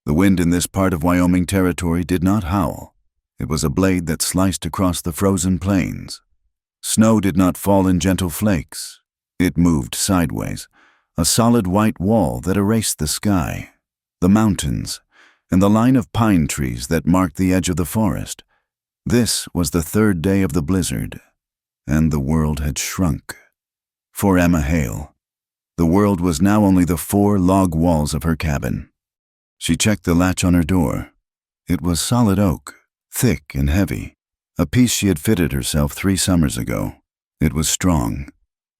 The wind in this part of Wyoming territory did not howl. It was a blade that sliced across the frozen plains. Snow did not fall in gentle flakes. It moved sideways, a solid white wall that erased the sky, the mountains, and the line of pine trees that marked the edge of the forest. This was the third day of the blizzard, and the world had shrunk. For Emma Hale, the world was now only the 4 log walls of her cabin. She checked the latch on her door. It was solid oak, thick and heavy, a piece she had fitted herself 3 summers ago. It was strong.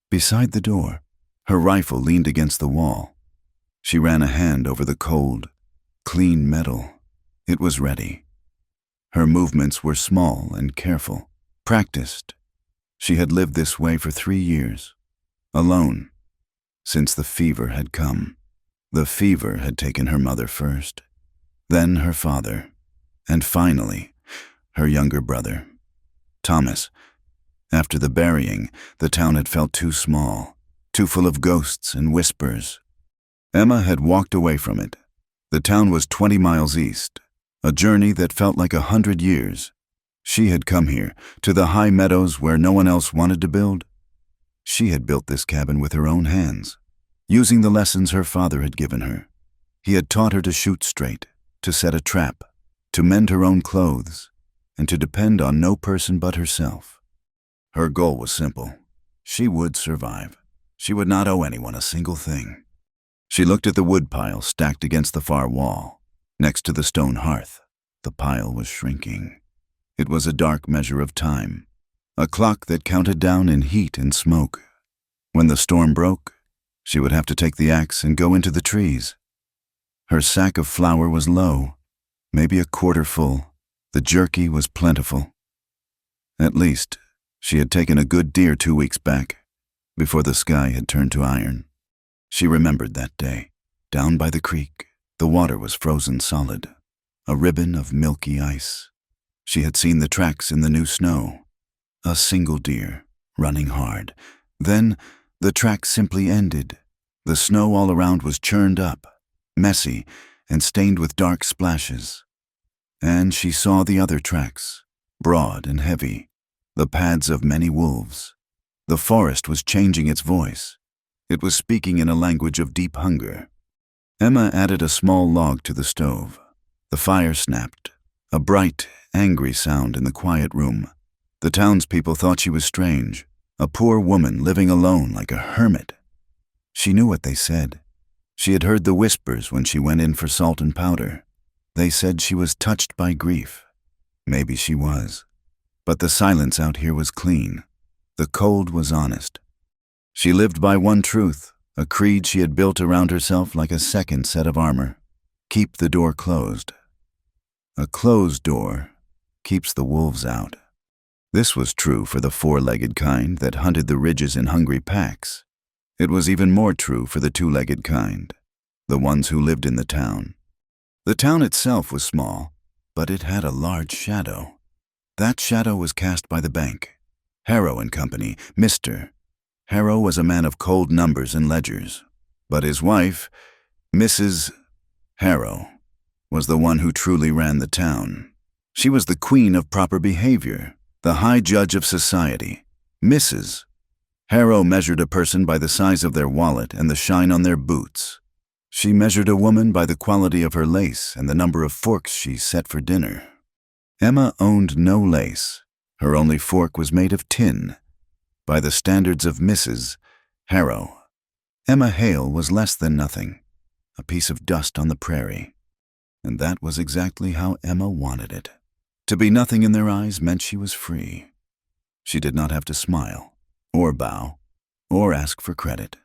Beside the door, her rifle leaned against the wall. She ran a hand over the cold, clean metal. It was ready. Her movements were small and careful, practiced. She had lived this way for 3 years, alone, since the fever had come. The fever had taken her mother first, then her father, and finally, her younger brother, Thomas. After the burying, the town had felt too small, too full of ghosts and whispers. Emma had walked away from it. The town was 20 miles east, a journey that felt like 100 years. She had come here, to the high meadows where no one else wanted to build. She had built this cabin with her own hands, using the lessons her father had given her. He had taught her to shoot straight, to set a trap, to mend her own clothes, and to depend on no person but herself. Her goal was simple. She would survive. She would not owe anyone a single thing. She looked at the wood pile stacked against the far wall. Next to the stone hearth, the pile was shrinking. It was a dark measure of time, a clock that counted down in heat and smoke. When the storm broke, she would have to take the axe and go into the trees. Her sack of flour was low, maybe a quarter full. The jerky was plentiful. At least, she had taken a good deer 2 weeks back, before the sky had turned to iron. She remembered that day. Down by the creek, the water was frozen solid, a ribbon of milky ice. She had seen the tracks in the new snow. A single deer, running hard. Then, the tracks simply ended. The snow all around was churned up, messy, and stained with dark splashes. And she saw the other tracks, broad and heavy, the pads of many wolves. The forest was changing its voice. It was speaking in a language of deep hunger. Emma added a small log to the stove. The fire snapped, a bright, angry sound in the quiet room. The townspeople thought she was strange, a poor woman living alone like a hermit. She knew what they said. She had heard the whispers when she went in for salt and powder. They said she was touched by grief. Maybe she was. But the silence out here was clean. The cold was honest. She lived by one truth, a creed she had built around herself like a second set of armor. Keep the door closed. A closed door keeps the wolves out. This was true for the 4-legged kind that hunted the ridges in hungry packs. It was even more true for the 2-legged kind, the ones who lived in the town. The town itself was small, but it had a large shadow. That shadow was cast by the bank. Harrow and Company, Mr. Harrow was a man of cold numbers and ledgers, but his wife, Mrs. Harrow, was the one who truly ran the town. She was the queen of proper behavior, the high judge of society. Mrs. Harrow measured a person by the size of their wallet and the shine on their boots. She measured a woman by the quality of her lace and the number of forks she set for dinner. Emma owned no lace. Her only fork was made of tin. By the standards of Mrs. Harrow, Emma Hale was less than nothing, a piece of dust on the prairie. And that was exactly how Emma wanted it. To be nothing in their eyes meant she was free. She did not have to smile, or bow, or ask for credit.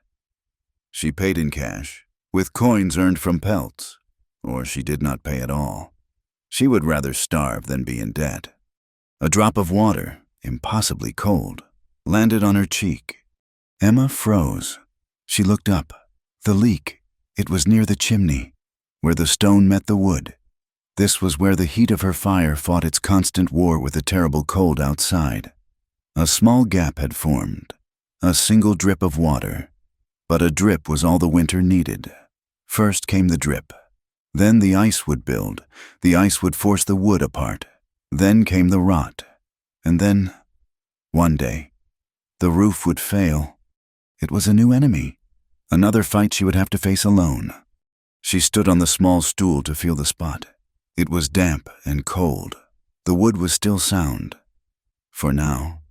She paid in cash, with coins earned from pelts, or she did not pay at all. She would rather starve than be in debt. A drop of water, impossibly cold, landed on her cheek. Emma froze. She looked up. The leak. It was near the chimney, where the stone met the wood. This was where the heat of her fire fought its constant war with the terrible cold outside. A small gap had formed, a single drip of water. But a drip was all the winter needed. First came the drip, Then the ice would build. The ice would force the wood apart. Then came the rot. And then, one day, the roof would fail. It was a new enemy. Another fight she would have to face alone. She stood on the small stool to feel the spot. It was damp and cold. The wood was still sound. For now,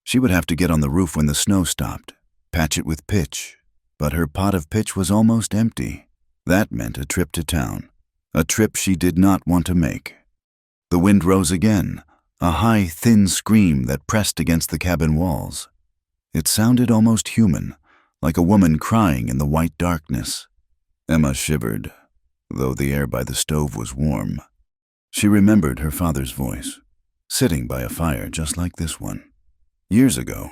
she would have to get on the roof when the snow stopped, patch it with pitch. But her pot of pitch was almost empty. That meant a trip to town, a trip she did not want to make. The wind rose again, a high, thin scream that pressed against the cabin walls. It sounded almost human, like a woman crying in the white darkness. Emma shivered, though the air by the stove was warm. She remembered her father's voice, sitting by a fire just like this one. Years ago,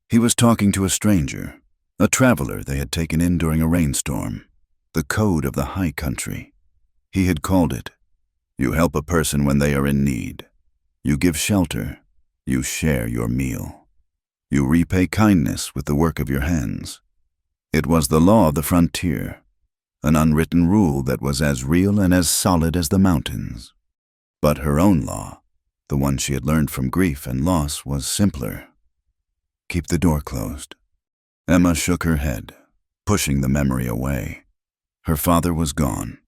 he was talking to a stranger, a traveler they had taken in during a rainstorm, the code of the high country. He had called it, "You help a person when they are in need. You give shelter. You share your meal. You repay kindness with the work of your hands." It was the law of the frontier, an unwritten rule that was as real and as solid as the mountains. But her own law, the one she had learned from grief and loss, was simpler. Keep the door closed. Emma shook her head, pushing the memory away. Her father was gone.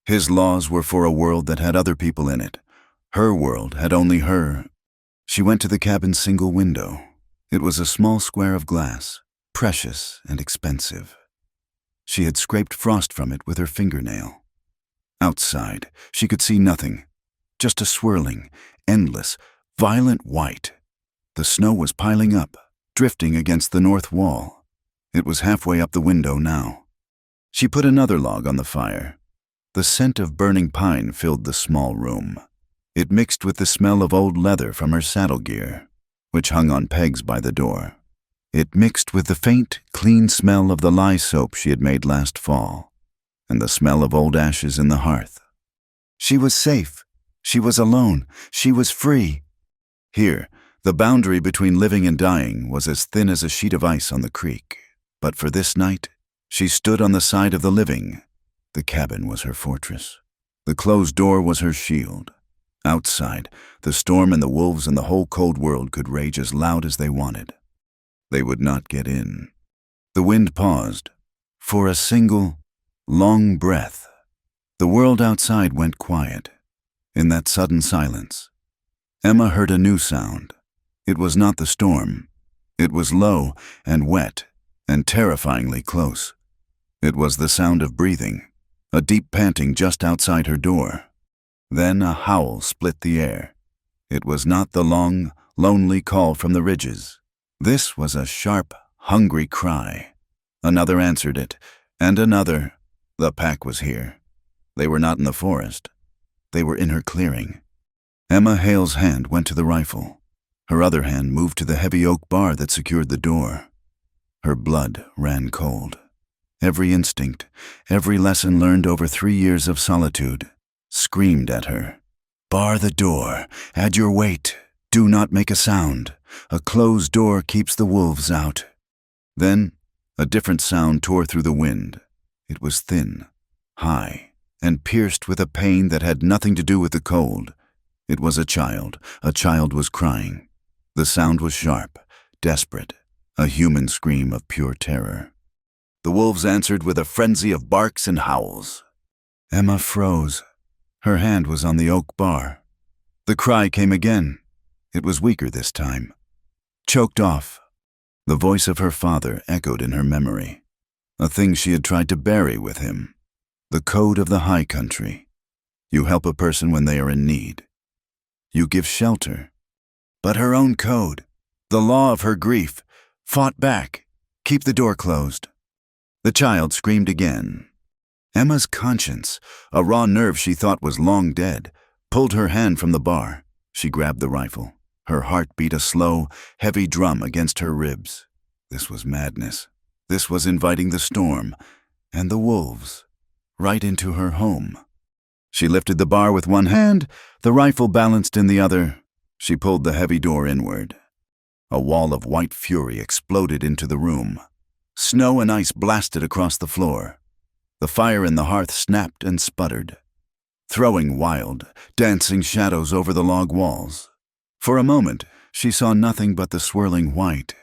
His laws were for a world that had other people in it. Her world had only her. She went to the cabin's single window. It was a small square of glass, precious and expensive. She had scraped frost from it with her fingernail. Outside, she could see nothing, just a swirling, endless, violent white. The snow was piling up, drifting against the north wall. It was halfway up the window now. She put another log on the fire. The scent of burning pine filled the small room. It mixed with the smell of old leather from her saddle gear, which hung on pegs by the door. It mixed with the faint, clean smell of the lye soap she had made last fall, and the smell of old ashes in the hearth. She was safe. She was alone. She was free. Here, the boundary between living and dying was as thin as a sheet of ice on the creek. But for this night, she stood on the side of the living. The cabin was her fortress. The closed door was her shield. Outside, the storm and the wolves and the whole cold world could rage as loud as they wanted. They would not get in. The wind paused. For a single, long breath, the world outside went quiet. In that sudden silence, Emma heard a new sound. It was not the storm. It was low and wet and terrifyingly close. It was the sound of breathing, a deep panting just outside her door. Then a howl split the air. It was not the long, lonely call from the ridges. This was a sharp, hungry cry. Another answered it, and another. The pack was here. They were not in the forest. They were in her clearing. Emma Hale's hand went to the rifle. Her other hand moved to the heavy oak bar that secured the door. Her blood ran cold. Every instinct, every lesson learned over 3 years of solitude, screamed at her. Bar the door. Add your weight. Do not make a sound. A closed door keeps the wolves out. Then, a different sound tore through the wind. It was thin, high, and pierced with a pain that had nothing to do with the cold. It was a child. A child was crying. The sound was sharp, desperate, a human scream of pure terror. The wolves answered with a frenzy of barks and howls. Emma froze. Her hand was on the oak bar. The cry came again. It was weaker this time. Choked off. The voice of her father echoed in her memory, a thing she had tried to bury with him. The code of the high country. You help a person when they are in need. You give shelter. But her own code, the law of her grief, fought back. Keep the door closed. The child screamed again. Emma's conscience, a raw nerve she thought was long dead, pulled her hand from the bar. She grabbed the rifle. Her heart beat a slow, heavy drum against her ribs. This was madness. This was inviting the storm and the wolves right into her home. She lifted the bar with one hand, the rifle balanced in the other. She pulled the heavy door inward. A wall of white fury exploded into the room. Snow and ice blasted across the floor. The fire in the hearth snapped and sputtered. throwing wild, dancing shadows over the log walls. For a moment, she saw nothing but the swirling white.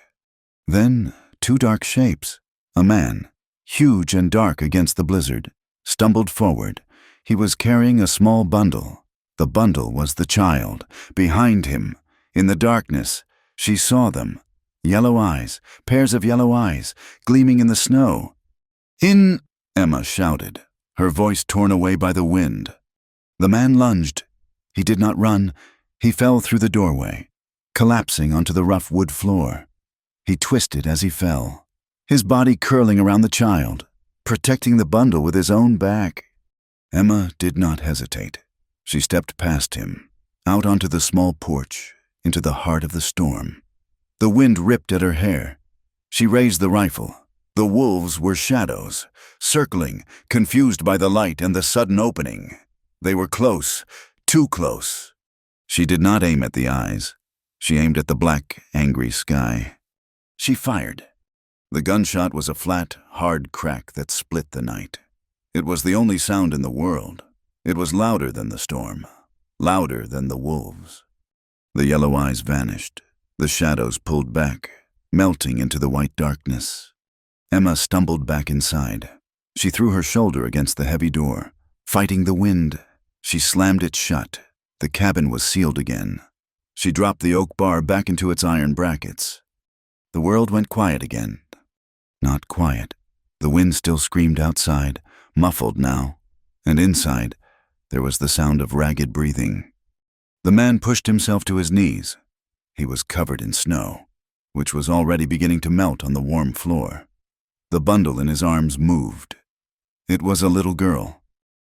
Then, two dark shapes. A man, huge and dark against the blizzard, stumbled forward. He was carrying a small bundle. The bundle was the child. Behind him, in the darkness, she saw them. Yellow eyes, pairs of yellow eyes, gleaming in the snow. "In!" Emma shouted, her voice torn away by the wind. The man lunged. He did not run. He fell through the doorway, collapsing onto the rough wood floor. He twisted as he fell, his body curling around the child, protecting the bundle with his own back. Emma did not hesitate. She stepped past him, out onto the small porch, into the heart of the storm. The wind ripped at her hair. She raised the rifle. The wolves were shadows, circling, confused by the light and the sudden opening. They were close, too close. She did not aim at the eyes. She aimed at the black, angry sky. She fired. The gunshot was a flat, hard crack that split the night. It was the only sound in the world. It was louder than the storm, louder than the wolves. The yellow eyes vanished. The shadows pulled back, melting into the white darkness. Emma stumbled back inside. She threw her shoulder against the heavy door. Fighting the wind, she slammed it shut. The cabin was sealed again. She dropped the oak bar back into its iron brackets. The world went quiet again. Not quiet. The wind still screamed outside, muffled now, and inside there was the sound of ragged breathing. The man pushed himself to his knees. He was covered in snow, which was already beginning to melt on the warm floor. The bundle in his arms moved. It was a little girl.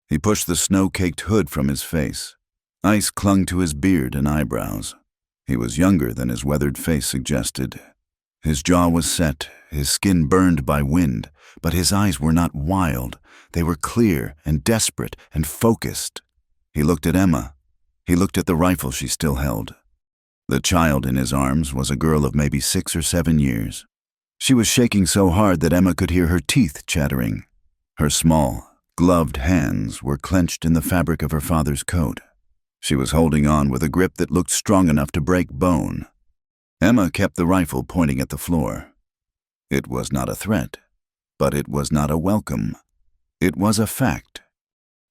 He pushed the snow-caked hood from his face. Ice clung to his beard and eyebrows. He was younger than his weathered face suggested. His jaw was set, his skin burned by wind, but his eyes were not wild. They were clear and desperate and focused. He looked at Emma. He looked at the rifle she still held. The child in his arms was a girl of maybe 6 or 7 years. She was shaking so hard that Emma could hear her teeth chattering. Her small, gloved hands were clenched in the fabric of her father's coat. She was holding on with a grip that looked strong enough to break bone. Emma kept the rifle pointing at the floor. It was not a threat, but it was not a welcome. It was a fact.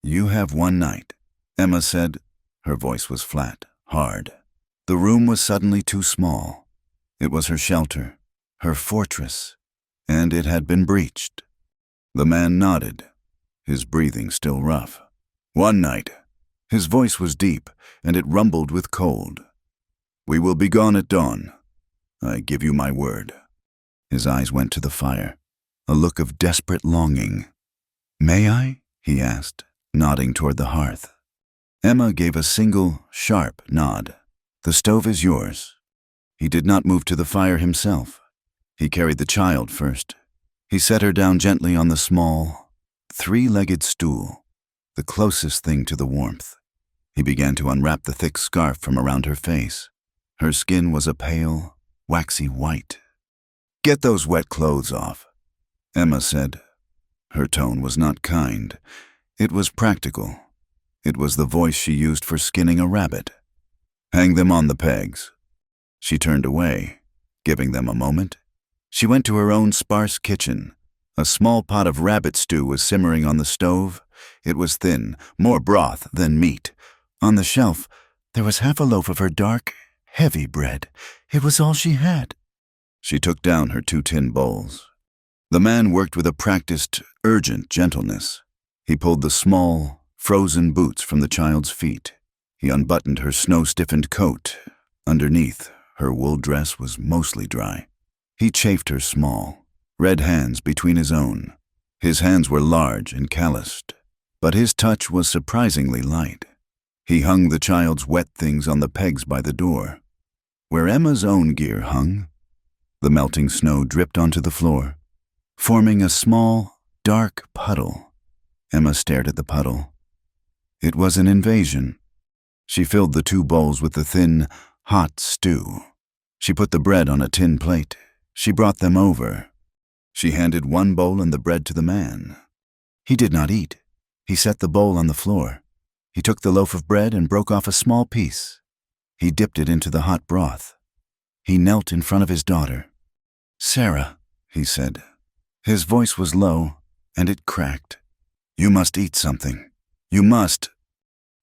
"You have one night," Emma said. Her voice was flat, hard. The room was suddenly too small. It was her shelter, her fortress, and it had been breached. The man nodded, his breathing still rough. "One night." His voice was deep, and it rumbled with cold. "We will be gone at dawn. I give you my word." His eyes went to the fire, a look of desperate longing. "May I?" he asked, nodding toward the hearth. Emma gave a single, sharp nod. "The stove is yours." He did not move to the fire himself. He carried the child first. He set her down gently on the small, 3-legged stool, the closest thing to the warmth. He began to unwrap the thick scarf from around her face. Her skin was a pale, waxy white. "Get those wet clothes off," Emma said. Her tone was not kind. It was practical. It was the voice she used for skinning a rabbit. "Hang them on the pegs." She turned away, giving them a moment. She went to her own sparse kitchen. A small pot of rabbit stew was simmering on the stove. It was thin, more broth than meat. On the shelf, there was half a loaf of her dark, heavy bread. It was all she had. She took down her 2 tin bowls. The man worked with a practiced, urgent gentleness. He pulled the small, frozen boots from the child's feet. He unbuttoned her snow-stiffened coat. Underneath, her wool dress was mostly dry. He chafed her small, red hands between his own. His hands were large and calloused, but his touch was surprisingly light. He hung the child's wet things on the pegs by the door. Where Emma's own gear hung, the melting snow dripped onto the floor, forming a small, dark puddle. Emma stared at the puddle. It was an invasion. She filled the 2 bowls with the thin, hot stew. She put the bread on a tin plate. She brought them over. She handed 1 bowl and the bread to the man. He did not eat. He set the bowl on the floor. He took the loaf of bread and broke off a small piece. He dipped it into the hot broth. He knelt in front of his daughter. "Sarah," he said. His voice was low, and it cracked. "You must eat something. You must."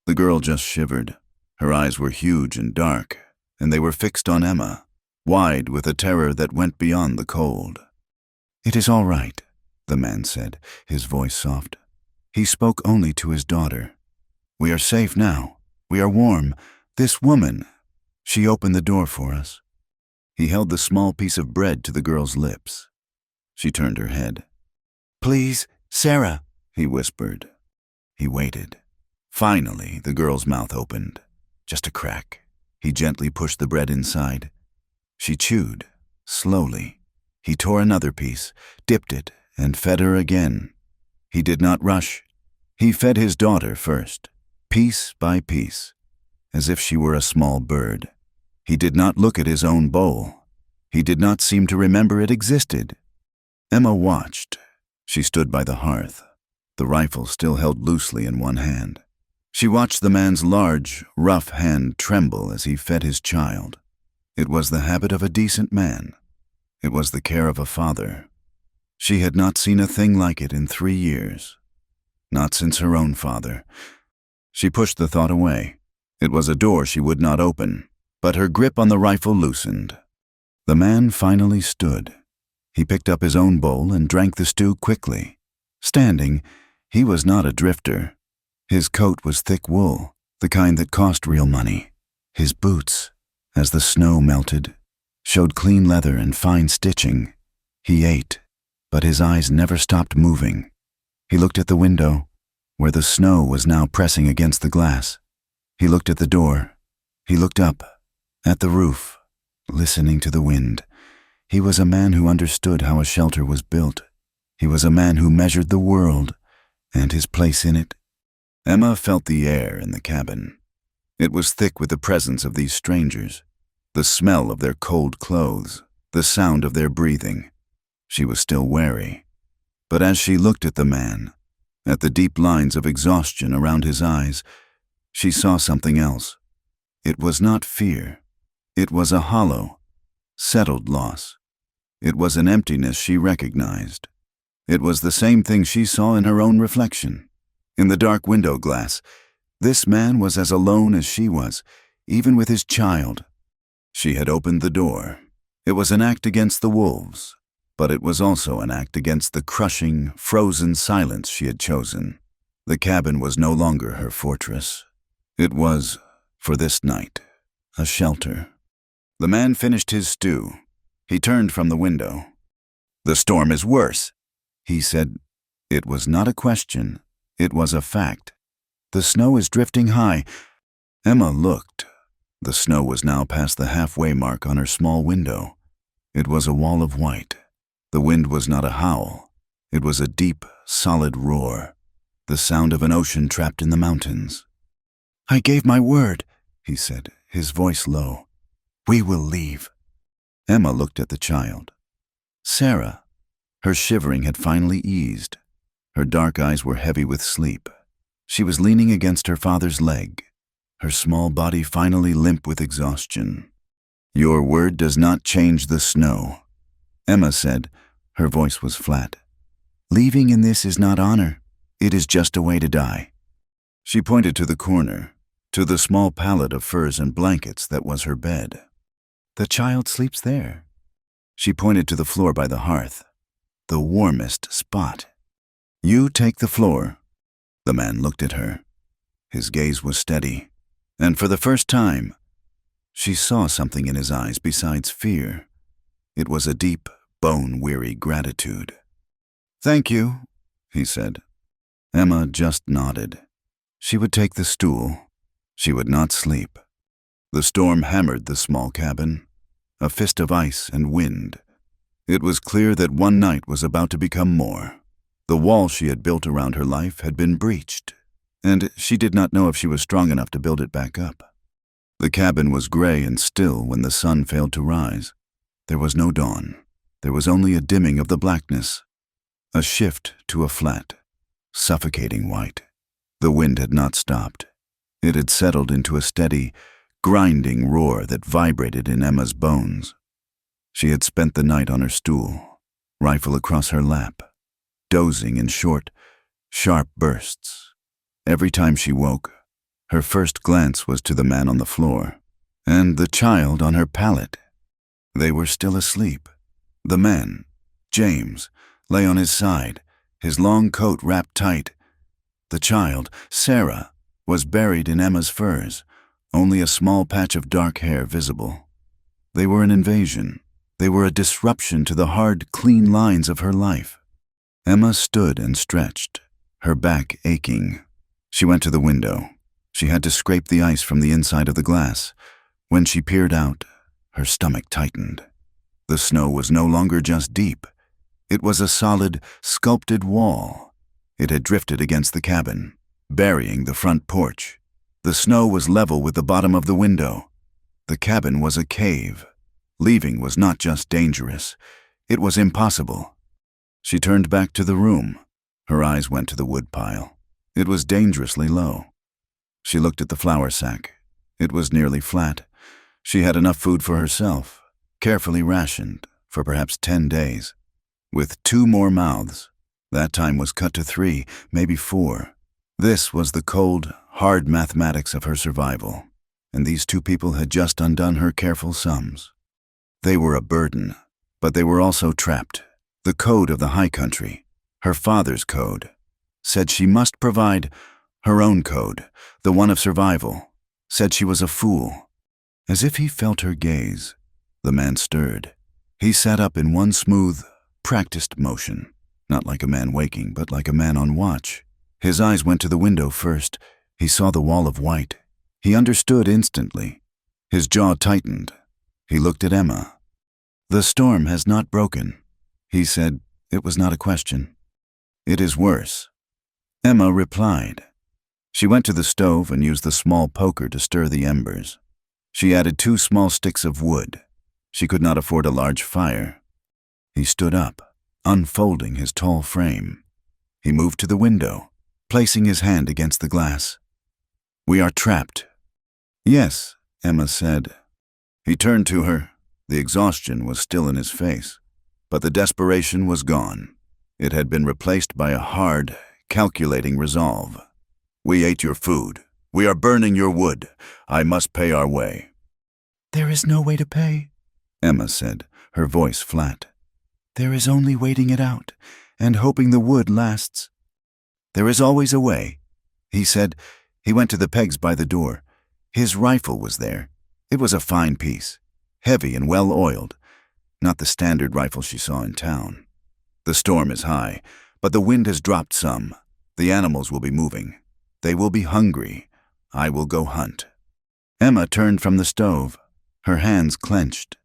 The girl just shivered. Her eyes were huge and dark, and they were fixed on Emma, wide with a terror that went beyond the cold. "It is all right," the man said, his voice soft. He spoke only to his daughter. "We are safe now. We are warm. This woman, she opened the door for us." He held the small piece of bread to the girl's lips. She turned her head. "Please, Sarah," he whispered. He waited. Finally, the girl's mouth opened. Just a crack. He gently pushed the bread inside. She chewed, slowly. He tore another piece, dipped it, and fed her again. He did not rush. He fed his daughter first, piece by piece, as if she were a small bird. He did not look at his own bowl. He did not seem to remember it existed. Emma watched. She stood by the hearth, the rifle still held loosely in one hand. She watched the man's large, rough hand tremble as he fed his child. It was the habit of a decent man. It was the care of a father. She had not seen a thing like it in 3 years. Not since her own father. She pushed the thought away. It was a door she would not open, but her grip on the rifle loosened. The man finally stood. He picked up his own bowl and drank the stew quickly. Standing, he was not a drifter. His coat was thick wool, the kind that cost real money. His boots, as the snow melted, showed clean leather and fine stitching. He ate, but his eyes never stopped moving. He looked at the window, where the snow was now pressing against the glass. He looked at the door. He looked up, at the roof, listening to the wind. He was a man who understood how a shelter was built. He was a man who measured the world and his place in it. Emma felt the air in the cabin. It was thick with the presence of these strangers, the smell of their cold clothes, the sound of their breathing. She was still wary. But as she looked at the man, at the deep lines of exhaustion around his eyes, she saw something else. It was not fear. It was a hollow, settled loss. It was an emptiness she recognized. It was the same thing she saw in her own reflection. In the dark window glass, this man was as alone as she was, even with his child. She had opened the door. It was an act against the wolves, but it was also an act against the crushing, frozen silence she had chosen. The cabin was no longer her fortress. It was, for this night, a shelter. The man finished his stew. He turned from the window. "The storm is worse," he said. It was not a question. It was a fact. "The snow is drifting high." Emma looked. The snow was now past the halfway mark on her small window. It was a wall of white. The wind was not a howl. It was a deep, solid roar, the sound of an ocean trapped in the mountains. "I gave my word," he said, his voice low. "We will leave." Emma looked at the child. Sarah. Her shivering had finally eased. Her dark eyes were heavy with sleep. She was leaning against her father's leg, her small body finally limp with exhaustion. "Your word does not change the snow," Emma said. Her voice was flat. "Leaving in this is not honor. It is just a way to die." She pointed to the corner, to the small pallet of furs and blankets that was her bed. "The child sleeps there." She pointed to the floor by the hearth, the warmest spot. "You take the floor." The man looked at her. His gaze was steady, and for the first time, she saw something in his eyes besides fear. It was a deep, bone-weary gratitude. "Thank you," he said. Emma just nodded. She would take the stool. She would not sleep. The storm hammered the small cabin, a fist of ice and wind. It was clear that one night was about to become more. The wall she had built around her life had been breached, and she did not know if she was strong enough to build it back up. The cabin was gray and still when the sun failed to rise. There was no dawn. There was only a dimming of the blackness, a shift to a flat, suffocating white. The wind had not stopped. It had settled into a steady, grinding roar that vibrated in Emma's bones. She had spent the night on her stool, rifle across her lap, dozing in short, sharp bursts. Every time she woke, her first glance was to the man on the floor, and the child on her pallet. They were still asleep. The man, James, lay on his side, his long coat wrapped tight. The child, Sarah, was buried in Emma's furs, only a small patch of dark hair visible. They were an invasion. They were a disruption to the hard, clean lines of her life. Emma stood and stretched, her back aching. She went to the window. She had to scrape the ice from the inside of the glass. When she peered out, her stomach tightened. The snow was no longer just deep. It was a solid, sculpted wall. It had drifted against the cabin, burying the front porch. The snow was level with the bottom of the window. The cabin was a cave. Leaving was not just dangerous, it was impossible. She turned back to the room. Her eyes went to the woodpile. It was dangerously low. She looked at the flour sack. It was nearly flat. She had enough food for herself, carefully rationed, for perhaps 10 days. With 2 more mouths, that time was cut to 3, maybe 4. This was the cold, hard mathematics of her survival, and these 2 people had just undone her careful sums. They were a burden, but they were also trapped. The code of the high country, her father's code, said she must provide. Her own code, the one of survival, said she was a fool. As if he felt her gaze, the man stirred. He sat up in one smooth, practiced motion, not like a man waking, but like a man on watch. His eyes went to the window first. He saw the wall of white. He understood instantly. His jaw tightened. He looked at Emma. "The storm has not broken," he said. It was not a question. "It is worse." Emma replied. She went to the stove and used the small poker to stir the embers. She added 2 small sticks of wood. She could not afford a large fire. He stood up, unfolding his tall frame. He moved to the window, placing his hand against the glass. "We are trapped." "Yes," Emma said. He turned to her. The exhaustion was still in his face, but the desperation was gone. It had been replaced by a hard, calculating resolve. "We ate your food. We are burning your wood. I must pay our way." "There is no way to pay," Emma said, her voice flat. "There is only waiting it out and hoping the wood lasts." "There is always a way," he said. He went to the pegs by the door. His rifle was there. It was a fine piece, heavy and well-oiled, not the standard rifle she saw in town. "The storm is high, but the wind has dropped some. The animals will be moving. They will be hungry. I will go hunt." Emma turned from the stove, her hands clenched.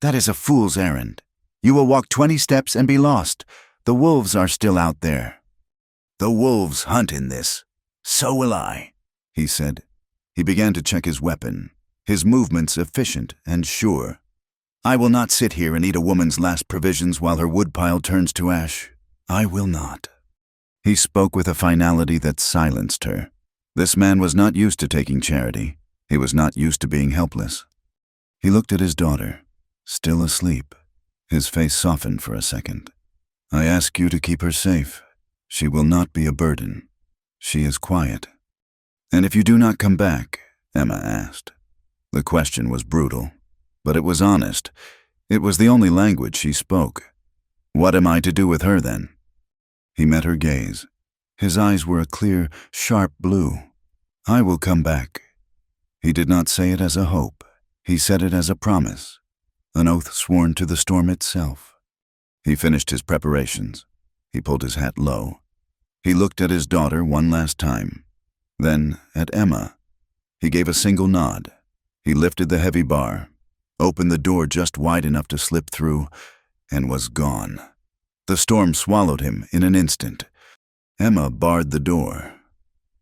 "That is a fool's errand. You will walk 20 steps and be lost. The wolves are still out there." "The wolves hunt in this. So will I," he said. He began to check his weapon, his movements efficient and sure. "I will not sit here and eat a woman's last provisions while her woodpile turns to ash. I will not." He spoke with a finality that silenced her. This man was not used to taking charity. He was not used to being helpless. He looked at his daughter, still asleep. His face softened for a second. "I ask you to keep her safe. She will not be a burden. She is quiet." "And if you do not come back?" Emma asked. The question was brutal, but it was honest. It was the only language she spoke. "What am I to do with her, then?" He met her gaze. His eyes were a clear, sharp blue. "I will come back." He did not say it as a hope. He said it as a promise, an oath sworn to the storm itself. He finished his preparations. He pulled his hat low. He looked at his daughter one last time, then at Emma. He gave a single nod. He lifted the heavy bar, opened the door just wide enough to slip through, and was gone. The storm swallowed him in an instant. Emma barred the door.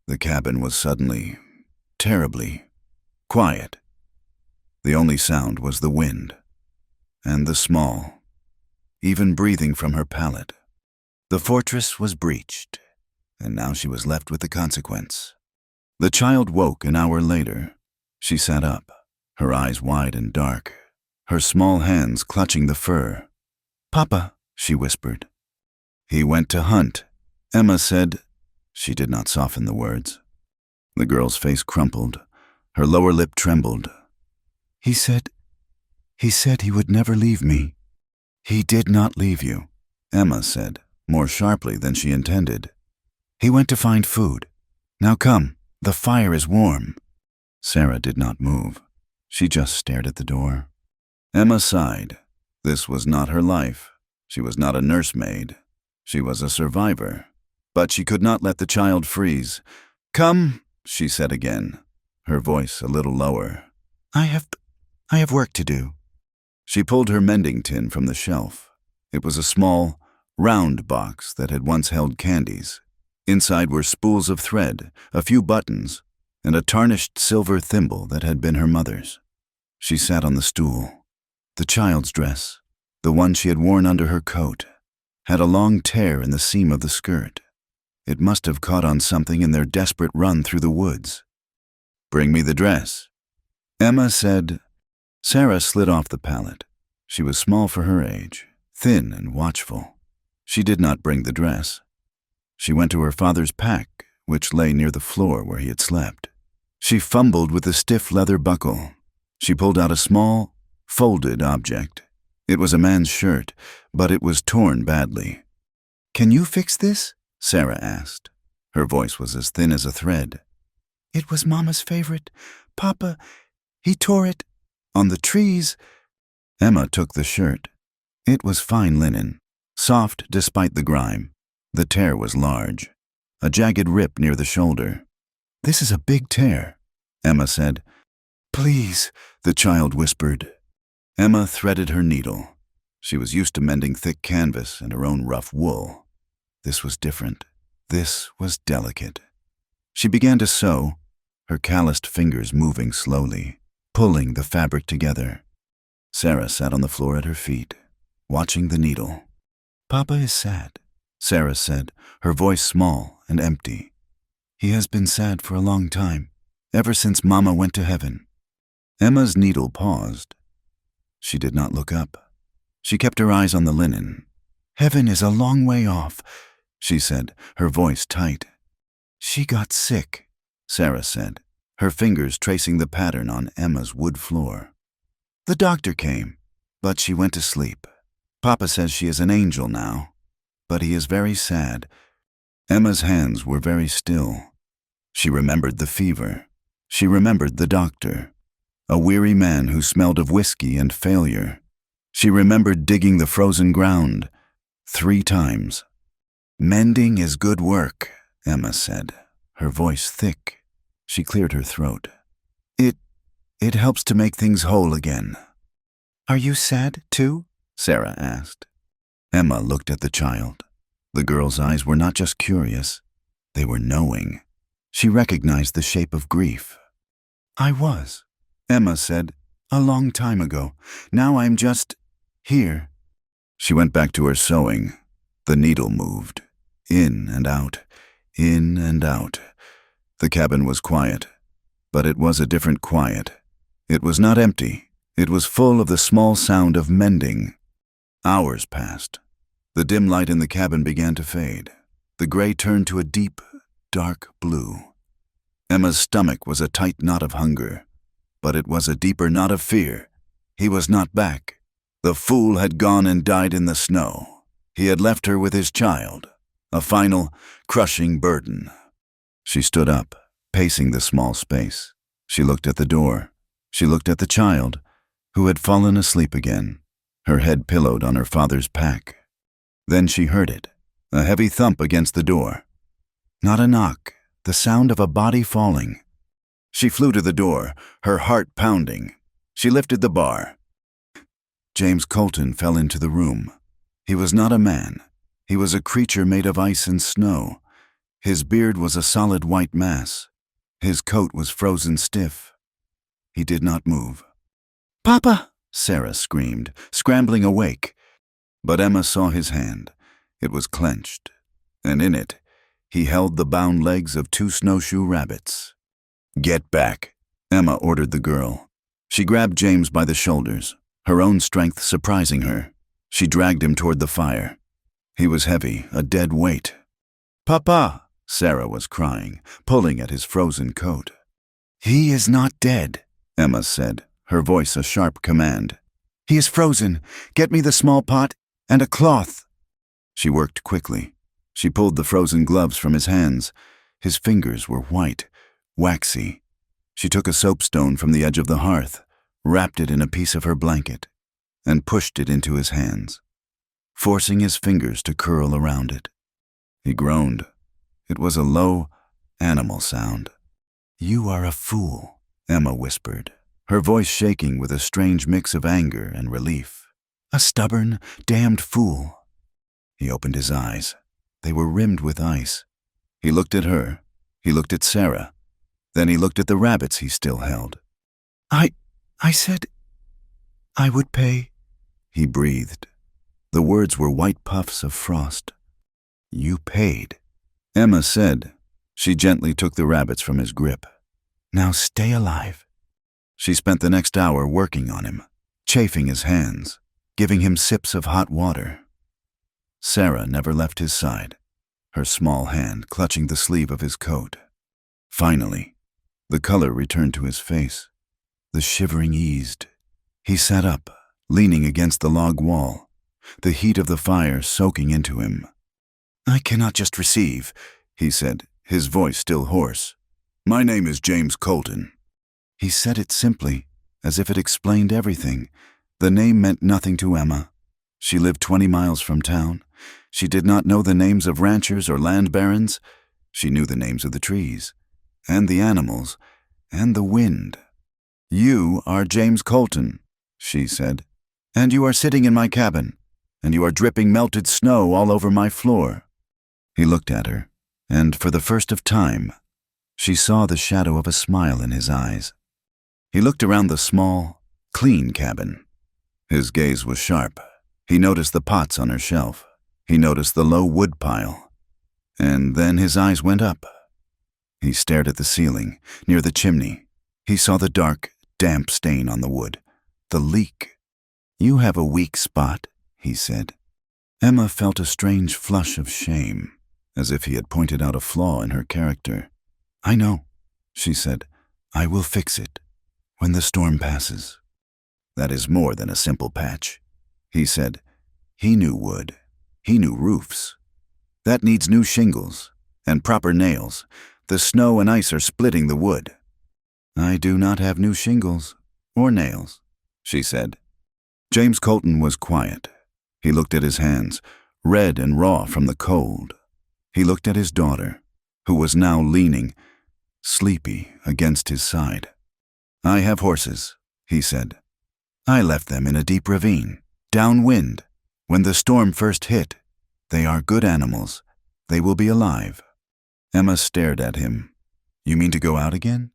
The cabin was suddenly, terribly quiet. The only sound was the wind, and the small, even breathing from her pallet. The fortress was breached, and now she was left with the consequence. The child woke an hour later. She sat up, her eyes wide and dark, her small hands clutching the fur. "Papa," she whispered. "He went to hunt," Emma said. She did not soften the words. The girl's face crumpled. Her lower lip trembled. He said he would never leave me." "He did not leave you," Emma said, more sharply than she intended. "He went to find food. Now come, the fire is warm." Sarah did not move. She just stared at the door. Emma sighed. This was not her life. She was not a nursemaid. She was a survivor. But she could not let the child freeze. "Come," she said again, her voice a little lower. I have work to do." She pulled her mending tin from the shelf. It was a small, round box that had once held candies. Inside were spools of thread, a few buttons, and a tarnished silver thimble that had been her mother's. She sat on the stool. The child's dress, the one she had worn under her coat, had a long tear in the seam of the skirt. It must have caught on something in their desperate run through the woods. "Bring me the dress," Emma said. Sarah slid off the pallet. She was small for her age, thin and watchful. She did not bring the dress. She went to her father's pack, which lay near the floor where he had slept. She fumbled with the stiff leather buckle. She pulled out a small, folded object. It was a man's shirt, but it was torn badly. "Can you fix this?" Sarah asked. Her voice was as thin as a thread. "It was Mama's favorite. Papa, he tore it on the trees." Emma took the shirt. It was fine linen, soft despite the grime. The tear was large, a jagged rip near the shoulder. "This is a big tear," Emma said. "Please," the child whispered. Emma threaded her needle. She was used to mending thick canvas and her own rough wool. This was different. This was delicate. She began to sew, her calloused fingers moving slowly, pulling the fabric together. Sarah sat on the floor at her feet, watching the needle. "Papa is sad," Sarah said, her voice small and empty. "He has been sad for a long time, ever since Mama went to heaven." Emma's needle paused. She did not look up. She kept her eyes on the linen. "Heaven is a long way off," she said, her voice tight. "She got sick," Sarah said, her fingers tracing the pattern on Emma's wood floor. "The doctor came, but she went to sleep. Papa says she is an angel now, but he is very sad." Emma's hands were very still. She remembered the fever. She remembered the doctor, a weary man who smelled of whiskey and failure. She remembered digging the frozen ground 3 times. "Mending is good work," Emma said, her voice thick. She cleared her throat. It helps to make things whole again." "Are you sad, too?" Sarah asked. Emma looked at the child. The girl's eyes were not just curious, they were knowing. She recognized the shape of grief. "I was," Emma said, "a long time ago. Now I'm just here." She went back to her sewing. The needle moved, in and out, in and out. The cabin was quiet, but it was a different quiet. It was not empty. It was full of the small sound of mending. Hours passed. The dim light in the cabin began to fade. The gray turned to a deep, dark blue. Emma's stomach was a tight knot of hunger, but it was a deeper knot of fear. He was not back. The fool had gone and died in the snow. He had left her with his child, a final, crushing burden. She stood up, pacing the small space. She looked at the door. She looked at the child, who had fallen asleep again, her head pillowed on her father's pack. Then she heard it, a heavy thump against the door. Not a knock, the sound of a body falling. She flew to the door, her heart pounding. She lifted the bar. James Colton fell into the room. He was not a man. He was a creature made of ice and snow. His beard was a solid white mass. His coat was frozen stiff. He did not move. "Papa!" Sarah screamed, scrambling awake. But Emma saw his hand. It was clenched, and in it, he held the bound legs of 2 snowshoe rabbits. Get back, Emma ordered the girl. She grabbed James by the shoulders, her own strength surprising her. She dragged him toward the fire. He was heavy, a dead weight. "Papa!" Sarah was crying, pulling at his frozen coat. "He is not dead," Emma said, her voice a sharp command. "He is frozen. Get me the small pot and a cloth." She worked quickly. She pulled the frozen gloves from his hands. His fingers were white, waxy. She took a soapstone from the edge of the hearth, wrapped it in a piece of her blanket, and pushed it into his hands, forcing his fingers to curl around it. He groaned. It was a low, animal sound. "You are a fool," Emma whispered, her voice shaking with a strange mix of anger and relief. "A stubborn, damned fool." He opened his eyes. They were rimmed with ice. He looked at her. He looked at Sarah. Then he looked at the rabbits he still held. I said I would pay," he breathed. The words were white puffs of frost. "You paid," Emma said. She gently took the rabbits from his grip. "Now stay alive." She spent the next hour working on him, chafing his hands, giving him sips of hot water. Sarah never left his side, her small hand clutching the sleeve of his coat. Finally, the color returned to his face. The shivering eased. He sat up, leaning against the log wall, the heat of the fire soaking into him. "I cannot just receive," he said, his voice still hoarse. "My name is James Colton." He said it simply, as if it explained everything. The name meant nothing to Emma. She lived 20 miles from town. She did not know the names of ranchers or land barons. She knew the names of the trees, and the animals, and the wind. "You are James Colton," she said, "and you are sitting in my cabin, and you are dripping melted snow all over my floor." He looked at her, and for the first of time, she saw the shadow of a smile in his eyes. He looked around the small, clean cabin. His gaze was sharp. He noticed the pots on her shelf. He noticed the low wood pile. And then his eyes went up. He stared at the ceiling, near the chimney. He saw the dark, damp stain on the wood, the leak. "You have a weak spot," he said. Emma felt a strange flush of shame, as if he had pointed out a flaw in her character. "I know," she said. "I will fix it when the storm passes." "That is more than a simple patch," he said. He knew wood. He knew roofs. "That needs new shingles and proper nails. The snow and ice are splitting the wood." "I do not have new shingles or nails," she said. James Colton was quiet. He looked at his hands, red and raw from the cold. He looked at his daughter, who was now leaning, sleepy, against his side. "I have horses," he said. "I left them in a deep ravine, downwind. When the storm first hit, they are good animals. They will be alive." Emma stared at him. "You mean to go out again?"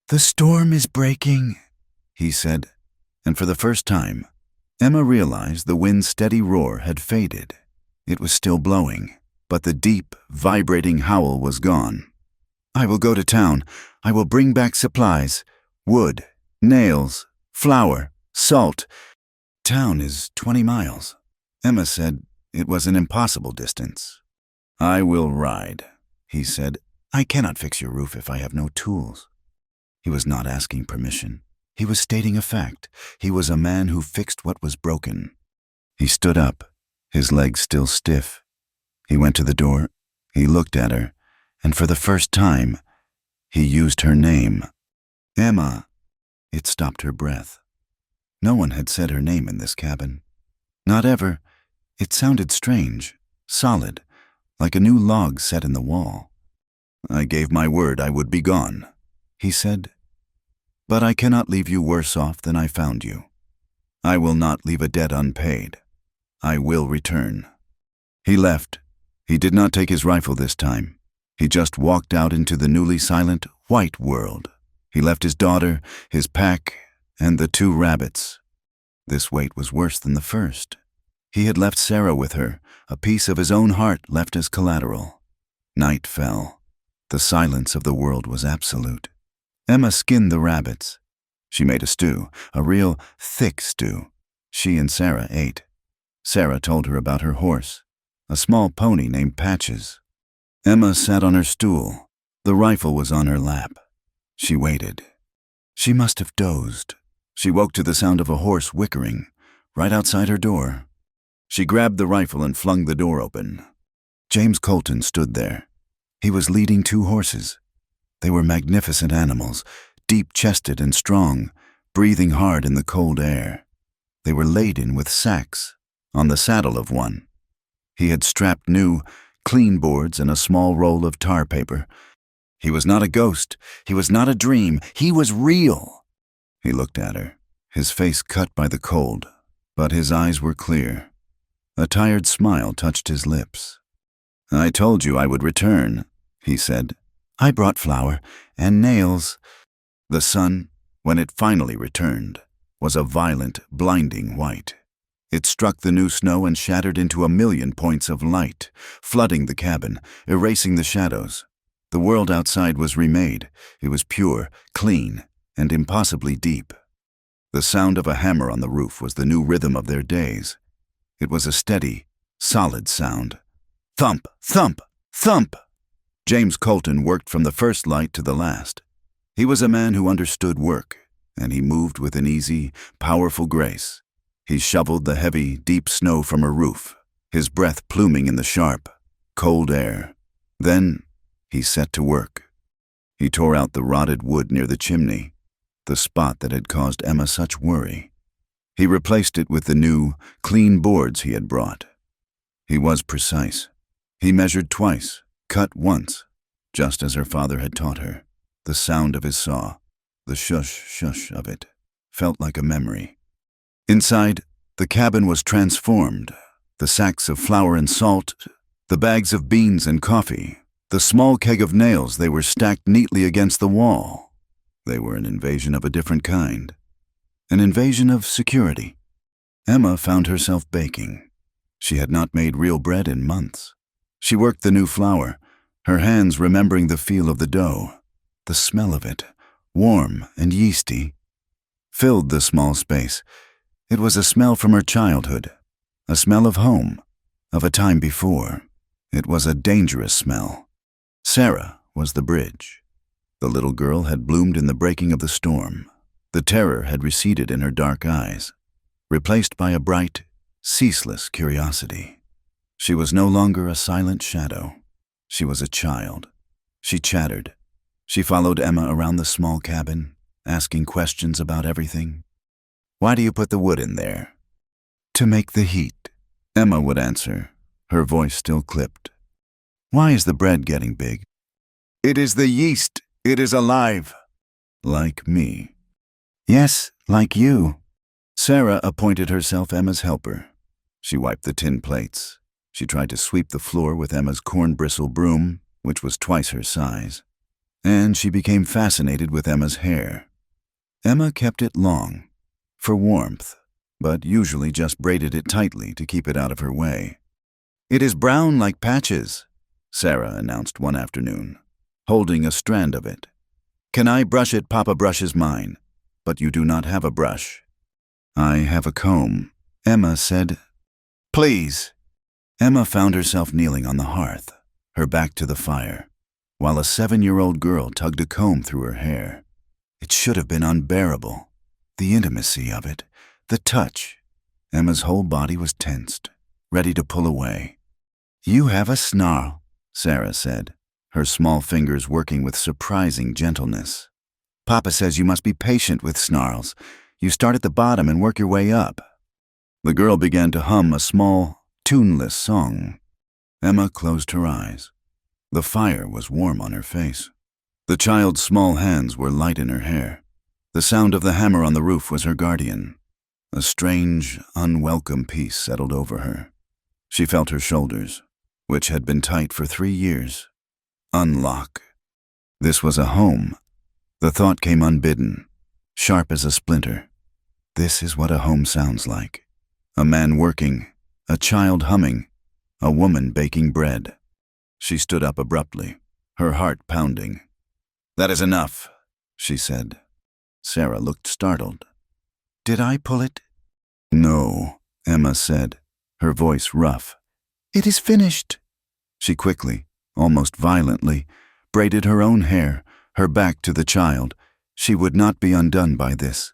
"The storm is breaking," he said, and for the first time, Emma realized the wind's steady roar had faded. It was still blowing, but the deep, vibrating howl was gone. "I will go to town. I will bring back supplies, wood, nails, flour, salt. Town is 20 miles. Emma said it was an impossible distance. "I will ride," he said. "I cannot fix your roof if I have no tools." He was not asking permission. He was stating a fact. He was a man who fixed what was broken. He stood up, his legs still stiff. He went to the door. He looked at her, and for the first time, he used her name. "Emma." It stopped her breath. No one had said her name in this cabin. Not ever. It sounded strange, solid, like a new log set in the wall. "I gave my word I would be gone," he said. "But I cannot leave you worse off than I found you. I will not leave a debt unpaid. I will return." He left. He did not take his rifle this time. He just walked out into the newly silent, white world. He left his daughter, his pack, and the 2 rabbits. This weight was worse than the first. He had left Sarah with her, a piece of his own heart left as collateral. Night fell. The silence of the world was absolute. Emma skinned the rabbits. She made a stew, a real thick stew. She and Sarah ate. Sarah told her about her horse, a small pony named Patches. Emma sat on her stool. The rifle was on her lap. She waited. She must have dozed. She woke to the sound of a horse whickering, right outside her door. She grabbed the rifle and flung the door open. James Colton stood there. He was leading 2 horses. They were magnificent animals, deep-chested and strong, breathing hard in the cold air. They were laden with sacks, on the saddle of one. He had strapped new, clean boards and a small roll of tar paper. He was not a ghost. He was not a dream. He was real. He looked at her, his face cut by the cold, but his eyes were clear. A tired smile touched his lips. "I told you I would return," he said. "I brought flour and nails." The sun, when it finally returned, was a violent, blinding white. It struck the new snow and shattered into a million points of light, flooding the cabin, erasing the shadows. The world outside was remade. It was pure, clean, and impossibly deep. The sound of a hammer on the roof was the new rhythm of their days. It was a steady, solid sound. Thump, thump, thump! James Colton worked from the first light to the last. He was a man who understood work, and he moved with an easy, powerful grace. He shoveled the heavy, deep snow from her roof, his breath pluming in the sharp, cold air. Then he set to work. He tore out the rotted wood near the chimney, the spot that had caused Emma such worry. He replaced it with the new, clean boards he had brought. He was precise. He measured twice, cut once, just as her father had taught her. The sound of his saw, the shush-shush of it, felt like a memory. Inside, the cabin was transformed. The sacks of flour and salt, the bags of beans and coffee, the small keg of nails, they were stacked neatly against the wall. They were an invasion of a different kind. An invasion of security. Emma found herself baking. She had not made real bread in months. She worked the new flour, her hands remembering the feel of the dough. The smell of it, warm and yeasty, filled the small space. It was a smell from her childhood, a smell of home, of a time before. It was a dangerous smell. Sarah was the bridge. The little girl had bloomed in the breaking of the storm. The terror had receded in her dark eyes, replaced by a bright, ceaseless curiosity. She was no longer a silent shadow. She was a child. She chattered. She followed Emma around the small cabin, asking questions about everything. "Why do you put the wood in there?" "To make the heat," Emma would answer, her voice still clipped. "Why is the bread getting big?" "It is the yeast. It is alive." "Like me." "Yes, like you." Sarah appointed herself Emma's helper. She wiped the tin plates. She tried to sweep the floor with Emma's corn bristle broom, which was twice her size. And she became fascinated with Emma's hair. Emma kept it long, for warmth, but usually just braided it tightly to keep it out of her way. "It is brown like Patches," Sarah announced one afternoon, holding a strand of it. "Can I brush it? Papa brushes mine. But you do not have a brush." "I have a comb," Emma said. "Please." Emma found herself kneeling on the hearth, her back to the fire, while a 7-year-old girl tugged a comb through her hair. It should have been unbearable. The intimacy of it, the touch. Emma's whole body was tensed, ready to pull away. "You have a snarl," Sarah said, her small fingers working with surprising gentleness. "Papa says you must be patient with snarls. You start at the bottom and work your way up." The girl began to hum a small, tuneless song. Emma closed her eyes. The fire was warm on her face. The child's small hands were light in her hair. The sound of the hammer on the roof was her guardian. A strange, unwelcome peace settled over her. She felt her shoulders, which had been tight for 3 years, unlock. This was a home. The thought came unbidden, sharp as a splinter. This is what a home sounds like. A man working, a child humming, a woman baking bread. She stood up abruptly, her heart pounding. "That is enough," she said. Sarah looked startled. "Did I pull it?" "No," Emma said, her voice rough. "It is finished." She quickly, almost violently, braided her own hair, her back to the child. She would not be undone by this.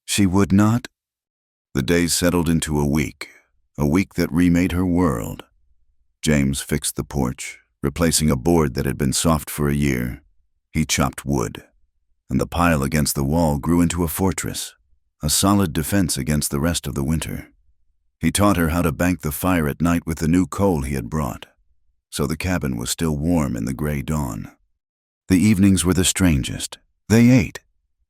She would not. The days settled into a week that remade her world. James fixed the porch, replacing a board that had been soft for a year. He chopped wood, and the pile against the wall grew into a fortress, a solid defense against the rest of the winter. He taught her how to bank the fire at night with the new coal he had brought, so the cabin was still warm in the gray dawn. The evenings were the strangest. They ate,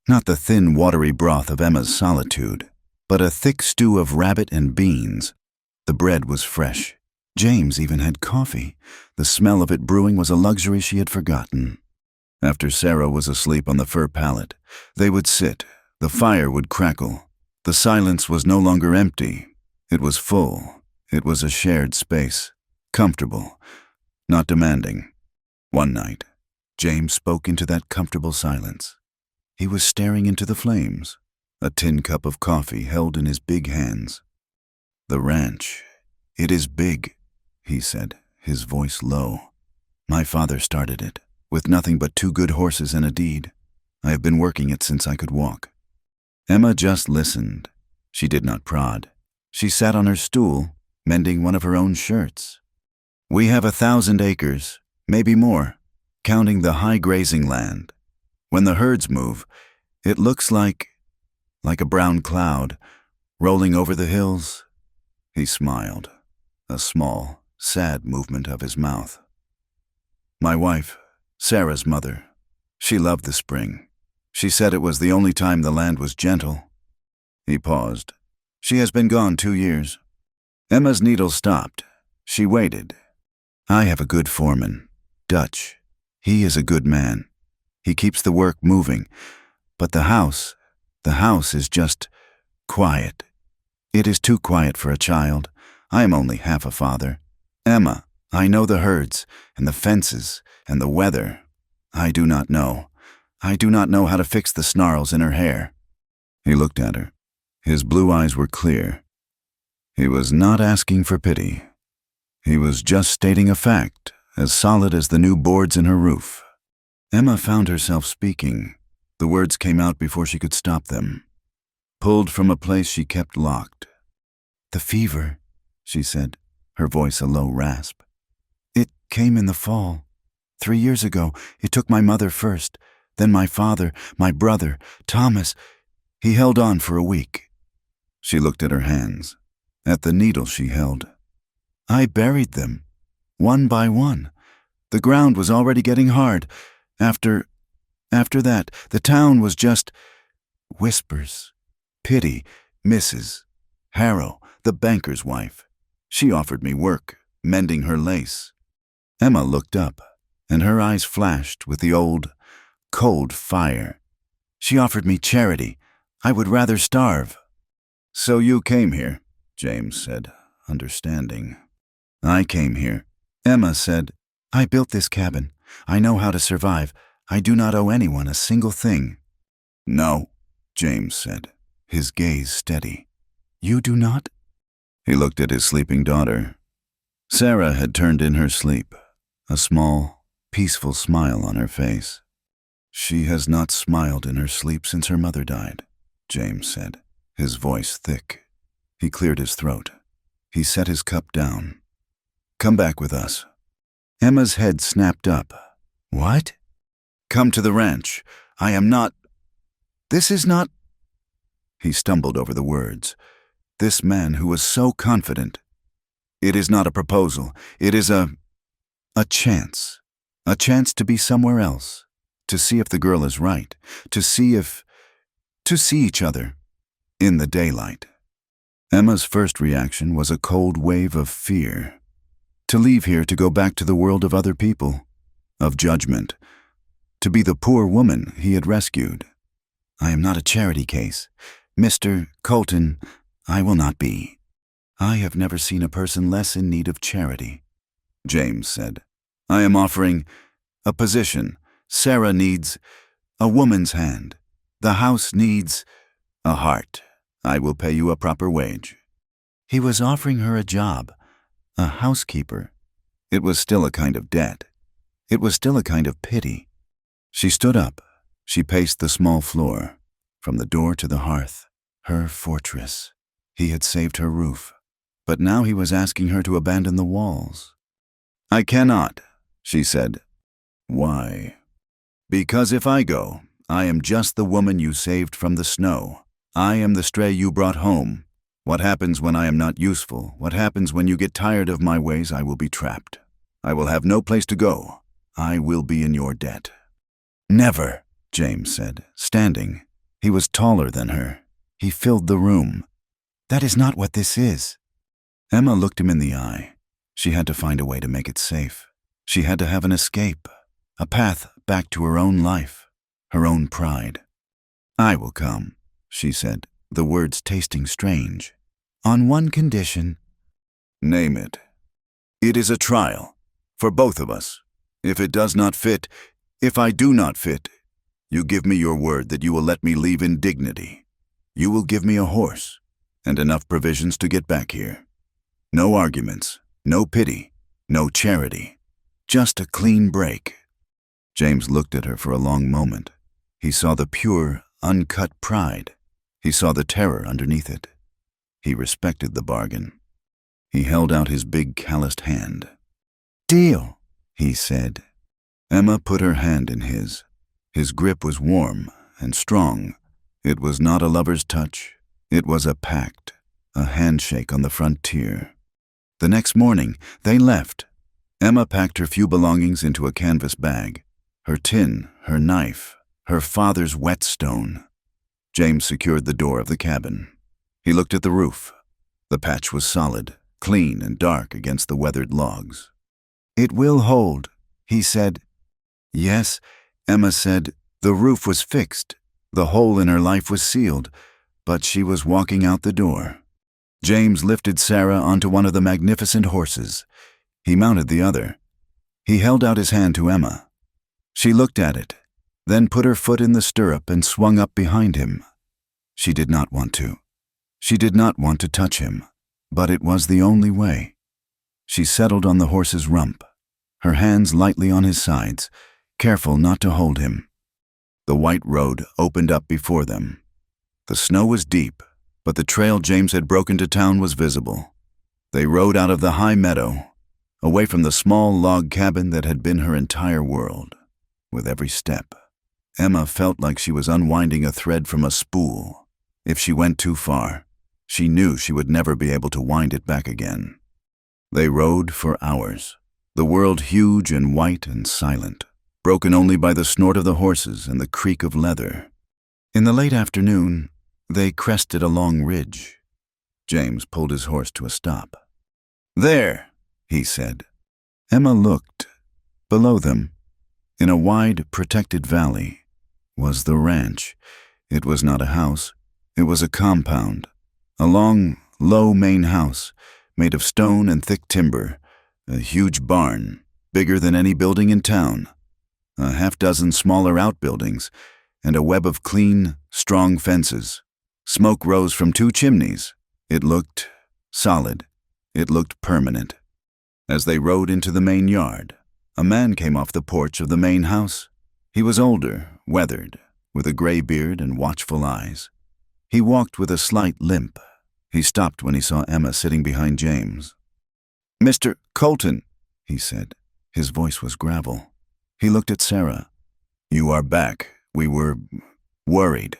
not the thin, watery broth of Emma's solitude, but a thick stew of rabbit and beans. The bread was fresh. James even had coffee. The smell of it brewing was a luxury she had forgotten. After Sarah was asleep on the fur pallet, they would sit. The fire would crackle. The silence was no longer empty. It was full. It was a shared space. Comfortable, not demanding. One night, James spoke into that comfortable silence. He was staring into the flames, a tin cup of coffee held in his big hands. "The ranch, it is big," he said, his voice low. "My father started it, with nothing but 2 good horses and a deed. I have been working it since I could walk." Emma just listened. She did not prod. She sat on her stool, mending one of her own shirts. "We have 1,000 acres, maybe more, counting the high grazing land. When the herds move, it looks like a brown cloud, rolling over the hills." He smiled, a small, sad movement of his mouth. "My wife, Sarah's mother, she loved the spring. She said it was the only time the land was gentle." He paused. "She has been gone 2 years." Emma's needle stopped. She waited. "I have a good foreman, Dutch. He is a good man. He keeps the work moving. But the house is just quiet. It is too quiet for a child. I am only half a father. Emma, I know the herds, and the fences, and the weather. I do not know. I do not know how to fix the snarls in her hair." He looked at her. His blue eyes were clear. He was not asking for pity. He was just stating a fact, as solid as the new boards in her roof. Emma found herself speaking. The words came out before she could stop them, pulled from a place she kept locked. "The fever," she said, her voice a low rasp. "It came in the fall. 3 years ago, it took my mother first, then my father, my brother, Thomas. He held on for a week." She looked at her hands, at the needle she held. "I buried them, one by one. The ground was already getting hard. After that, the town was just whispers. Pity, Mrs. Harrow, the banker's wife. She offered me work, mending her lace." Emma looked up, and her eyes flashed with the old, cold fire. "She offered me charity. I would rather starve." "So you came here," James said, understanding. "I came here." Emma said, "I built this cabin. I know how to survive. I do not owe anyone a single thing." "No," James said, his gaze steady. "You do not?" He looked at his sleeping daughter. Sarah had turned in her sleep, a small, peaceful smile on her face. "She has not smiled in her sleep since her mother died," James said, his voice thick. He cleared his throat. He set his cup down. "Come back with us." Emma's head snapped up. "What?" "Come to the ranch. I am not... This is not..." He stumbled over the words. This man who was so confident. "It is not a proposal. It is a chance. A chance to be somewhere else. To see if the girl is right. To see each other. In the daylight." Emma's first reaction was a cold wave of fear. To leave here to go back to the world of other people. Of judgment. To be the poor woman he had rescued. "I am not a charity case. Mr. Colton, I will not be. I have never seen a person less in need of charity," James said. "I am offering a position. Sarah needs A woman's hand. The house needs a heart. I will pay you a proper wage. He was offering her a job, a housekeeper. It was still a kind of debt. It was still a kind of pity. She stood up. She paced the small floor, from the door to the hearth, her fortress. He had saved her roof, but now he was asking her to abandon the walls. I cannot, she said. Why? Because if I go, I am just the woman you saved from the snow. I am the stray you brought home. What happens when I am not useful? What happens when you get tired of my ways? I will be trapped. I will have no place to go. I will be in your debt. Never, James said, standing. He was taller than her. He filled the room. That is not what this is. Emma looked him in the eye. She had to find a way to make it safe. She had to have an escape, a path back to her own life, her own pride. I will come, she said, the words tasting strange. On one condition. Name it. It is a trial, for both of us. If it does not fit, if I do not fit, you give me your word that you will let me leave in dignity. You will give me a horse and enough provisions to get back here. No arguments, no pity, no charity, just a clean break. James looked at her for a long moment. He saw the pure, uncut pride. He saw the terror underneath it. He respected the bargain. He held out his big calloused hand. Deal, he said. Emma put her hand in his. His grip was warm and strong. It was not a lover's touch. It was a pact, a handshake on the frontier. The next morning, they left. Emma packed her few belongings into a canvas bag. Her tin, her knife, her father's whetstone. James secured the door of the cabin. He looked at the roof. The patch was solid, clean and dark against the weathered logs. It will hold, he said. Yes, Emma said. The roof was fixed. The hole in her life was sealed, but she was walking out the door. James lifted Sarah onto one of the magnificent horses. He mounted the other. He held out his hand to Emma. She looked at it, then put her foot in the stirrup and swung up behind him. She did not want to. She did not want to touch him, but it was the only way. She settled on the horse's rump, her hands lightly on his sides, careful not to hold him. The white road opened up before them. The snow was deep, but the trail James had broken to town was visible. They rode out of the high meadow, away from the small log cabin that had been her entire world. With every step, Emma felt like she was unwinding a thread from a spool. If she went too far, she knew she would never be able to wind it back again. They rode for hours, the world huge and white and silent, broken only by the snort of the horses and the creak of leather. In the late afternoon, they crested a long ridge. James pulled his horse to a stop. There, he said. Emma looked. Below them, in a wide, protected valley, was the ranch. It was not a house. It was a compound. A long, low main house, made of stone and thick timber. A huge barn, bigger than any building in town. A half-dozen smaller outbuildings, and a web of clean, strong fences. Smoke rose from 2 chimneys. It looked solid. It looked permanent. As they rode into the main yard, a man came off the porch of the main house. He was older, weathered, with a gray beard and watchful eyes. He walked with a slight limp. He stopped when he saw Emma sitting behind James. Mr. Colton, he said. His voice was gravel. He looked at Sarah. You are back. We were worried.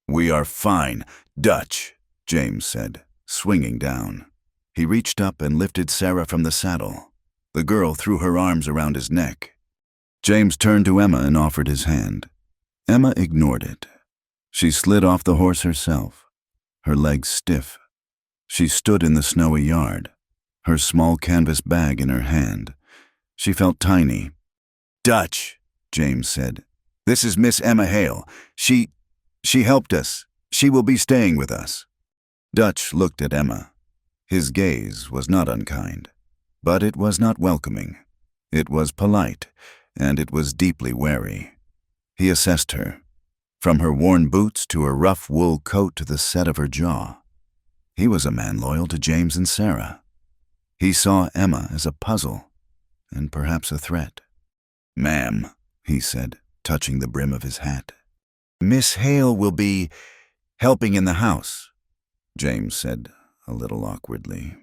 We are fine, Dutch, James said, swinging down. He reached up and lifted Sarah from the saddle. The girl threw her arms around his neck. James turned to Emma and offered his hand. Emma ignored it. She slid off the horse herself, her legs stiff. She stood in the snowy yard, her small canvas bag in her hand. She felt tiny. Dutch, James said. This is Miss Emma Hale. She helped us. She will be staying with us. Dutch looked at Emma. His gaze was not unkind, but it was not welcoming. It was polite, and it was deeply wary. He assessed her, from her worn boots to her rough wool coat to the set of her jaw. He was a man loyal to James and Sarah. He saw Emma as a puzzle and perhaps a threat. "Ma'am," he said, touching the brim of his hat. "Miss Hale will be helping in the house," James said a little awkwardly.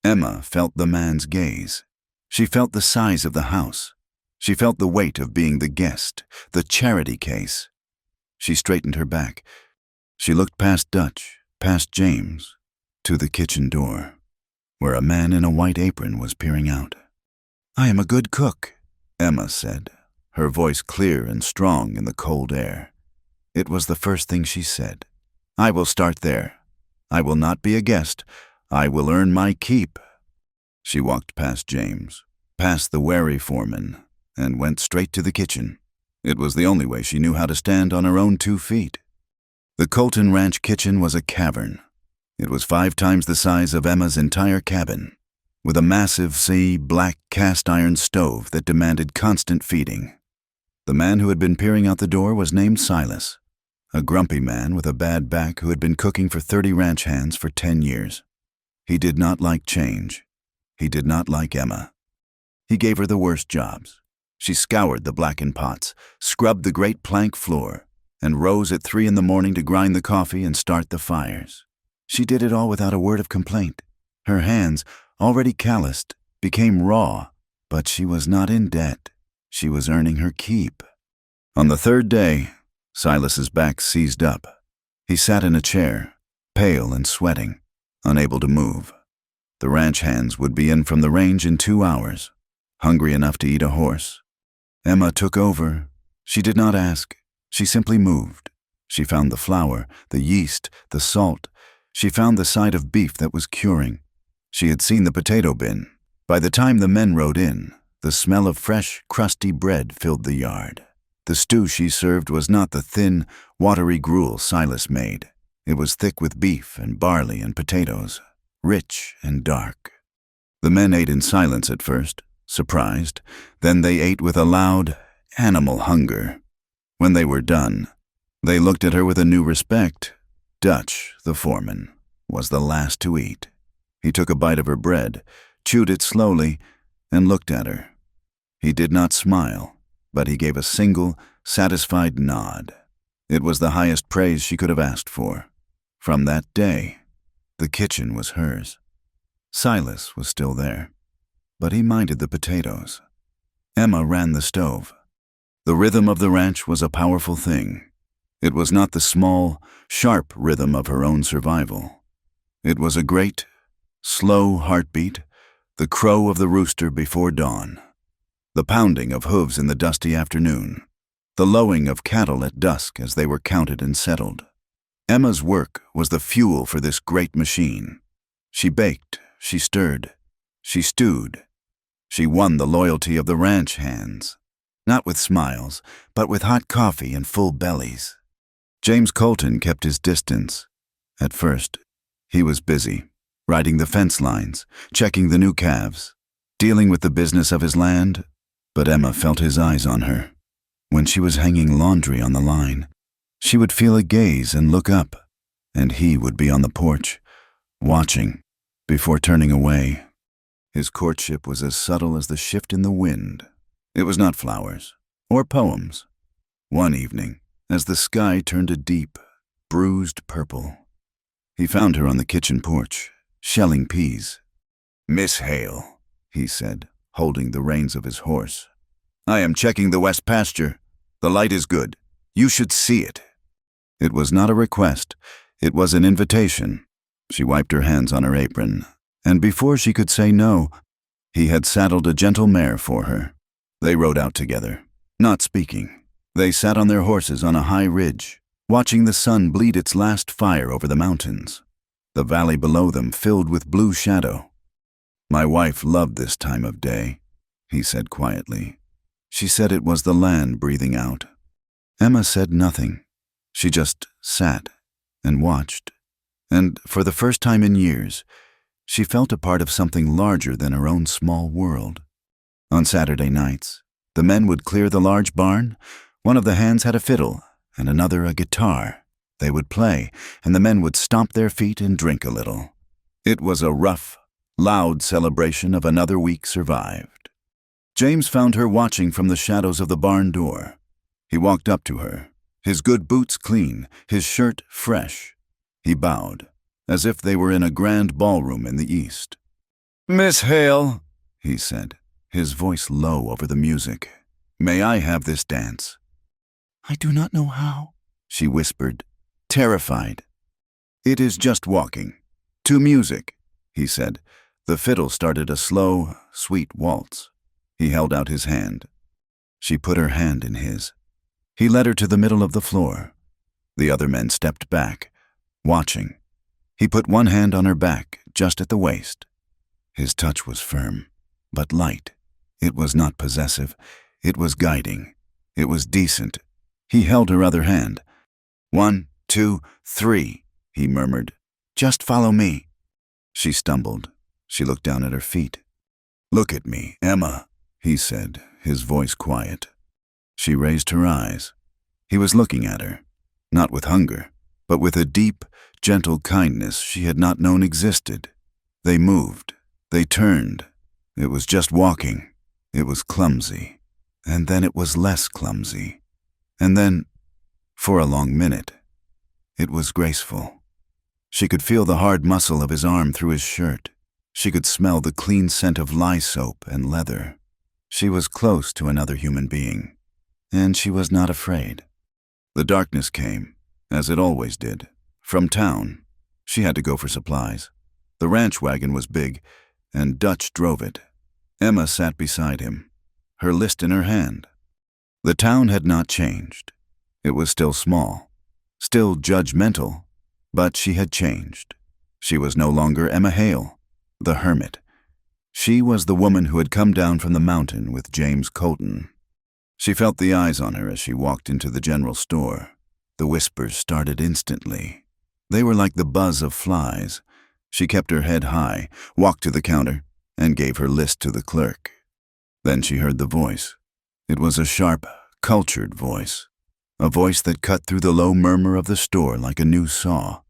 Emma felt the man's gaze. She felt the size of the house. She felt the weight of being the guest, the charity case. She straightened her back. She looked past Dutch, past James, to the kitchen door, where a man in a white apron was peering out. "I am a good cook," Emma said, her voice clear and strong in the cold air. It was the first thing she said. "I will start there. I will not be a guest. I will earn my keep." She walked past James, past the wary foreman, and went straight to the kitchen. It was the only way she knew how to stand on her own 2 feet. The Colton Ranch kitchen was a cavern. It was 5 times the size of Emma's entire cabin, with a massive black cast-iron stove that demanded constant feeding. The man who had been peering out the door was named Silas, a grumpy man with a bad back who had been cooking for 30 ranch hands for 10 years. He did not like change. He did not like Emma. He gave her the worst jobs. She scoured the blackened pots, scrubbed the great plank floor, and rose at 3 in the morning to grind the coffee and start the fires. She did it all without a word of complaint. Her hands, already calloused, became raw, but she was not in debt. She was earning her keep. On the 3rd day, Silas's back seized up. He sat in a chair, pale and sweating, unable to move. The ranch hands would be in from the range in 2 hours, hungry enough to eat a horse. Emma took over. She did not ask. She simply moved. She found the flour, the yeast, the salt. She found the side of beef that was curing. She had seen the potato bin. By the time the men rode in, the smell of fresh, crusty bread filled the yard. The stew she served was not the thin, watery gruel Silas made. It was thick with beef and barley and potatoes, rich and dark. The men ate in silence at first, surprised. Then they ate with a loud, animal hunger. When they were done, they looked at her with a new respect. Dutch, the foreman, was the last to eat. He took a bite of her bread, chewed it slowly, and looked at her. He did not smile, but he gave a single, satisfied nod. It was the highest praise she could have asked for. From that day, the kitchen was hers. Silas was still there, but he minded the potatoes. Emma ran the stove. The rhythm of the ranch was a powerful thing. It was not the small, sharp rhythm of her own survival. It was a great, slow heartbeat, the crow of the rooster before dawn, the pounding of hooves in the dusty afternoon, the lowing of cattle at dusk as they were counted and settled. Emma's work was the fuel for this great machine. She baked, she stirred, she stewed. She won the loyalty of the ranch hands, not with smiles, but with hot coffee and full bellies. James Colton kept his distance. At first, he was busy, riding the fence lines, checking the new calves, dealing with the business of his land, but Emma felt his eyes on her. When she was hanging laundry on the line, she would feel a gaze and look up, and he would be on the porch, watching, before turning away. His courtship was as subtle as the shift in the wind. It was not flowers, or poems. One evening, as the sky turned a deep, bruised purple, he found her on the kitchen porch, shelling peas. "Miss Hale," he said, holding the reins of his horse. "I am checking the west pasture. The light is good. You should see it." It was not a request. It was an invitation. She wiped her hands on her apron, and before she could say no, he had saddled a gentle mare for her. They rode out together, not speaking. They sat on their horses on a high ridge, watching the sun bleed its last fire over the mountains, the valley below them filled with blue shadow. "My wife loved this time of day," he said quietly. She said it was the land breathing out. Emma said nothing. She just sat and watched, and for the first time in years, she felt a part of something larger than her own small world. On Saturday nights, the men would clear the large barn, One of the hands had a fiddle, and another a guitar. They would play, and the men would stomp their feet and drink a little. It was a rough, loud celebration of another week survived. James found her watching from the shadows of the barn door. He walked up to her, his good boots clean, his shirt fresh. He bowed, as if they were in a grand ballroom in the east. "Miss Hale," he said, his voice low over the music, "may I have this dance?" "I do not know how," she whispered, terrified. "It is just walking. To music," he said. The fiddle started a slow, sweet waltz. He held out his hand. She put her hand in his. He led her to the middle of the floor. The other men stepped back, watching. He put one hand on her back, just at the waist. His touch was firm, but light. It was not possessive. It was guiding. It was decent. He held her other hand. "1, 2, 3, he murmured. "Just follow me." She stumbled. She looked down at her feet. "Look at me, Emma," he said, his voice quiet. She raised her eyes. He was looking at her, not with hunger, but with a deep, gentle kindness she had not known existed. They moved. They turned. It was just walking. It was clumsy. And then it was less clumsy. And then, for a long minute, it was graceful. She could feel the hard muscle of his arm through his shirt. She could smell the clean scent of lye soap and leather. She was close to another human being, and she was not afraid. The darkness came, as it always did, from town. She had to go for supplies. The ranch wagon was big, and Dutch drove it. Emma sat beside him, her list in her hand. The town had not changed. It was still small, still judgmental, but she had changed. She was no longer Emma Hale, the hermit. She was the woman who had come down from the mountain with James Colton. She felt the eyes on her as she walked into the general store. The whispers started instantly. They were like the buzz of flies. She kept her head high, walked to the counter, and gave her list to the clerk. Then she heard the voice. It was a sharp, cultured voice, a voice that cut through the low murmur of the store like a new saw.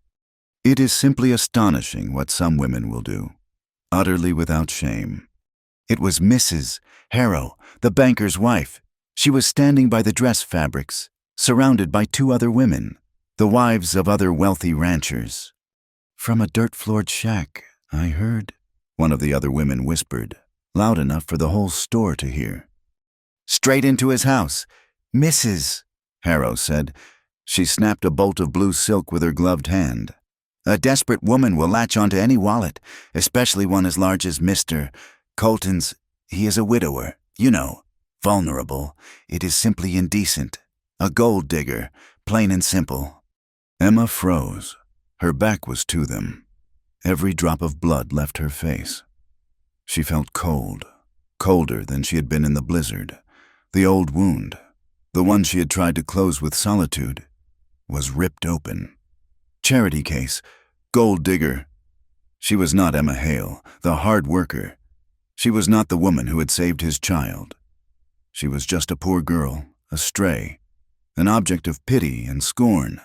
It is simply astonishing what some women will do, utterly without shame. It was Mrs. Harrow, the banker's wife. She was standing by the dress fabrics, surrounded by 2 other women, the wives of other wealthy ranchers. "From a dirt-floored shack, I heard," one of the other women whispered, loud enough for the whole store to hear. "Straight into his house, Mrs. Harrow said. She snapped a bolt of blue silk with her gloved hand. "A desperate woman will latch onto any wallet, especially one as large as Mr. Colton's. He is a widower, you know, vulnerable. It is simply indecent. A gold digger, plain and simple." Emma froze. Her back was to them. Every drop of blood left her face. She felt cold, colder than she had been in the blizzard. The old wound, the one she had tried to close with solitude, was ripped open. Charity case, gold digger. She was not Emma Hale, the hard worker. She was not the woman who had saved his child. She was just a poor girl, a stray, an object of pity and scorn.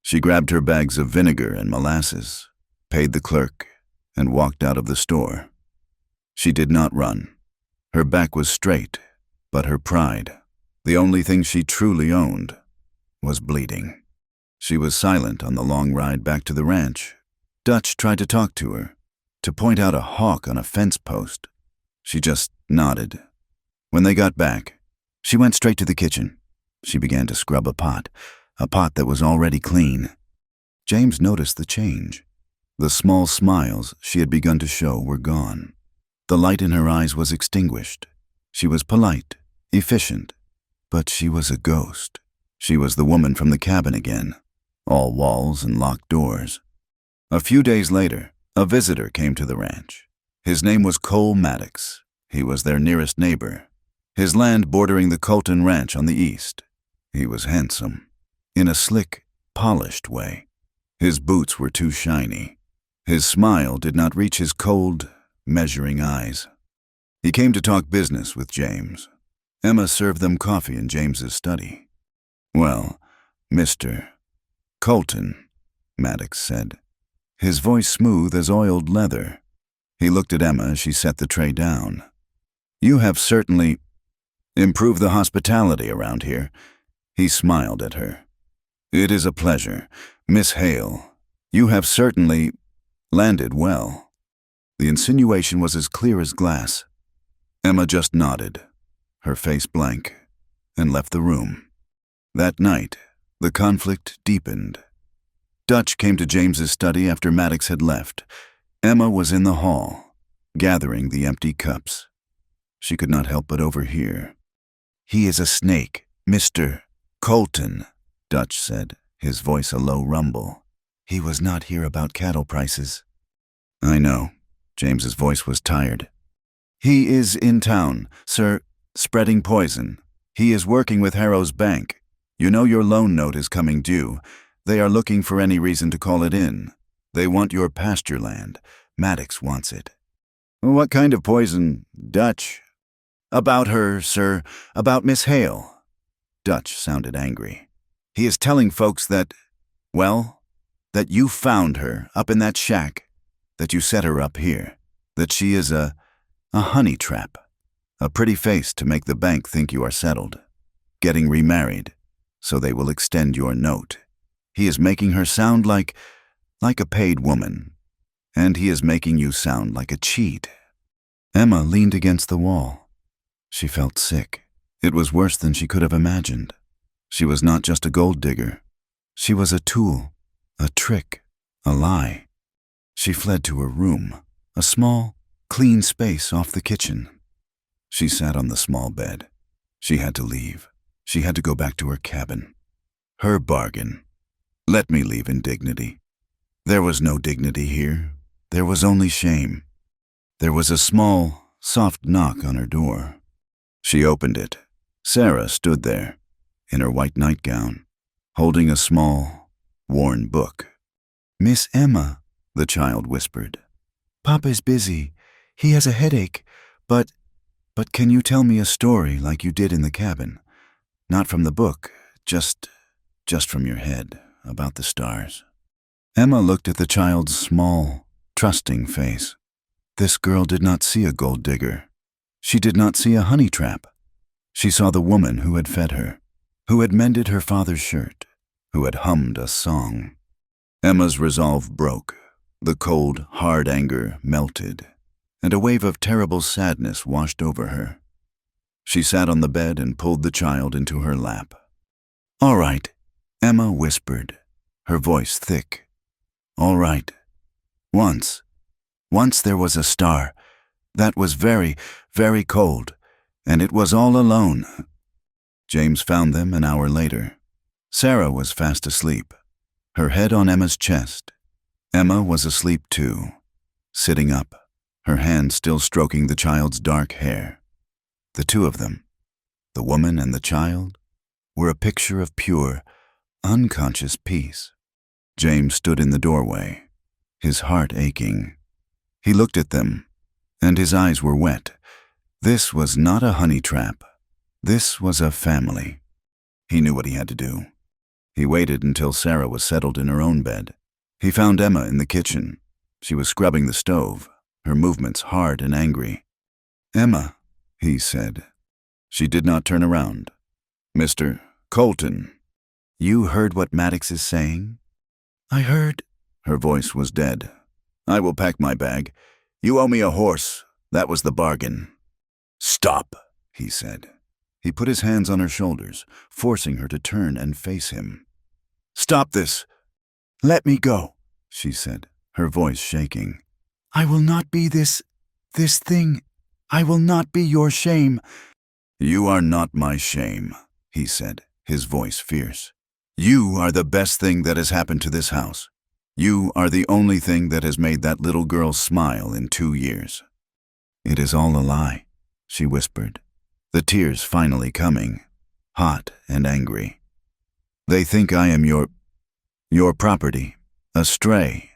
She grabbed her bags of vinegar and molasses, paid the clerk, and walked out of the store. She did not run. Her back was straight, but her pride, the only thing she truly owned, was bleeding. She was silent on the long ride back to the ranch. Dutch tried to talk to her, to point out a hawk on a fence post. She just nodded. When they got back, she went straight to the kitchen. She began to scrub a pot that was already clean. James noticed the change. The small smiles she had begun to show were gone. The light in her eyes was extinguished. She was polite, efficient, but she was a ghost. She was the woman from the cabin again, all walls and locked doors. A few days later, a visitor came to the ranch. His name was Cole Maddox. He was their nearest neighbor, his land bordering the Colton Ranch on the east. He was handsome, in a slick, polished way. His boots were too shiny. His smile did not reach his cold, measuring eyes. He came to talk business with James. Emma served them coffee in James's study. Well, Mr. Colton, Maddox said, his voice smooth as oiled leather. He looked at Emma as she set the tray down. You have certainly improved the hospitality around here. He smiled at her. It is a pleasure. Miss Hale, you have certainly landed well. The insinuation was as clear as glass. Emma just nodded, her face blank, and left the room. That night, the conflict deepened. Dutch came to James's study after Maddox had left. Emma was in the hall, gathering the empty cups. She could not help but overhear. He is a snake, Mr. Colton, Dutch said, his voice a low rumble. He was not here about cattle prices. I know. James's voice was tired. He is in town, sir, spreading poison. He is working with Harrow's bank. You know your loan note is coming due. They are looking for any reason to call it in. They want your pasture land. Maddox wants it. What kind of poison, Dutch? About her, sir. About Miss Hale. Dutch sounded angry. He is telling folks that, well, that you found her up in that shack, that you set her up here, that she is a honey trap, a pretty face to make the bank think you are settled, getting remarried, so they will extend your note. He is making her sound like a paid woman, and he is making you sound like a cheat. Emma leaned against the wall. She felt sick. It was worse than she could have imagined. She was not just a gold digger. She was a tool, a trick, a lie. She fled to her room, a small, clean space off the kitchen. She sat on the small bed. She had to leave. She had to go back to her cabin. Her bargain. Let me leave in dignity. There was no dignity here. There was only shame. There was a small, soft knock on her door. She opened it. Sarah stood there, in her white nightgown, holding a small, worn book. Miss Emma, the child whispered. Papa's busy. He has a headache, but can you tell me a story like you did in the cabin? Not from the book, just from your head, about the stars. Emma looked at the child's small, trusting face. This girl did not see a gold digger. She did not see a honey trap. She saw the woman who had fed her, who had mended her father's shirt, who had hummed a song. Emma's resolve broke. The cold, hard anger melted, and a wave of terrible sadness washed over her. She sat on the bed and pulled the child into her lap. All right, Emma whispered, her voice thick. All right. Once there was a star that was very, very cold, and it was all alone. James found them an hour later. Sarah was fast asleep, her head on Emma's chest. Emma was asleep too, sitting up, her hand still stroking the child's dark hair. The two of them, the woman and the child, were a picture of pure, unconscious peace. James stood in the doorway, his heart aching. He looked at them, and his eyes were wet. This was not a honey trap. This was a family. He knew what he had to do. He waited until Sarah was settled in her own bed. He found Emma in the kitchen. She was scrubbing the stove, her movements hard and angry. Emma, he said. She did not turn around. Mr. Colton, you heard what Maddox is saying? I heard. Her voice was dead. I will pack my bag. You owe me a horse. That was the bargain. Stop, he said. He put his hands on her shoulders, forcing her to turn and face him. Stop this. Let me go, she said, her voice shaking. I will not be this thing. I will not be your shame. You are not my shame, he said, his voice fierce. You are the best thing that has happened to this house. You are the only thing that has made that little girl smile in 2 years. It is all a lie, she whispered, the tears finally coming, hot and angry. They think I am your property, a stray.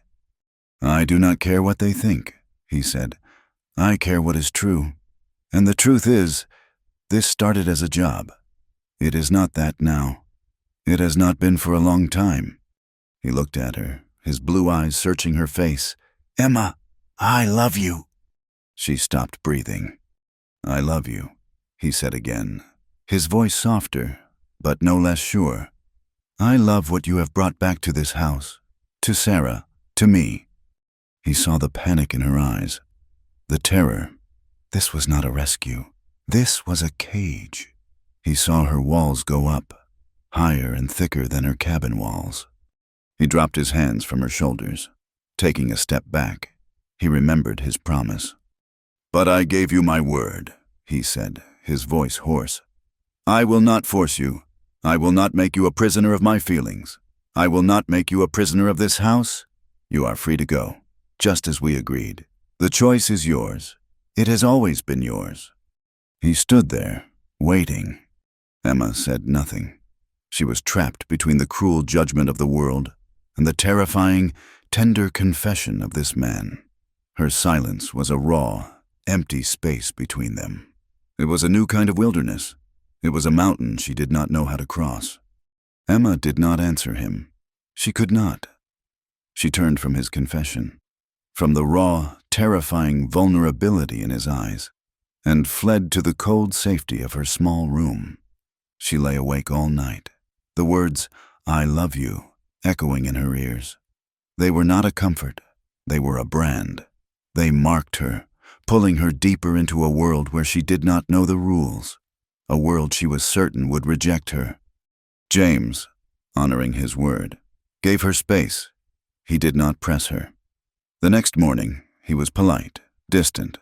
I do not care what they think, he said. I care what is true. And the truth is, this started as a job. It is not that now. It has not been for a long time. He looked at her, his blue eyes searching her face. Emma, I love you. She stopped breathing. I love you, he said again, his voice softer, but no less sure. I love what you have brought back to this house, to Sarah, to me. He saw the panic in her eyes, the terror. This was not a rescue. This was a cage. He saw her walls go up, higher and thicker than her cabin walls. He dropped his hands from her shoulders. Taking a step back, he remembered his promise. But I gave you my word, he said, his voice hoarse. I will not force you. I will not make you a prisoner of my feelings. I will not make you a prisoner of this house. You are free to go, just as we agreed. The choice is yours. It has always been yours. He stood there, waiting. Emma said nothing. She was trapped between the cruel judgment of the world and the terrifying, tender confession of this man. Her silence was a raw, empty space between them. It was a new kind of wilderness. It was a mountain she did not know how to cross. Emma did not answer him. She could not. She turned from his confession, from the raw, terrifying vulnerability in his eyes, and fled to the cold safety of her small room. She lay awake all night, the words, I love you, echoing in her ears. They were not a comfort. They were a brand. They marked her, pulling her deeper into a world where she did not know the rules, a world she was certain would reject her. James, honoring his word, gave her space. He did not press her. The next morning, he was polite, distant.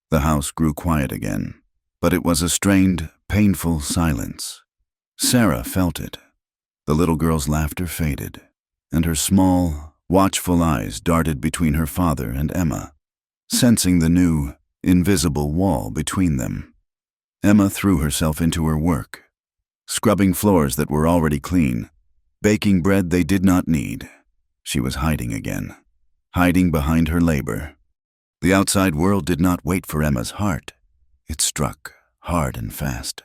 The house grew quiet again, but it was a strained, painful silence. Sarah felt it. The little girl's laughter faded, and her small, watchful eyes darted between her father and Emma, sensing the new, invisible wall between them. Emma threw herself into her work, scrubbing floors that were already clean, baking bread they did not need. She was hiding again, hiding behind her labor. The outside world did not wait for Emma's heart. It struck, hard and fast.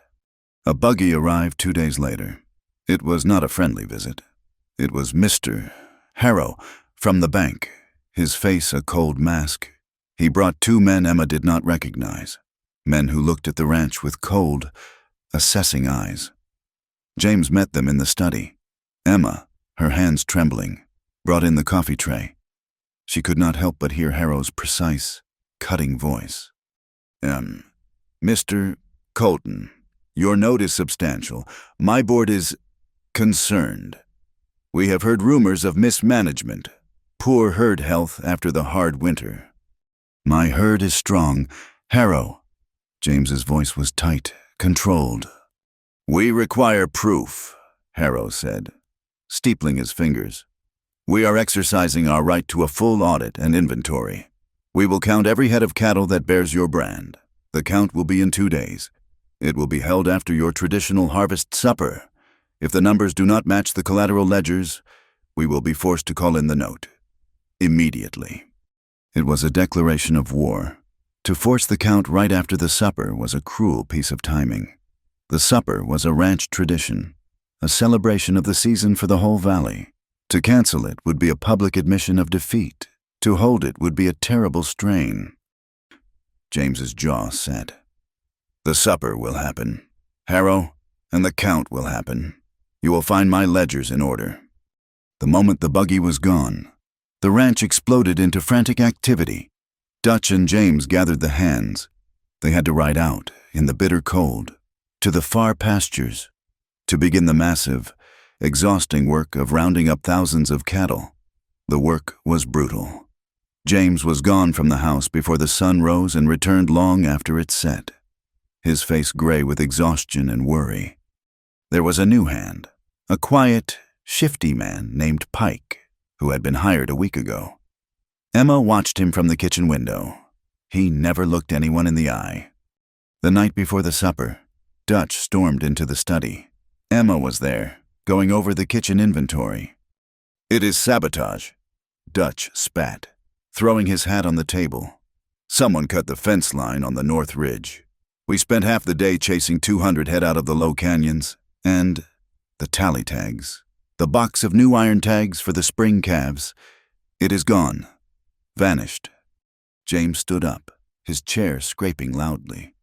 A buggy arrived 2 days later. It was not a friendly visit. It was Mr. Harrow from the bank, his face a cold mask. He brought 2 men Emma did not recognize, men who looked at the ranch with cold, assessing eyes. James met them in the study. Emma, her hands trembling, brought in the coffee tray. She could not help but hear Harrow's precise, cutting voice. Mr. Colton, your note is substantial. My board is concerned. We have heard rumors of mismanagement, poor herd health after the hard winter. My herd is strong. Harrow. James's voice was tight, controlled. We require proof, Harrow said, steepling his fingers. We are exercising our right to a full audit and inventory. We will count every head of cattle that bears your brand. The count will be in 2 days. It will be held after your traditional harvest supper. If the numbers do not match the collateral ledgers, we will be forced to call in the note. Immediately. It was a declaration of war. To force the count right after the supper was a cruel piece of timing. The supper was a ranch tradition, a celebration of the season for the whole valley. To cancel it would be a public admission of defeat. To hold it would be a terrible strain. James's jaw set. The supper will happen, Harrow, and the count will happen. You will find my ledgers in order. The moment the buggy was gone, the ranch exploded into frantic activity. Dutch and James gathered the hands. They had to ride out, in the bitter cold, to the far pastures, to begin the massive, exhausting work of rounding up thousands of cattle. The work was brutal. James was gone from the house before the sun rose and returned long after it set, his face gray with exhaustion and worry. There was a new hand, a quiet, shifty man named Pike, who had been hired a week ago. Emma watched him from the kitchen window. He never looked anyone in the eye. The night before the supper, Dutch stormed into the study. Emma was there, going over the kitchen inventory. It is sabotage, Dutch spat, throwing his hat on the table. Someone cut the fence line on the north ridge. We spent half the day chasing 200 head out of the low canyons, and the tally tags, the box of new iron tags for the spring calves. It is gone. Vanished. James stood up, his chair scraping loudly.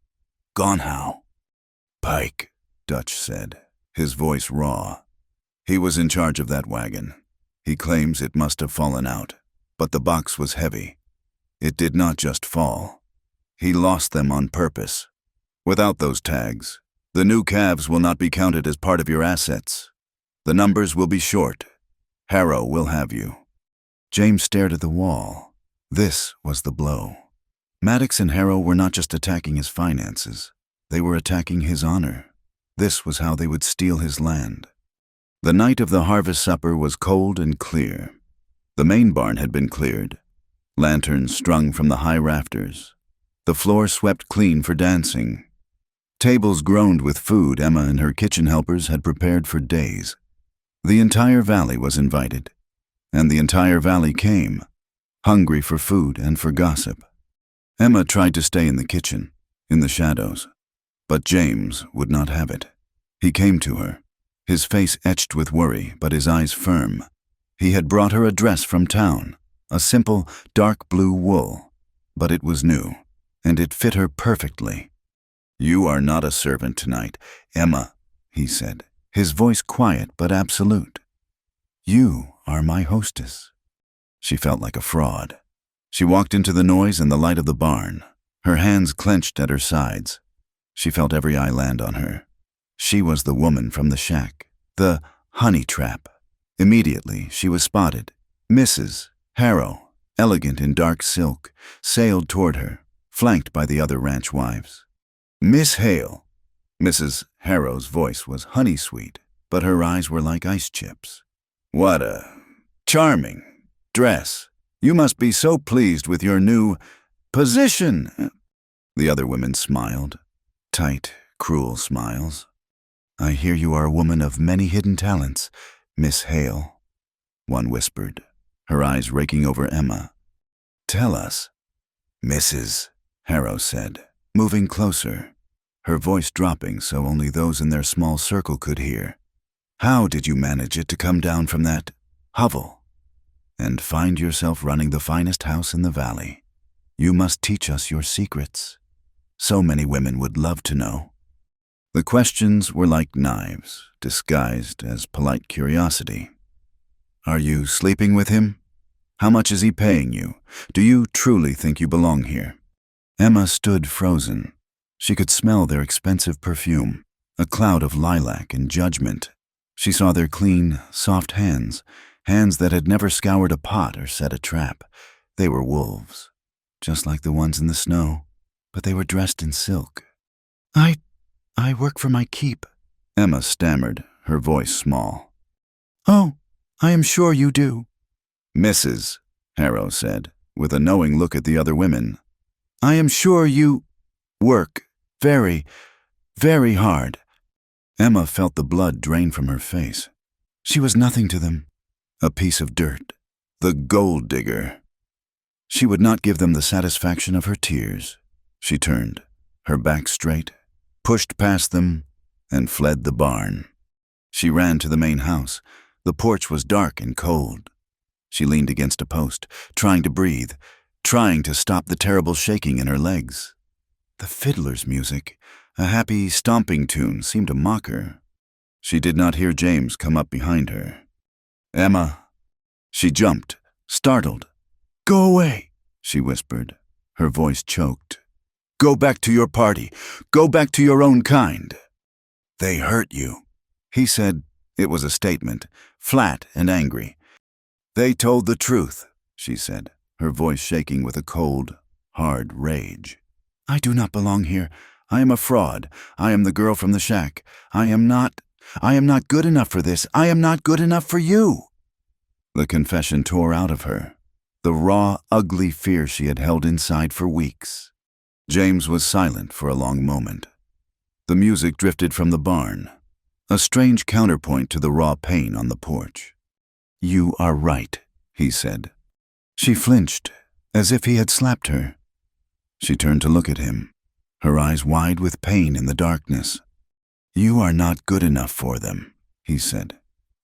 Gone how? Pike, Dutch said, his voice raw. He was in charge of that wagon. He claims it must have fallen out, but the box was heavy. It did not just fall. He lost them on purpose. Without those tags, the new calves will not be counted as part of your assets. The numbers will be short. Harrow will have you. James stared at the wall. This was the blow. Maddox and Harrow were not just attacking his finances. They were attacking his honor. This was how they would steal his land. The night of the harvest supper was cold and clear. The main barn had been cleared. Lanterns strung from the high rafters. The floor swept clean for dancing. Tables groaned with food Emma and her kitchen helpers had prepared for days. The entire valley was invited, and the entire valley came, hungry for food and for gossip. Emma tried to stay in the kitchen, in the shadows, but James would not have it. He came to her, his face etched with worry, but his eyes firm. He had brought her a dress from town, a simple, dark blue wool, but it was new, and it fit her perfectly. You are not a servant tonight, Emma, he said, his voice quiet but absolute. You are my hostess. She felt like a fraud. She walked into the noise and the light of the barn, her hands clenched at her sides. She felt every eye land on her. She was the woman from the shack, the honey trap. Immediately, she was spotted. Mrs. Harrow, elegant in dark silk, sailed toward her, flanked by the other ranch wives. Miss Hale. Mrs. Harrow's voice was honey-sweet, but her eyes were like ice chips. What a charming dress. You must be so pleased with your new position. The other women smiled, tight, cruel smiles. I hear you are a woman of many hidden talents, Miss Hale, one whispered, her eyes raking over Emma. Tell us. Mrs. Harrow said, moving closer, her voice dropping so only those in their small circle could hear. How did you manage it to come down from that hovel and find yourself running the finest house in the valley? You must teach us your secrets. So many women would love to know. The questions were like knives, disguised as polite curiosity. Are you sleeping with him? How much is he paying you? Do you truly think you belong here? Emma stood frozen. She could smell their expensive perfume, a cloud of lilac and judgment. She saw their clean, soft hands, hands that had never scoured a pot or set a trap. They were wolves, just like the ones in the snow, but they were dressed in silk. I work for my keep, Emma stammered, her voice small. Oh, I am sure you do. Mrs. Harrow said, with a knowing look at the other women. I am sure you work very, very hard. Emma felt the blood drain from her face. She was nothing to them. A piece of dirt. The gold digger. She would not give them the satisfaction of her tears. She turned, her back straight, pushed past them, and fled the barn. She ran to the main house. The porch was dark and cold. She leaned against a post, trying to breathe, trying to stop the terrible shaking in her legs. The fiddler's music, a happy stomping tune, seemed to mock her. She did not hear James come up behind her. Emma. She jumped, startled. Go away, she whispered, her voice choked. Go back to your party. Go back to your own kind. They hurt you, he said. It was a statement, flat and angry. They told the truth, she said, her voice shaking with a cold, hard rage. I do not belong here. I am a fraud. I am the girl from the shack. I am not good enough for this. I am not good enough for you. The confession tore out of her, the raw, ugly fear she had held inside for weeks. James was silent for a long moment. The music drifted from the barn, a strange counterpoint to the raw pain on the porch. You are right, he said. She flinched, as if he had slapped her. She turned to look at him, her eyes wide with pain in the darkness. You are not good enough for them, he said,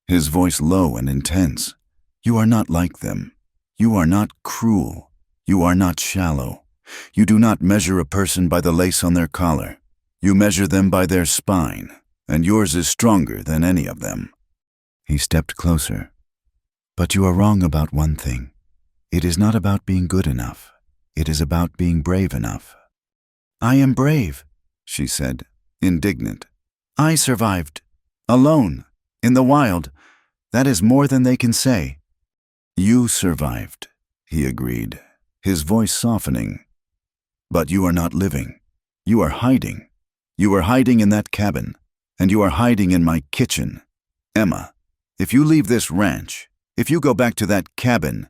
his voice low and intense. You are not like them. You are not cruel. You are not shallow. You do not measure a person by the lace on their collar. You measure them by their spine, and yours is stronger than any of them. He stepped closer. But you are wrong about one thing. It is not about being good enough. It is about being brave enough. I am brave, she said, indignant. I survived. Alone. In the wild. That is more than they can say. You survived, he agreed, his voice softening. But you are not living. You are hiding. You are hiding in that cabin, and you are hiding in my kitchen. Emma, if you leave this ranch, if you go back to that cabin,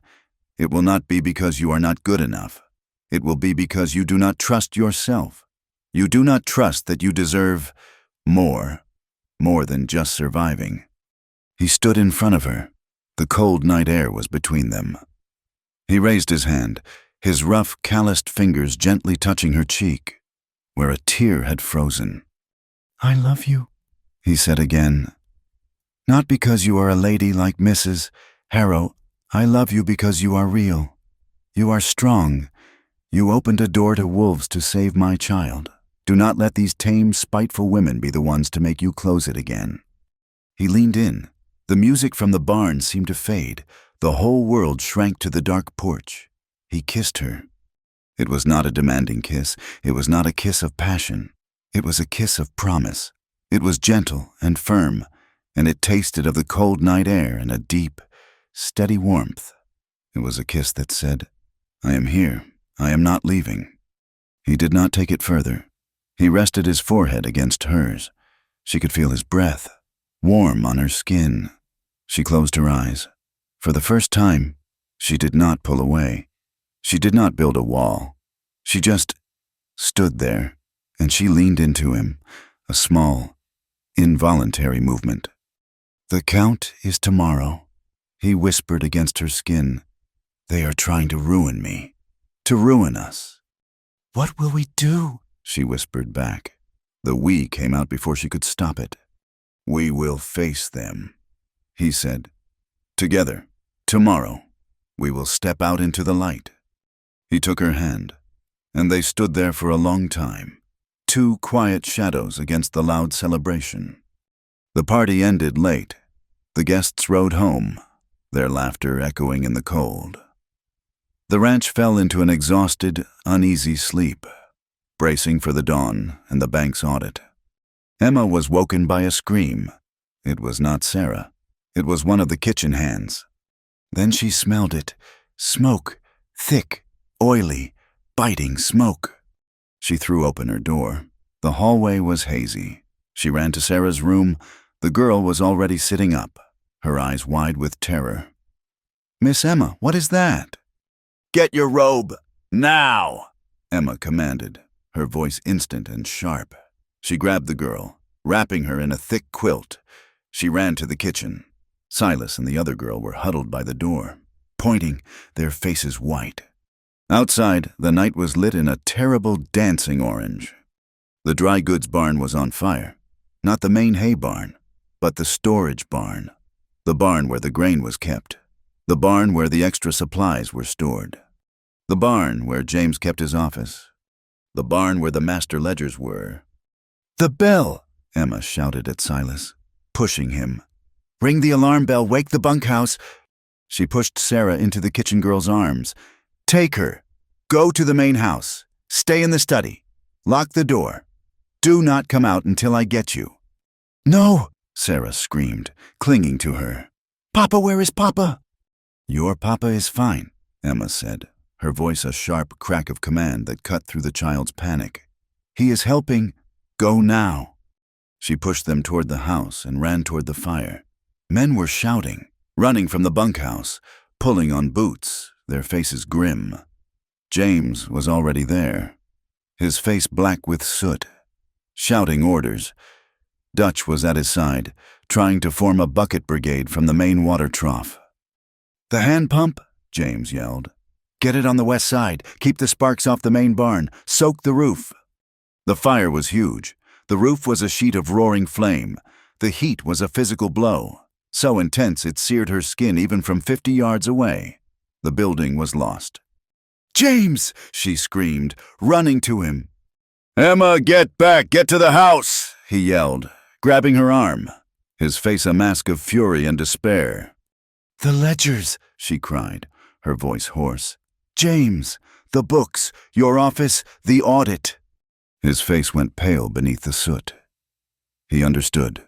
it will not be because you are not good enough. It will be because you do not trust yourself. You do not trust that you deserve more than just surviving. He stood in front of her. The cold night air was between them. He raised his hand, his rough, calloused fingers gently touching her cheek, where a tear had frozen. I love you, he said again. Not because you are a lady like Mrs. Harrow. I love you because you are real. You are strong. You opened a door to wolves to save my child. Do not let these tame, spiteful women be the ones to make you close it again. He leaned in. The music from the barn seemed to fade. The whole world shrank to the dark porch. He kissed her. It was not a demanding kiss. It was not a kiss of passion. It was a kiss of promise. It was gentle and firm, and it tasted of the cold night air and a deep, steady warmth. It was a kiss that said, I am here. I am not leaving. He did not take it further. He rested his forehead against hers. She could feel his breath, warm on her skin. She closed her eyes. For the first time, she did not pull away. She did not build a wall. She just stood there, and she leaned into him, a small, involuntary movement. The count is tomorrow, he whispered against her skin. They are trying to ruin me, to ruin us. What will we do? She whispered back. The we came out before she could stop it. We will face them, he said. Together, tomorrow, we will step out into the light. He took her hand, and they stood there for a long time, two quiet shadows against the loud celebration. The party ended late. The guests rode home, their laughter echoing in the cold. The ranch fell into an exhausted, uneasy sleep, bracing for the dawn and the bank's audit. Emma was woken by a scream. It was not Sarah. It was one of the kitchen hands. Then she smelled it. Smoke. Thick, oily, biting smoke. She threw open her door. The hallway was hazy. She ran to Sarah's room. The girl was already sitting up, her eyes wide with terror. Miss Emma, what is that? Get your robe, now, Emma commanded, her voice instant and sharp. She grabbed the girl, wrapping her in a thick quilt. She ran to the kitchen. Silas and the other girl were huddled by the door, pointing, their faces white. Outside, the night was lit in a terrible dancing orange. The dry goods barn was on fire. Not the main hay barn, but the storage barn. The barn where the grain was kept. The barn where the extra supplies were stored. The barn where James kept his office. The barn where the master ledgers were. The bell, Emma shouted at Silas, pushing him. Ring the alarm bell, wake the bunkhouse. She pushed Sarah into the kitchen girl's arms. Take her. Go to the main house. Stay in the study. Lock the door. Do not come out until I get you. No, Sarah screamed, clinging to her. Papa, where is Papa? Your Papa is fine, Emma said, her voice a sharp crack of command that cut through the child's panic. He is helping. Go now. She pushed them toward the house and ran toward the fire. Men were shouting, running from the bunkhouse, pulling on boots, their faces grim. James was already there, his face black with soot, shouting orders. Dutch was at his side, trying to form a bucket brigade from the main water trough. The hand pump, James yelled. Get it on the west side. Keep the sparks off the main barn. Soak the roof. The fire was huge. The roof was a sheet of roaring flame. The heat was a physical blow, so intense it seared her skin even from 50 yards away. The building was lost. "James!" she screamed, running to him. "Emma, get back! Get to the house!" he yelled, grabbing her arm, his face a mask of fury and despair. "The ledgers!" she cried, her voice hoarse. "James! The books! Your office! The audit!" His face went pale beneath the soot. He understood.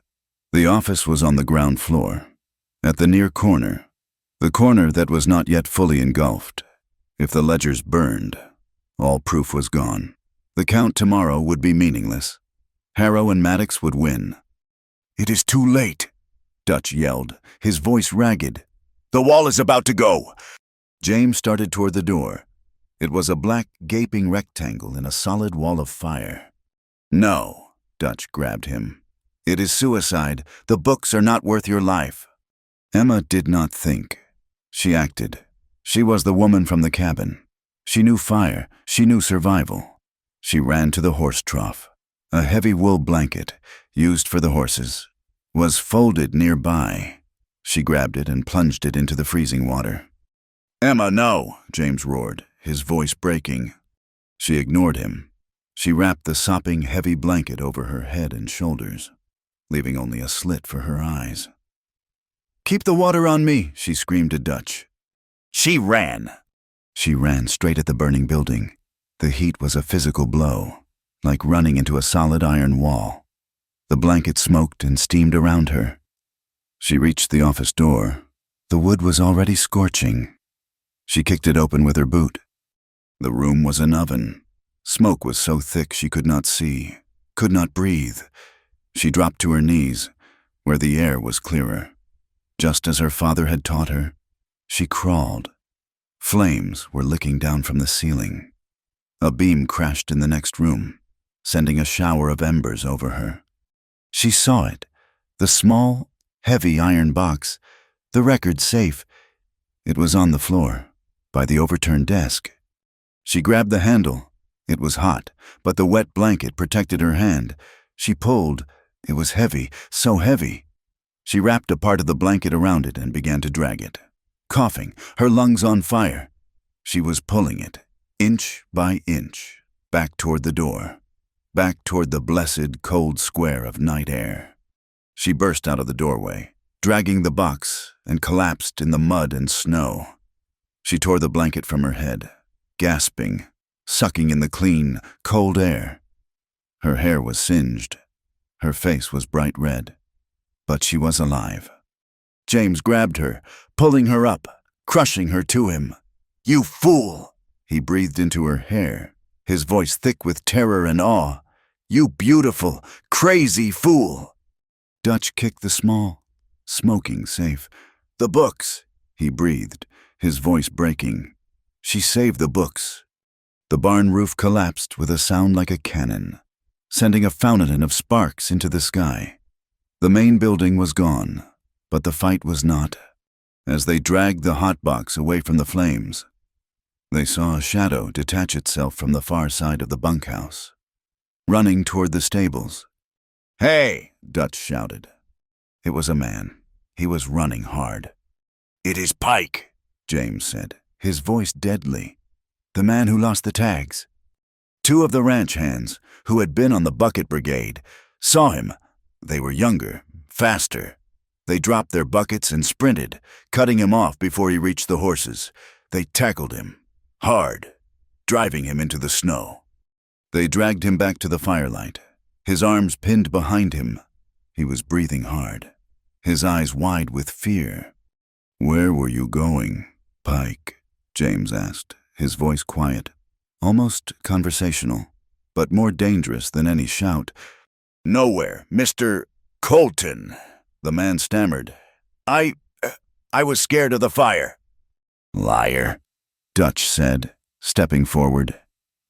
The office was on the ground floor, at the near corner, the corner that was not yet fully engulfed. If the ledgers burned, all proof was gone. The count tomorrow would be meaningless. Harrow and Maddox would win. "It is too late," Dutch yelled, his voice ragged. "The wall is about to go." James started toward the door. It was a black, gaping rectangle in a solid wall of fire. "No," Dutch grabbed him. "It is suicide. The books are not worth your life." Emma did not think. She acted. She was the woman from the cabin. She knew fire. She knew survival. She ran to the horse trough. A heavy wool blanket, used for the horses, was folded nearby. She grabbed it and plunged it into the freezing water. "Emma, no!" James roared, his voice breaking. She ignored him. She wrapped the sopping, heavy blanket over her head and shoulders, leaving only a slit for her eyes. "Keep the water on me!" she screamed to Dutch. She ran. She ran straight at the burning building. The heat was a physical blow, like running into a solid iron wall. The blanket smoked and steamed around her. She reached the office door. The wood was already scorching. She kicked it open with her boot. The room was an oven. Smoke was so thick she could not see, could not breathe. She dropped to her knees, where the air was clearer. Just as her father had taught her, she crawled. Flames were licking down from the ceiling. A beam crashed in the next room, sending a shower of embers over her. She saw it, the small, heavy iron box, the record safe. It was on the floor, by the overturned desk. She grabbed the handle. It was hot, but the wet blanket protected her hand. She pulled. It was heavy, so heavy. She wrapped a part of the blanket around it and began to drag it, coughing, her lungs on fire. She was pulling it, inch by inch, back toward the door, back toward the blessed, cold square of night air. She burst out of the doorway, dragging the box, and collapsed in the mud and snow. She tore the blanket from her head, gasping, sucking in the clean, cold air. Her hair was singed. Her face was bright red. But she was alive. James grabbed her, pulling her up, crushing her to him. "You fool!" He breathed into her hair, his voice thick with terror and awe. "You beautiful, crazy fool!" Dutch kicked the small, smoking safe. "The books!" he breathed, his voice breaking. She saved the books. The barn roof collapsed with a sound like a cannon, sending a fountain of sparks into the sky. The main building was gone, but the fight was not. As they dragged the hot box away from the flames, they saw a shadow detach itself from the far side of the bunkhouse, running toward the stables. "Hey!" Dutch shouted. It was a man. He was running hard. "It is Pike," James said, his voice deadly. "The man who lost the tags." Two of the ranch hands, who had been on the bucket brigade, saw him. They were younger, faster. They dropped their buckets and sprinted, cutting him off before he reached the horses. They tackled him, hard, driving him into the snow. They dragged him back to the firelight, his arms pinned behind him. He was breathing hard, his eyes wide with fear. "Where were you going, Pike?" James asked, his voice quiet, almost conversational, but more dangerous than any shout. "Nowhere, Mr. Colton," the man stammered. I was scared of the fire." "Liar," Dutch said, stepping forward.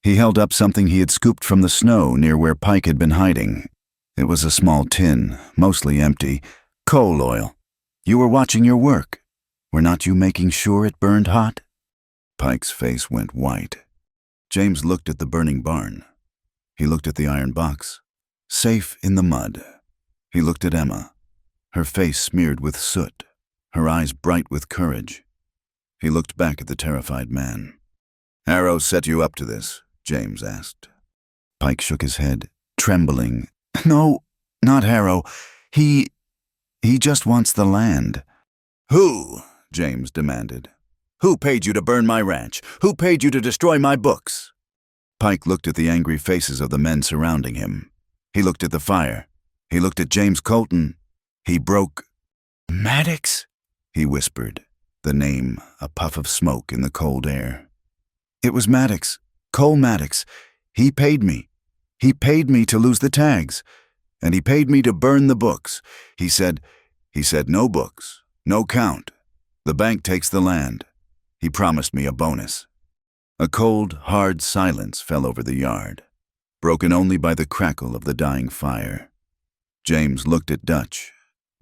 He held up something he had scooped from the snow near where Pike had been hiding. It was a small tin, mostly empty. "Coal oil. You were watching your work. Were not you making sure it burned hot?" Pike's face went white. James looked at the burning barn. He looked at the iron box, safe in the mud. He looked at Emma, her face smeared with soot, her eyes bright with courage. He looked back at the terrified man. "Harrow set you up to this?" James asked. Pike shook his head, trembling. "No, not Harrow. He just wants the land." "Who?" James demanded. "Who paid you to burn my ranch? Who paid you to destroy my books?" Pike looked at the angry faces of the men surrounding him. He looked at the fire. He looked at James Colton. He broke. "Maddox?" he whispered, the name a puff of smoke in the cold air. "It was Maddox, Cole Maddox. He paid me. He paid me to lose the tags. And he paid me to burn the books. He said, no books, no count. The bank takes the land. He promised me a bonus." A cold, hard silence fell over the yard, broken only by the crackle of the dying fire. James looked at Dutch.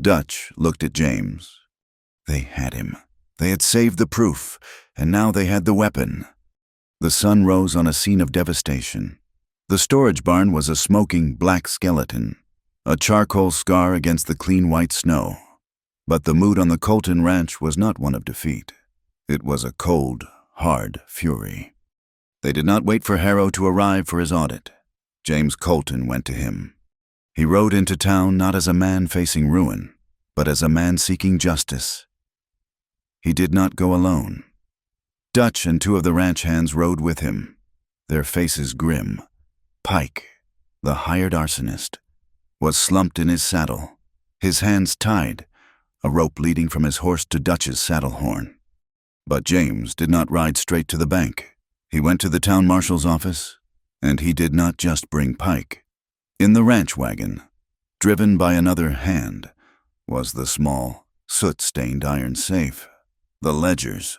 Dutch looked at James. They had him. They had saved the proof, and now they had the weapon. The sun rose on a scene of devastation. The storage barn was a smoking black skeleton, a charcoal scar against the clean white snow. But the mood on the Colton ranch was not one of defeat. It was a cold, hard fury. They did not wait for Harrow to arrive for his audit. James Colton went to him. He rode into town not as a man facing ruin, but as a man seeking justice. He did not go alone. Dutch and two of the ranch hands rode with him, their faces grim. Pike, the hired arsonist, was slumped in his saddle, his hands tied, a rope leading from his horse to Dutch's saddle horn. But James did not ride straight to the bank. He went to the town marshal's office, and he did not just bring Pike. In the ranch wagon, driven by another hand, was the small, soot-stained iron safe, the ledgers.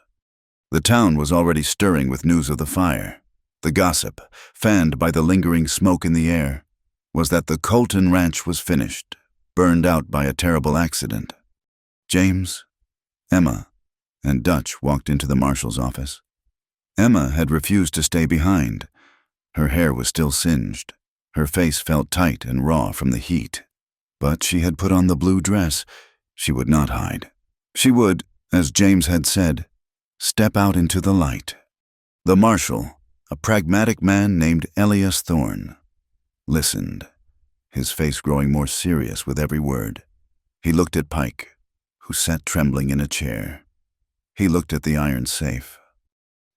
The town was already stirring with news of the fire. The gossip, fanned by the lingering smoke in the air, was that the Colton ranch was finished, burned out by a terrible accident. James, Emma, and Dutch walked into the marshal's office. Emma had refused to stay behind. Her hair was still singed. Her face felt tight and raw from the heat. But she had put on the blue dress. She would not hide. She would, as James had said, step out into the light. The marshal, a pragmatic man named Elias Thorne, listened, his face growing more serious with every word. He looked at Pike, who sat trembling in a chair. He looked at the iron safe.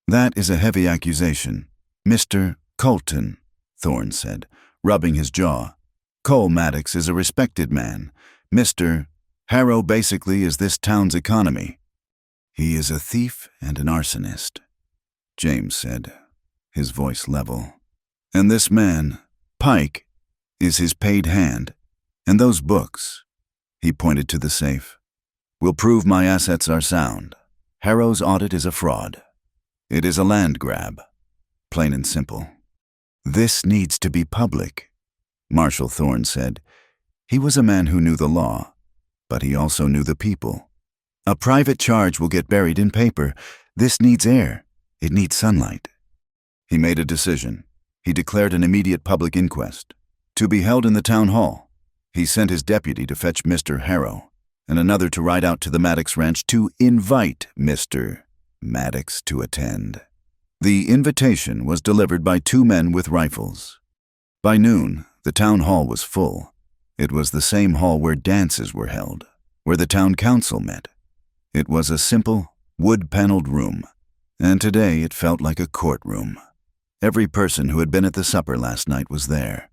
"That is a heavy accusation, Mr. Colton," Thorne said, rubbing his jaw. "Cole Maddox is a respected man. Mr. Harrow basically is this town's economy." "He is a thief and an arsonist," James said, his voice level. "And this man, Pike, is his paid hand. And those books," he pointed to the safe, "will prove my assets are sound. Harrow's audit is a fraud. It is a land grab, plain and simple." "This needs to be public," Marshal Thorne said. He was a man who knew the law, but he also knew the people. "A private charge will get buried in paper. This needs air. It needs sunlight." He made a decision. He declared an immediate public inquest, to be held in the town hall. He sent his deputy to fetch Mr. Harrow, and another to ride out to the Maddox ranch to invite Mr. Maddox to attend. The invitation was delivered by two men with rifles. By noon, the town hall was full. It was the same hall where dances were held, where the town council met. It was a simple, wood-paneled room, and today it felt like a courtroom. Every person who had been at the supper last night was there.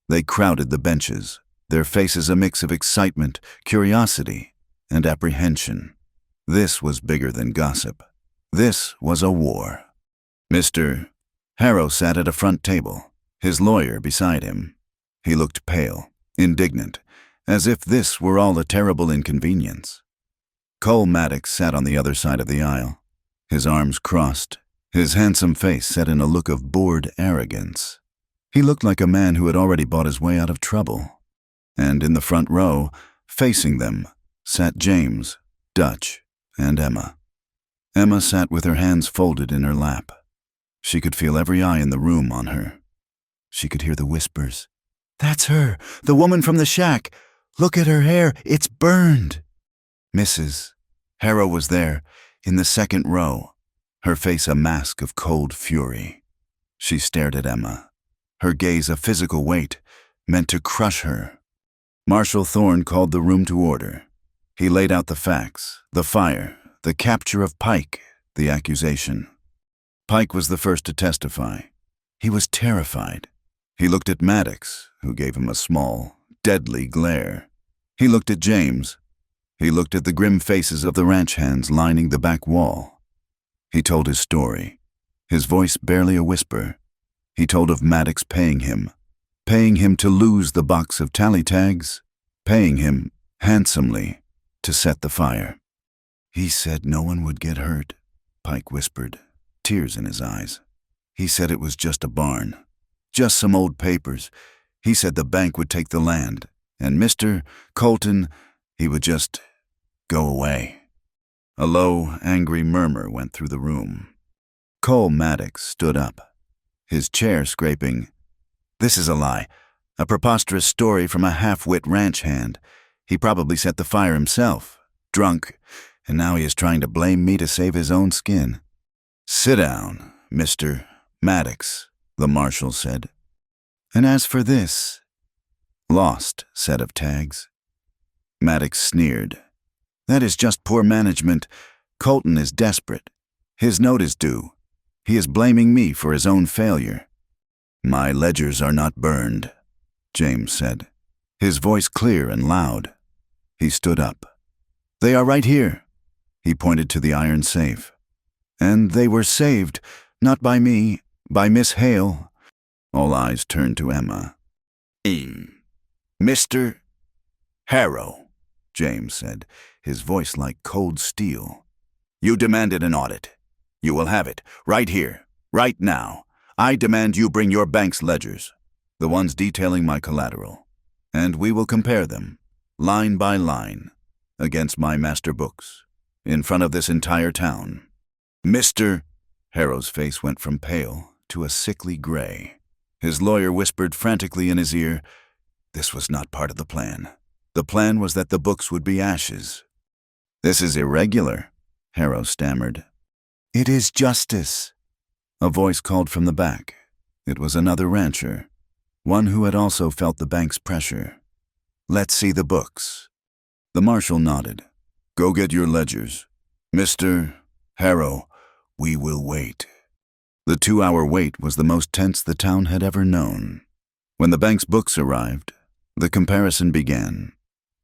They crowded the benches, their faces a mix of excitement, curiosity, and apprehension. This was bigger than gossip. This was a war. Mr. Harrow sat at a front table, his lawyer beside him. He looked pale, indignant, as if this were all a terrible inconvenience. Cole Maddox sat on the other side of the aisle, his arms crossed, his handsome face set in a look of bored arrogance. He looked like a man who had already bought his way out of trouble. And in the front row, facing them, sat James, Dutch, and Emma. Emma sat with her hands folded in her lap. She could feel every eye in the room on her. She could hear the whispers. "That's her, the woman from the shack. Look at her hair, it's burned. Mrs. Harrow was there, in the second row, her face a mask of cold fury. She stared at Emma, her gaze a physical weight, meant to crush her. Marshal Thorne called the room to order. He laid out the facts, the fire, the capture of Pike, the accusation. Pike was the first to testify. He was terrified. He looked at Maddox, who gave him a small, deadly glare. He looked at James. He looked at the grim faces of the ranch hands lining the back wall. He told his story, his voice barely a whisper. He told of Maddox paying him to lose the box of tally tags, paying him, handsomely, to set the fire. He said no one would get hurt, Pike whispered, tears in his eyes. He said it was just a barn, just some old papers. He said the bank would take the land, and Mr. Colton, he would just go away. A low, angry murmur went through the room. Cole Maddox stood up, his chair scraping. This is a lie, a preposterous story from a half-wit ranch hand. He probably set the fire himself, drunk, and now he is trying to blame me to save his own skin. Sit down, Mr. Maddox, the marshal said. And as for this lost set of tags, Maddox sneered. That is just poor management. Colton is desperate. His note is due. He is blaming me for his own failure. My ledgers are not burned, James said, his voice clear and loud. He stood up. They are right here. He pointed to the iron safe. And they were saved, not by me, by Miss Hale. All eyes turned to Emma. Mr. Harrow, James said, his voice like cold steel. You demanded an audit. You will have it, right here, right now. I demand you bring your bank's ledgers, the ones detailing my collateral, and we will compare them, line by line, against my master books, in front of this entire town. Mr. Harrow's face went from pale to a sickly gray. His lawyer whispered frantically in his ear, this was not part of the plan. The plan was that the books would be ashes. This is irregular, Harrow stammered. It is justice. A voice called from the back. It was another rancher, one who had also felt the bank's pressure. Let's see the books. The marshal nodded. Go get your ledgers. Mr. Harrow, we will wait. The 2-hour wait was the most tense the town had ever known. When the bank's books arrived, the comparison began.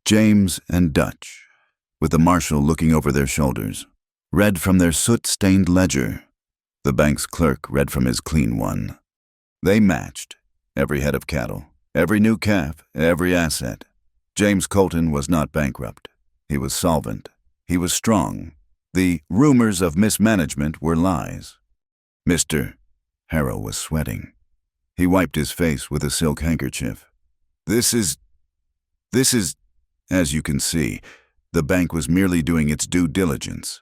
James and Dutch, with the marshal looking over their shoulders, read from their soot-stained ledger. The bank's clerk read from his clean one. They matched, every head of cattle, every new calf, every asset. James Colton was not bankrupt. He was solvent. He was strong. The rumors of mismanagement were lies. Mr. Harrow was sweating. He wiped his face with a silk handkerchief. This is, as you can see, the bank was merely doing its due diligence.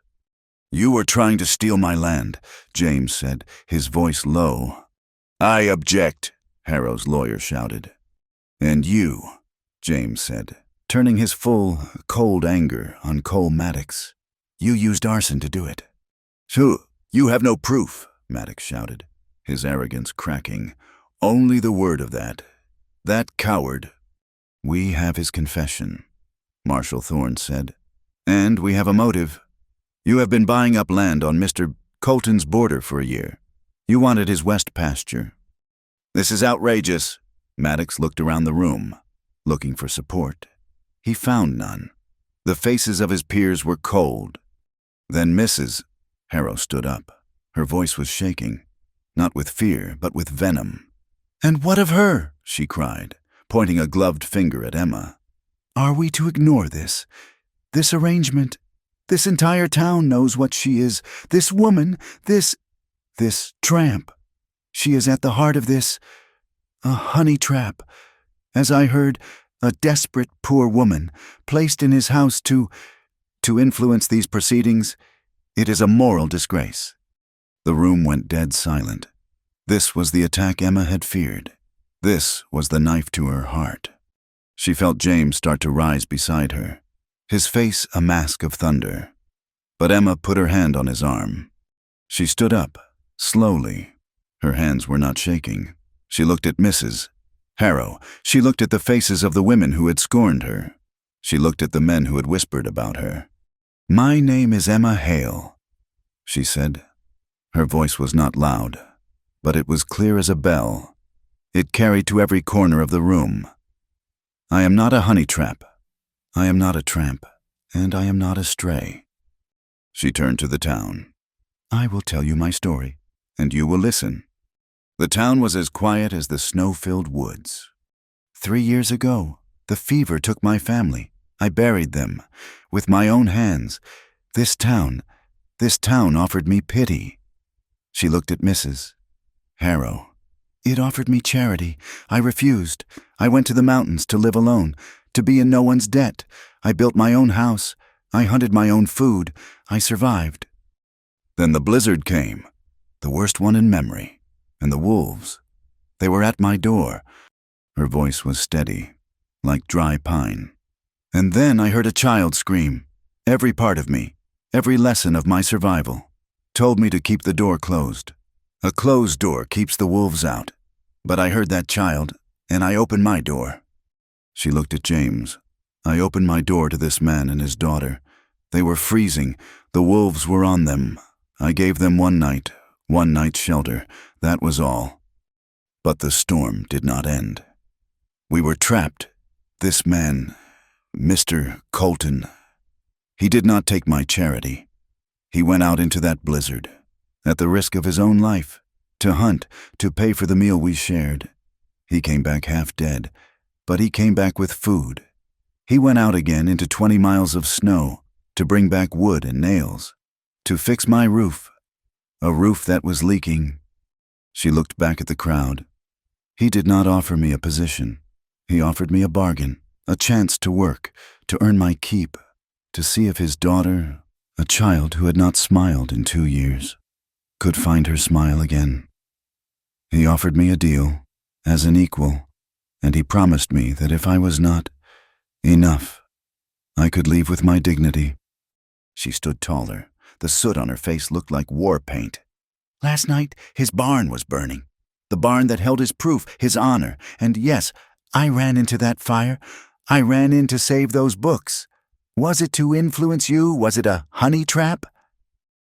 You were trying to steal my land, James said, his voice low. I object, Harrow's lawyer shouted. And you, James said, turning his full, cold anger on Cole Maddox. You used arson to do it. So, you have no proof, Maddox shouted, his arrogance cracking. Only the word of that coward. We have his confession, Marshal Thorne said. And we have a motive. You have been buying up land on Mr. Colton's border for a year. You wanted his west pasture. This is outrageous. Maddox looked around the room, looking for support. He found none. The faces of his peers were cold. Then Mrs. Harrow stood up. Her voice was shaking, not with fear, but with venom. And what of her? She cried, pointing a gloved finger at Emma. Are we to ignore this? This arrangement? This entire town knows what she is. This woman, this tramp. She is at the heart of this, a honey trap. As I heard, a desperate poor woman placed in his house to influence these proceedings. It is a moral disgrace. The room went dead silent. This was the attack Emma had feared. This was the knife to her heart. She felt James start to rise beside her, his face a mask of thunder. But Emma put her hand on his arm. She stood up, slowly. Her hands were not shaking. She looked at Mrs. Harrow. She looked at the faces of the women who had scorned her. She looked at the men who had whispered about her. "My name is Emma Hale," she said. Her voice was not loud, but it was clear as a bell. It carried to every corner of the room. "I am not a honey trap. I am not a tramp, and I am not a stray." She turned to the town. "I will tell you my story, and you will listen." The town was as quiet as the snow-filled woods. 3 years ago, the fever took my family. I buried them with my own hands. This town offered me pity. She looked at Mrs. Harrow. "It offered me charity. I refused. I went to the mountains to live alone, to be in no one's debt. I built my own house. I hunted my own food. I survived. Then the blizzard came, the worst one in memory, and the wolves. They were at my door." Her voice was steady, like dry pine. "And then I heard a child scream. Every part of me, every lesson of my survival, told me to keep the door closed. A closed door keeps the wolves out. But I heard that child, and I opened my door." She looked at James. "I opened my door to this man and his daughter. They were freezing. The wolves were on them. I gave them one night's shelter. That was all. But the storm did not end. We were trapped. This man, Mr. Colton, he did not take my charity. He went out into that blizzard, at the risk of his own life, to hunt, to pay for the meal we shared. He came back half dead, but he came back with food. He went out again into 20 miles of snow to bring back wood and nails, to fix my roof, a roof that was leaking." She looked back at the crowd. "He did not offer me a position. He offered me a bargain, a chance to work, to earn my keep, to see if his daughter, a child who had not smiled in 2 years, could find her smile again. He offered me a deal, as an equal, and he promised me that if I was not enough, I could leave with my dignity." She stood taller. The soot on her face looked like war paint. "Last night, his barn was burning. The barn that held his proof, his honor. And yes, I ran into that fire. I ran in to save those books. Was it to influence you? Was it a honey trap?"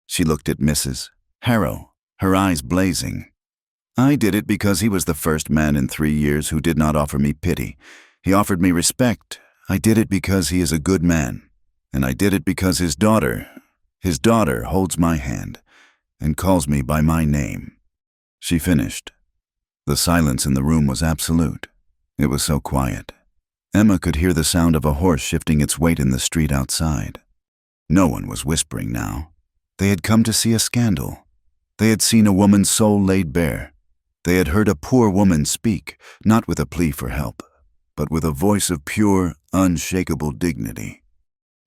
She looked at Mrs. Harrow, her eyes blazing. "I did it because he was the first man in 3 years who did not offer me pity. He offered me respect. I did it because he is a good man. And I did it because his daughter holds my hand and calls me by my name." She finished. The silence in the room was absolute. It was so quiet. Emma could hear the sound of a horse shifting its weight in the street outside. No one was whispering now. They had come to see a scandal. They had seen a woman's soul laid bare. They had heard a poor woman speak, not with a plea for help, but with a voice of pure, unshakable dignity.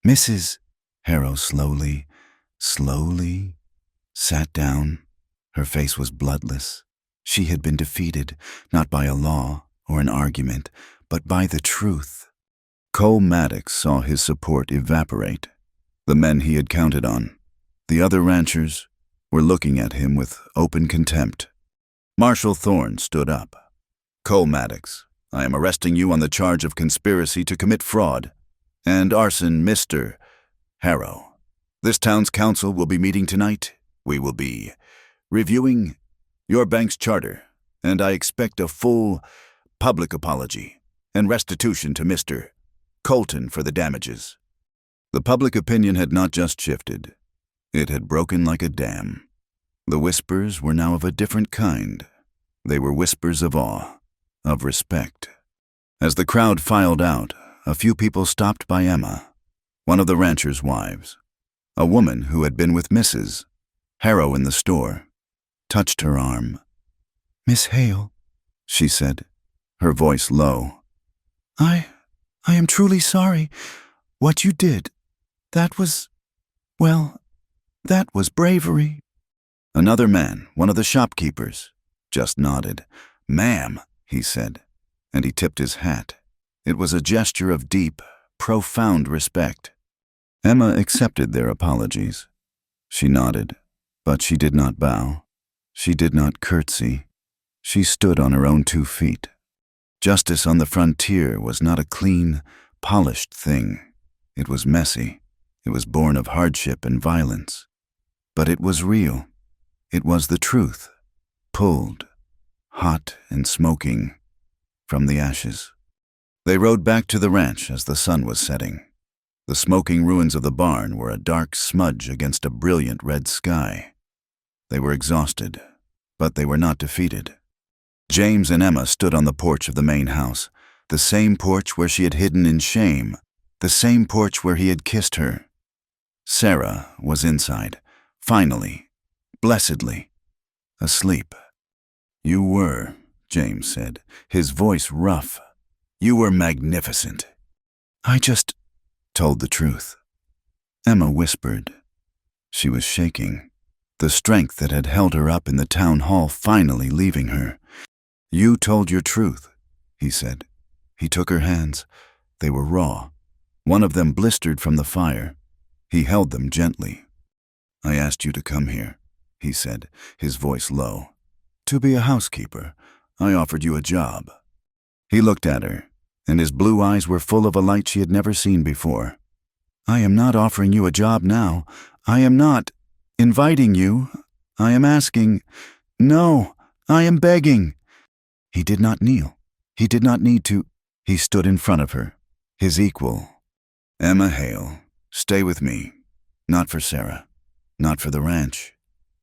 Mrs. Harrow slowly sat down. Her face was bloodless. She had been defeated, not by a law or an argument, but by the truth. Cole Maddox saw his support evaporate. The men he had counted on, the other ranchers, were looking at him with open contempt. Marshal Thorne stood up. "Cole Maddox, I am arresting you on the charge of conspiracy to commit fraud and arson, Mr. Harrow. This town's council will be meeting tonight. We will be reviewing your bank's charter, and I expect a full public apology and restitution to Mr. Colton for the damages." The public opinion had not just shifted. It had broken like a dam. The whispers were now of a different kind. They were whispers of awe, of respect. As the crowd filed out, a few people stopped by Emma, one of the ranchers' wives. A woman who had been with Mrs. Harrow in the store touched her arm. "Miss Hale," she said, her voice low. I am truly sorry. What you did, that was bravery." Another man, one of the shopkeepers, just nodded. "Ma'am," he said, and he tipped his hat. It was a gesture of deep, profound respect. Emma accepted their apologies. She nodded, but she did not bow. She did not curtsy. She stood on her own 2 feet. Justice on the frontier was not a clean, polished thing. It was messy. It was born of hardship and violence. But it was real. It was the truth, pulled, hot and smoking, from the ashes. They rode back to the ranch as the sun was setting. The smoking ruins of the barn were a dark smudge against a brilliant red sky. They were exhausted, but they were not defeated. James and Emma stood on the porch of the main house, the same porch where she had hidden in shame, the same porch where he had kissed her. Sarah was inside, finally, blessedly, asleep. "You were," James said, his voice rough. "You were magnificent." "I just told the truth," Emma whispered. She was shaking, the strength that had held her up in the town hall finally leaving her. "You told your truth," he said. He took her hands. They were raw. One of them blistered from the fire. He held them gently. "I asked you to come here," he said, his voice low. "To be a housekeeper. I offered you a job." He looked at her, and his blue eyes were full of a light she had never seen before. "I am not offering you a job now. I am not inviting you. I am asking. No, I am begging." He did not kneel. He did not need to. He stood in front of her, his equal. "Emma Hale, stay with me. Not for Sarah. Not for the ranch.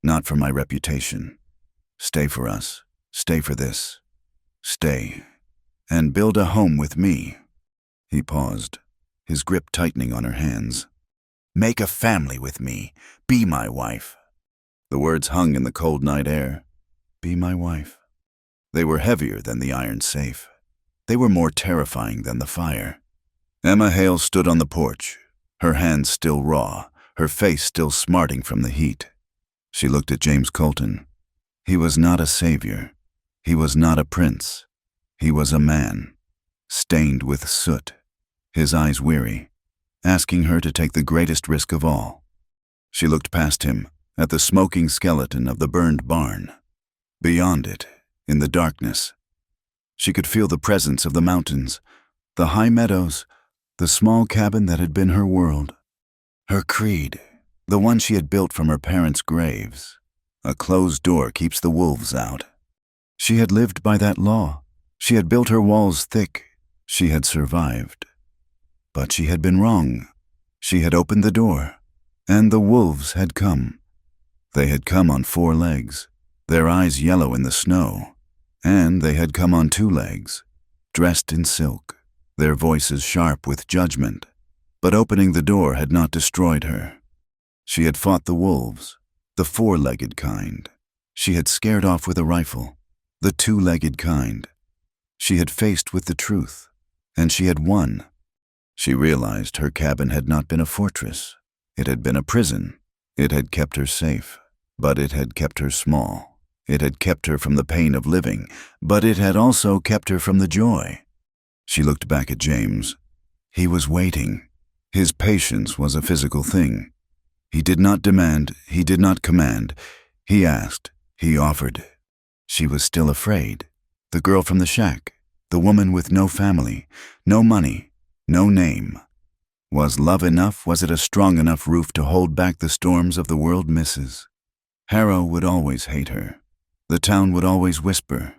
Not for my reputation. Stay for us. Stay for this. Stay. And build a home with me." He paused, his grip tightening on her hands. "Make a family with me. Be my wife." The words hung in the cold night air. Be my wife. They were heavier than the iron safe. They were more terrifying than the fire. Emma Hale stood on the porch, her hands still raw, her face still smarting from the heat. She looked at James Colton. He was not a savior. He was not a prince. He was a man, stained with soot, his eyes weary, asking her to take the greatest risk of all. She looked past him, at the smoking skeleton of the burned barn. Beyond it, in the darkness, she could feel the presence of the mountains, the high meadows, the small cabin that had been her world. Her creed, the one she had built from her parents' graves. A closed door keeps the wolves out. She had lived by that law. She had built her walls thick. She had survived. But she had been wrong. She had opened the door, and the wolves had come. They had come on 4 legs, their eyes yellow in the snow, and they had come on 2 legs, dressed in silk, their voices sharp with judgment. But opening the door had not destroyed her. She had fought the wolves, the 4-legged kind. She had scared off with a rifle, the 2-legged kind. She had faced with the truth, and she had won. She realized her cabin had not been a fortress. It had been a prison. It had kept her safe, but it had kept her small. It had kept her from the pain of living, but it had also kept her from the joy. She looked back at James. He was waiting. His patience was a physical thing. He did not demand, he did not command. He asked, he offered. She was still afraid. The girl from the shack, the woman with no family, no money, no name. Was love enough? Was it a strong enough roof to hold back the storms of the world misses? Harrow would always hate her. The town would always whisper.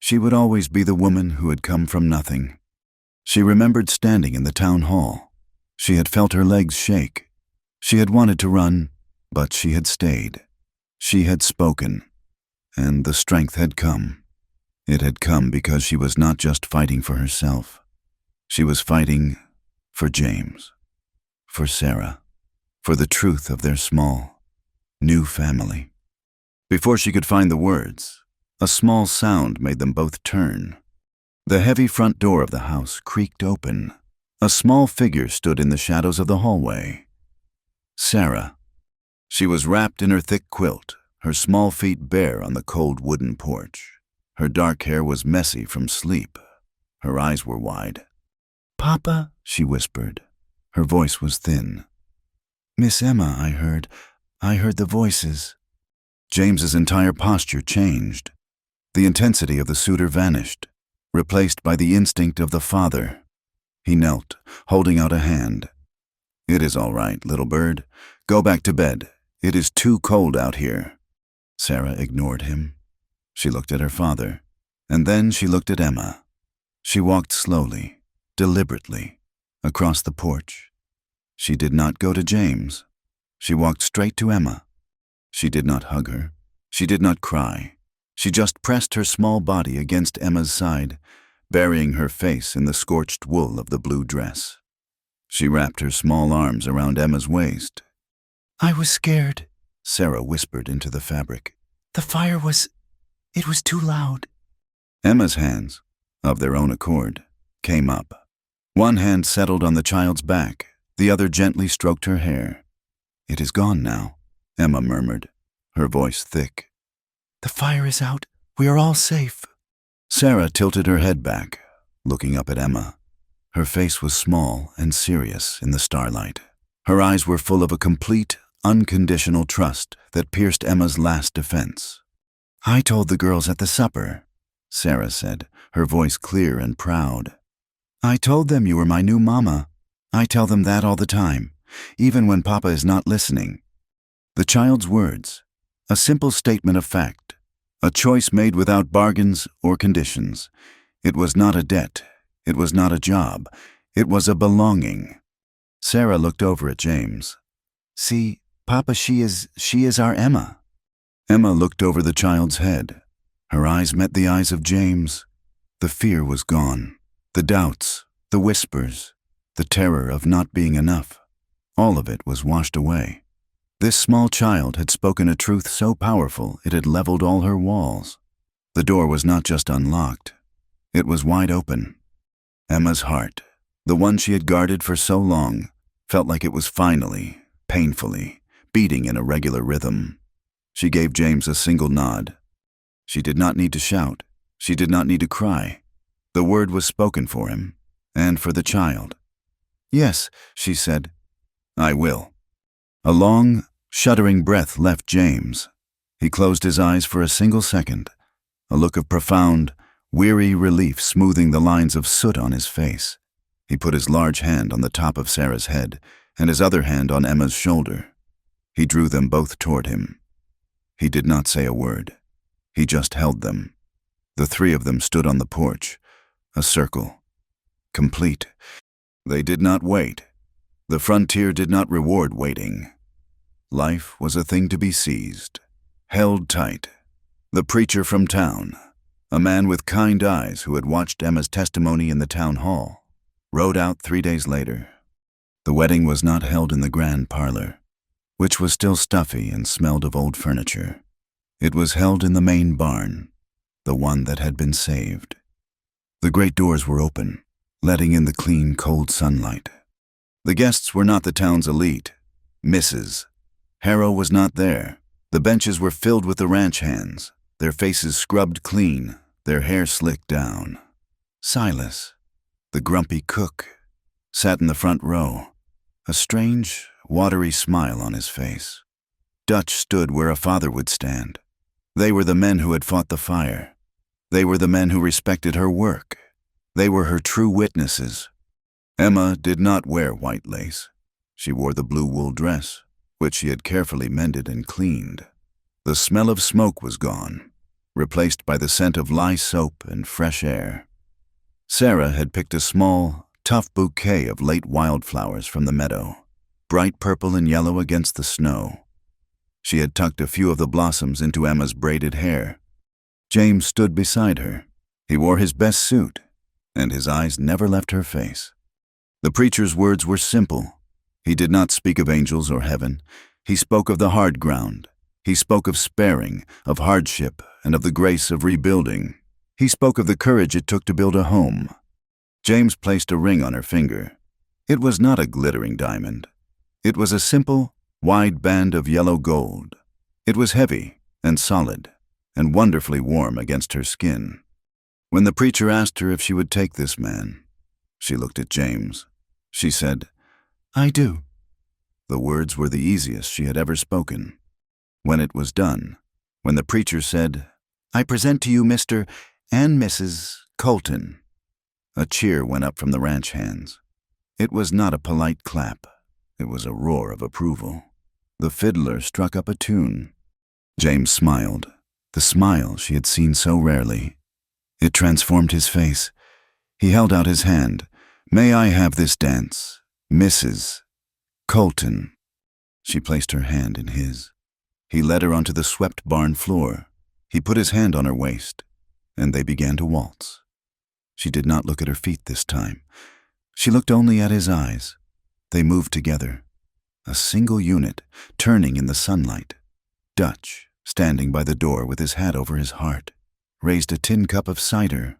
She would always be the woman who had come from nothing. She remembered standing in the town hall. She had felt her legs shake. She had wanted to run, but she had stayed. She had spoken, and the strength had come. It had come because she was not just fighting for herself. She was fighting for James, for Sarah, for the truth of their small, new family. Before she could find the words, a small sound made them both turn. The heavy front door of the house creaked open. A small figure stood in the shadows of the hallway. Sarah. She was wrapped in her thick quilt, her small feet bare on the cold wooden porch. Her dark hair was messy from sleep. Her eyes were wide. "Papa," she whispered. Her voice was thin. "Miss Emma, I heard. I heard the voices." James's entire posture changed. The intensity of the suitor vanished, replaced by the instinct of the father. He knelt, holding out a hand. "It is all right, little bird. Go back to bed. It is too cold out here." Sarah ignored him. She looked at her father, and then she looked at Emma. She walked slowly, deliberately, across the porch. She did not go to James. She walked straight to Emma. She did not hug her. She did not cry. She just pressed her small body against Emma's side, burying her face in the scorched wool of the blue dress. She wrapped her small arms around Emma's waist. "I was scared," Sarah whispered into the fabric. "The fire it was too loud." Emma's hands, of their own accord, came up. One hand settled on the child's back, the other gently stroked her hair. "It is gone now," Emma murmured, her voice thick. "The fire is out. We are all safe." Sarah tilted her head back, looking up at Emma. Her face was small and serious in the starlight. Her eyes were full of a complete, unconditional trust that pierced Emma's last defense. "I told the girls at the supper," Sarah said, her voice clear and proud. "I told them you were my new mama. I tell them that all the time, even when Papa is not listening." The child's words, a simple statement of fact, a choice made without bargains or conditions. It was not a debt. It was not a job. It was a belonging. Sarah looked over at James. "See, Papa, she is our Emma." Emma looked over the child's head. Her eyes met the eyes of James. The fear was gone. The doubts, the whispers, the terror of not being enough. All of it was washed away. This small child had spoken a truth so powerful it had leveled all her walls. The door was not just unlocked. It was wide open. Emma's heart, the one she had guarded for so long, felt like it was finally, painfully, beating in a regular rhythm. She gave James a single nod. She did not need to shout. She did not need to cry. The word was spoken for him, and for the child. "Yes," she said, "I will." A long, shuddering breath left James. He closed his eyes for a single second, a look of profound, weary relief smoothing the lines of soot on his face. He put his large hand on the top of Sarah's head and his other hand on Emma's shoulder. He drew them both toward him. He did not say a word. He just held them. The three of them stood on the porch, a circle, complete. They did not wait. The frontier did not reward waiting. Life was a thing to be seized, held tight. The preacher from town, a man with kind eyes who had watched Emma's testimony in the town hall, rode out 3 days later. The wedding was not held in the grand parlor, which was still stuffy and smelled of old furniture. It was held in the main barn, the one that had been saved. The great doors were open, letting in the clean, cold sunlight. The guests were not the town's elite, Mrs. Harrow was not there. The benches were filled with the ranch hands, their faces scrubbed clean, their hair slicked down. Silas, the grumpy cook, sat in the front row, a strange, watery smile on his face. Dutch stood where a father would stand. They were the men who had fought the fire. They were the men who respected her work. They were her true witnesses. Emma did not wear white lace. She wore the blue wool dress, which she had carefully mended and cleaned. The smell of smoke was gone, replaced by the scent of lye soap and fresh air. Sarah had picked a small, tough bouquet of late wildflowers from the meadow, bright purple and yellow against the snow. She had tucked a few of the blossoms into Emma's braided hair. James stood beside her. He wore his best suit, and his eyes never left her face. The preacher's words were simple. He did not speak of angels or heaven. He spoke of the hard ground. He spoke of sparing, of hardship, and of the grace of rebuilding. He spoke of the courage it took to build a home. James placed a ring on her finger. It was not a glittering diamond. It was a simple, wide band of yellow gold. It was heavy and solid and wonderfully warm against her skin. When the preacher asked her if she would take this man, She looked at James. She said, "I do." The words were the easiest she had ever spoken. When it was done, when the preacher said, "I present to you Mr. and Mrs. Colton," a cheer went up from the ranch hands. It was not a polite clap. It was a roar of approval. The fiddler struck up a tune. James smiled, the smile she had seen so rarely. It transformed his face. He held out his hand. "May I have this dance, Mrs. Colton?" She placed her hand in his. He led her onto the swept barn floor. He put his hand on her waist, and they began to waltz. She did not look at her feet this time. She looked only at his eyes. They moved together, a single unit, turning in the sunlight. Dutch, standing by the door with his hat over his heart, raised a tin cup of cider.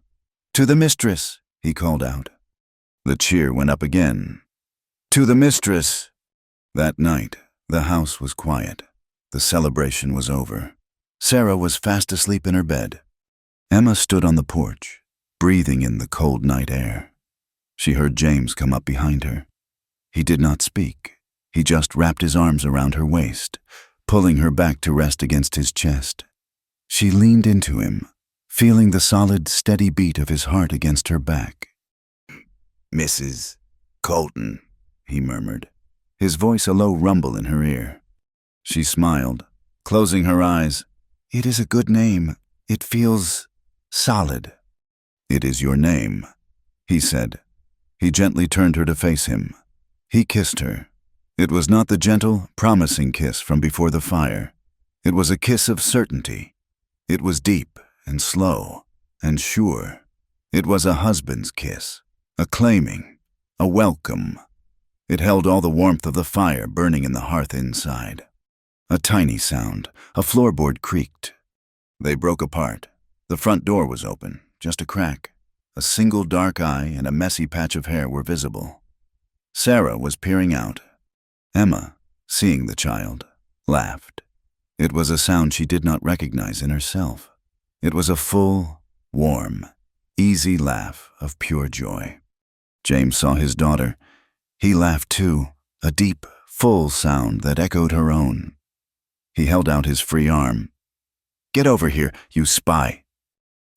"To the mistress," he called out. The cheer went up again. "To the mistress." That night, the house was quiet. The celebration was over. Sarah was fast asleep in her bed. Emma stood on the porch, breathing in the cold night air. She heard James come up behind her. He did not speak. He just wrapped his arms around her waist, pulling her back to rest against his chest. She leaned into him, feeling the solid, steady beat of his heart against her back. "Mrs. Colton," he murmured, his voice a low rumble in her ear. She smiled, closing her eyes. "It is a good name. It feels solid." "It is your name," he said. He gently turned her to face him. He kissed her. It was not the gentle, promising kiss from before the fire. It was a kiss of certainty. It was deep and slow and sure. It was a husband's kiss, a claiming, a welcome. It held all the warmth of the fire burning in the hearth inside. A tiny sound, a floorboard creaked. They broke apart. The front door was open, just a crack. A single dark eye and a messy patch of hair were visible. Sarah was peering out. Emma, seeing the child, laughed. It was a sound she did not recognize in herself. It was a full, warm, easy laugh of pure joy. James saw his daughter. He laughed too, a deep, full sound that echoed her own. He held out his free arm. "Get over here, you spy."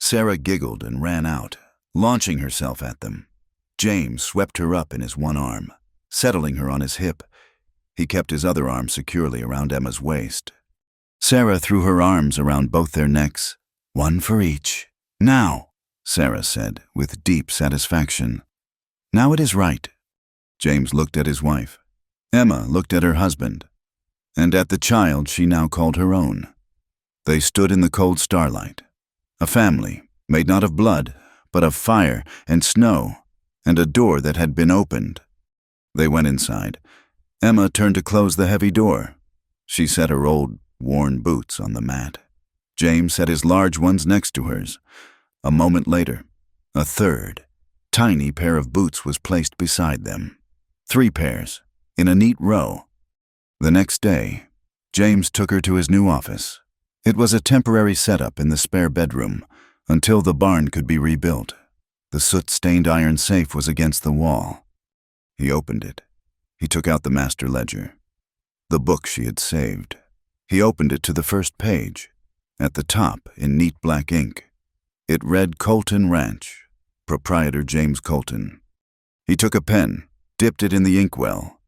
Sarah giggled and ran out, launching herself at them. James swept her up in his one arm, settling her on his hip. He kept his other arm securely around Emma's waist. Sarah threw her arms around both their necks, one for each. "Now," Sarah said, with deep satisfaction. "Now it is right." James looked at his wife. Emma looked at her husband, and at the child she now called her own. They stood in the cold starlight, a family made not of blood, but of fire and snow, and a door that had been opened. They went inside. Emma turned to close the heavy door. She set her old, worn boots on the mat. James set his large ones next to hers. A moment later, a third, tiny pair of boots was placed beside them. 3 pairs, in a neat row. The next day, James took her to his new office. It was a temporary setup in the spare bedroom until the barn could be rebuilt. The soot-stained iron safe was against the wall. He opened it. He took out the master ledger, the book she had saved. He opened it to the first page. At the top, in neat black ink, it read Colton Ranch, proprietor James Colton. He took a pen, dipped it in the inkwell.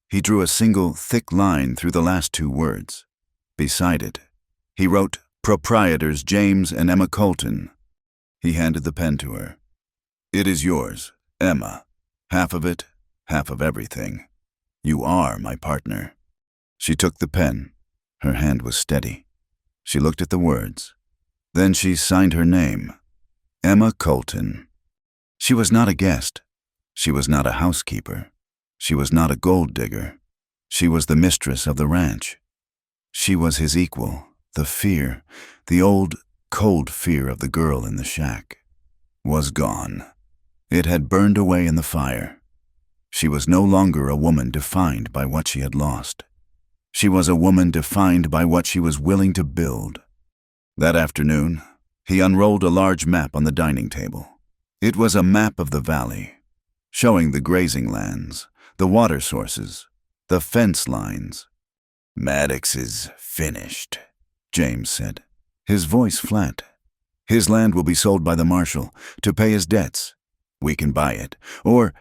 He drew a single, thick line through the last 2 words. Beside it, he wrote, "Proprietors James and Emma Colton." He handed the pen to her. "It is yours, Emma. Half of it, half of everything. You are my partner." She took the pen. Her hand was steady. She looked at the words. Then she signed her name, Emma Colton. She was not a guest. She was not a housekeeper. She was not a gold digger. She was the mistress of the ranch. She was his equal. The fear, the old, cold fear of the girl in the shack, was gone. It had burned away in the fire. She was no longer a woman defined by what she had lost. She was a woman defined by what she was willing to build. That afternoon, he unrolled a large map on the dining table. It was a map of the valley. showing the grazing lands, the water sources, the fence lines. "Maddox is finished," James said, his voice flat. "His land will be sold by the marshal to pay his debts. We can buy it, or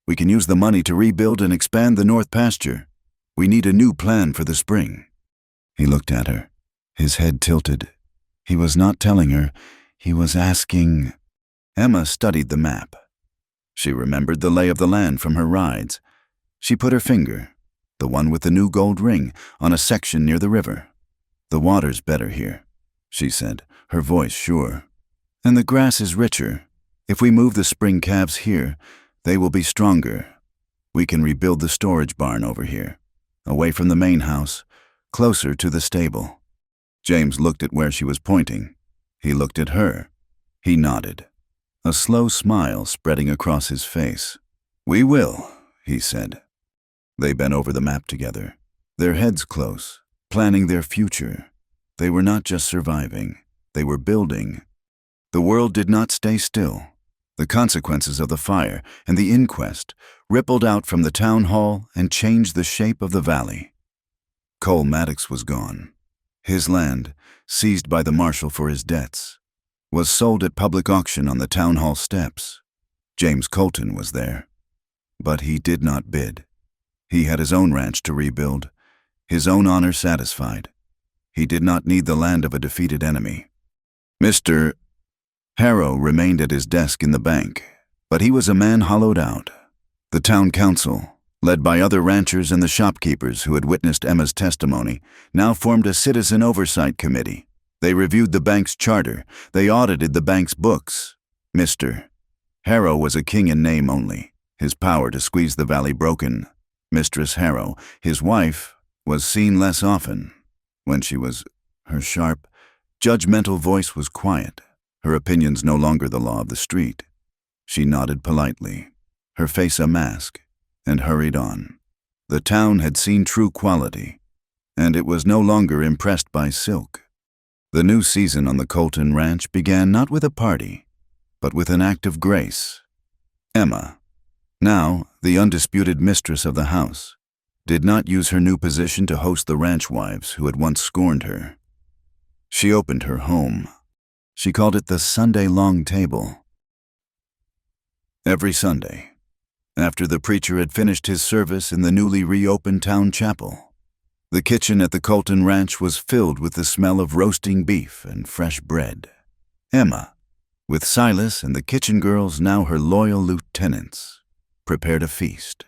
we can use the money to rebuild and expand the north pasture. We need a new plan for the spring." He looked at her, his head tilted. He was not telling her, he was asking. Emma studied the map. She remembered the lay of the land from her rides. She put her finger, the one with the new gold ring, on a section near the river. "The water's better here," she said, her voice sure. "And the grass is richer. If we move the spring calves here, they will be stronger. We can rebuild the storage barn over here, away from the main house, closer to the stable." James looked at where she was pointing. He looked at her. He nodded, a slow smile spreading across his face. "We will," he said. They bent over the map together, their heads close, planning their future. They were not just surviving, they were building. The world did not stay still. The consequences of the fire and the inquest rippled out from the town hall and changed the shape of the valley. Cole Maddox was gone. His land, seized by the marshal for his debts, was sold at public auction on the town hall steps. James Colton was there. But he did not bid. He had his own ranch to rebuild, his own honor satisfied. He did not need the land of a defeated enemy. Mr. Harrow remained at his desk in the bank, but he was a man hollowed out. The town council, led by other ranchers and the shopkeepers who had witnessed Emma's testimony, now formed a citizen oversight committee. They reviewed the bank's charter. They audited the bank's books. Mr. Harrow was a king in name only, his power to squeeze the valley broken. Mistress Harrow, his wife, was seen less often. When she was, her sharp, judgmental voice was quiet, her opinions no longer the law of the street. She nodded politely, her face a mask, and hurried on. The town had seen true quality, and it was no longer impressed by silk. The new season on the Colton ranch began not with a party, but with an act of grace. Emma, now the undisputed mistress of the house, did not use her new position to host the ranch wives who had once scorned her. She opened her home. She called it the Sunday long table. Every Sunday, after the preacher had finished his service in the newly reopened town chapel, the kitchen at the Colton ranch was filled with the smell of roasting beef and fresh bread. Emma, with Silas and the kitchen girls, now her loyal lieutenants, prepared a feast.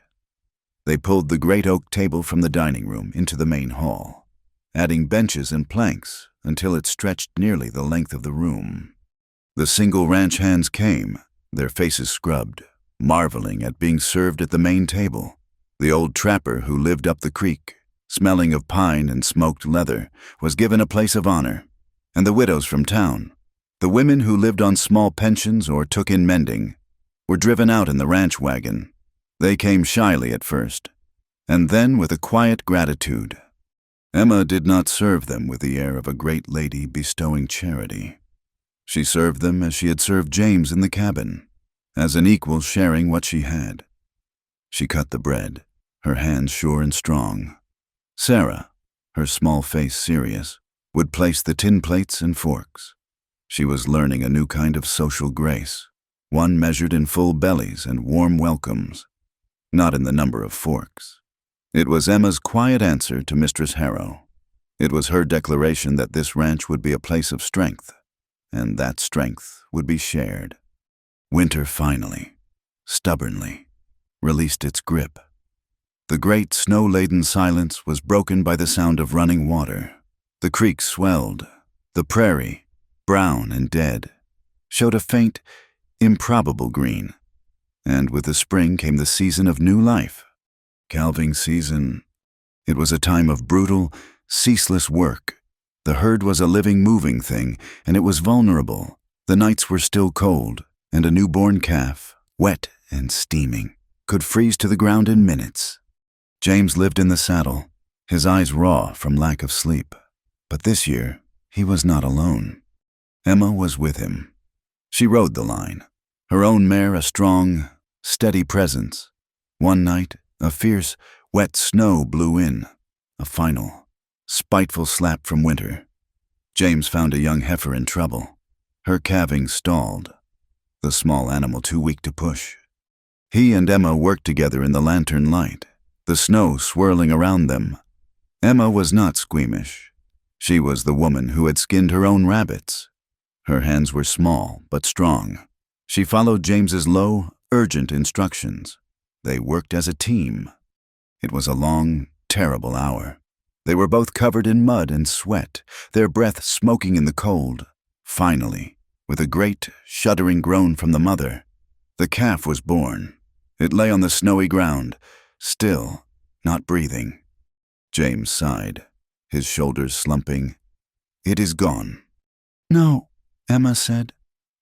They pulled the great oak table from the dining room into the main hall, adding benches and planks until it stretched nearly the length of the room. The single ranch hands came, their faces scrubbed, marveling at being served at the main table. The old trapper who lived up the creek, smelling of pine and smoked leather, was given a place of honor, and the widows from town, the women who lived on small pensions or took in mending, were driven out in the ranch wagon. They came shyly at first, and then with a quiet gratitude. Emma did not serve them with the air of a great lady bestowing charity. She served them as she had served James in the cabin, as an equal sharing what she had. She cut the bread, her hands sure and strong. Sarah, her small face serious, would place the tin plates and forks. She was learning a new kind of social grace, one measured in full bellies and warm welcomes, not in the number of forks. It was Emma's quiet answer to Mistress Harrow. It was her declaration that this ranch would be a place of strength, and that strength would be shared. Winter finally, stubbornly, released its grip. The great snow-laden silence was broken by the sound of running water. The creek swelled. The prairie, brown and dead, showed a faint, improbable green. And with the spring came the season of new life. Calving season. It was a time of brutal, ceaseless work. The herd was a living, moving thing, and it was vulnerable. The nights were still cold, and a newborn calf, wet and steaming, could freeze to the ground in minutes. James lived in the saddle, his eyes raw from lack of sleep. But this year, he was not alone. Emma was with him. She rode the line, her own mare a strong, steady presence. One night, a fierce, wet snow blew in, a final, spiteful slap from winter. James found a young heifer in trouble. Her calving stalled, the small animal too weak to push. He and Emma worked together in the lantern light, the snow swirling around them. Emma was not squeamish. She was the woman who had skinned her own rabbits. Her hands were small but strong. She followed James's low, urgent instructions. They worked as a team. It was a long, terrible hour. They were both covered in mud and sweat, their breath smoking in the cold. Finally, with a great, shuddering groan from the mother, the calf was born. It lay on the snowy ground, still, not breathing. James sighed, his shoulders slumping. "It is gone." "No," Emma said.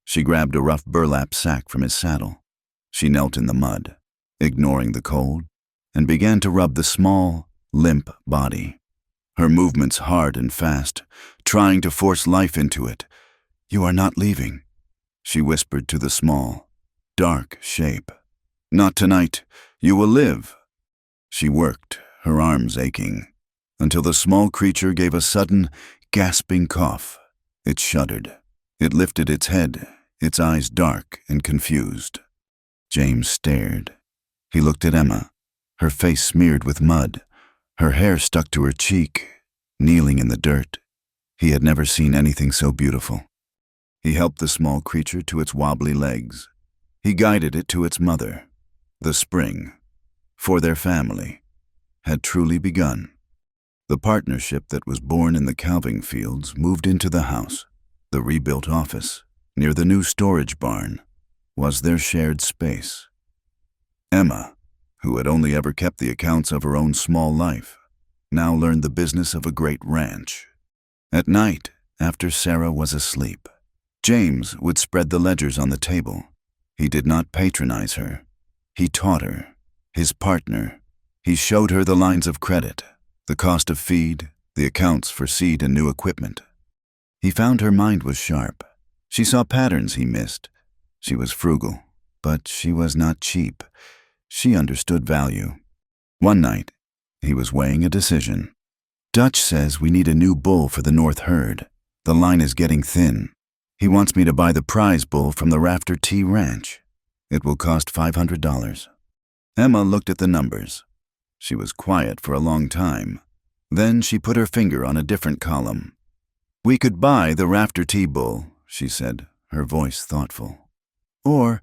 She grabbed a rough burlap sack from his saddle. She knelt in the mud, ignoring the cold, and began to rub the small, limp body. Her movements hard and fast, trying to force life into it. "You are not leaving," she whispered to the small, dark shape. "Not tonight. You will live." She worked, her arms aching, until the small creature gave a sudden, gasping cough. It shuddered. It lifted its head, its eyes dark and confused. James stared. He looked at Emma, her face smeared with mud, her hair stuck to her cheek, kneeling in the dirt. He had never seen anything so beautiful. He helped the small creature to its wobbly legs. He guided it to its mother. The spring, for their family, had truly begun. The partnership that was born in the calving fields moved into the house. The rebuilt office, near the new storage barn, was their shared space. Emma, who had only ever kept the accounts of her own small life, now learned the business of a great ranch. At night, after Sarah was asleep, James would spread the ledgers on the table. He did not patronize her. He taught her, his partner. He showed her the lines of credit, the cost of feed, the accounts for seed and new equipment. He found her mind was sharp. She saw patterns he missed. She was frugal, but she was not cheap. She understood value. One night, he was weighing a decision. "Dutch says we need a new bull for the North herd. The line is getting thin. He wants me to buy the prize bull from the Rafter T Ranch. It will cost $500. Emma looked at the numbers. She was quiet for a long time. Then she put her finger on a different column. "We could buy the Rafter T bull," she said, her voice thoughtful. "Or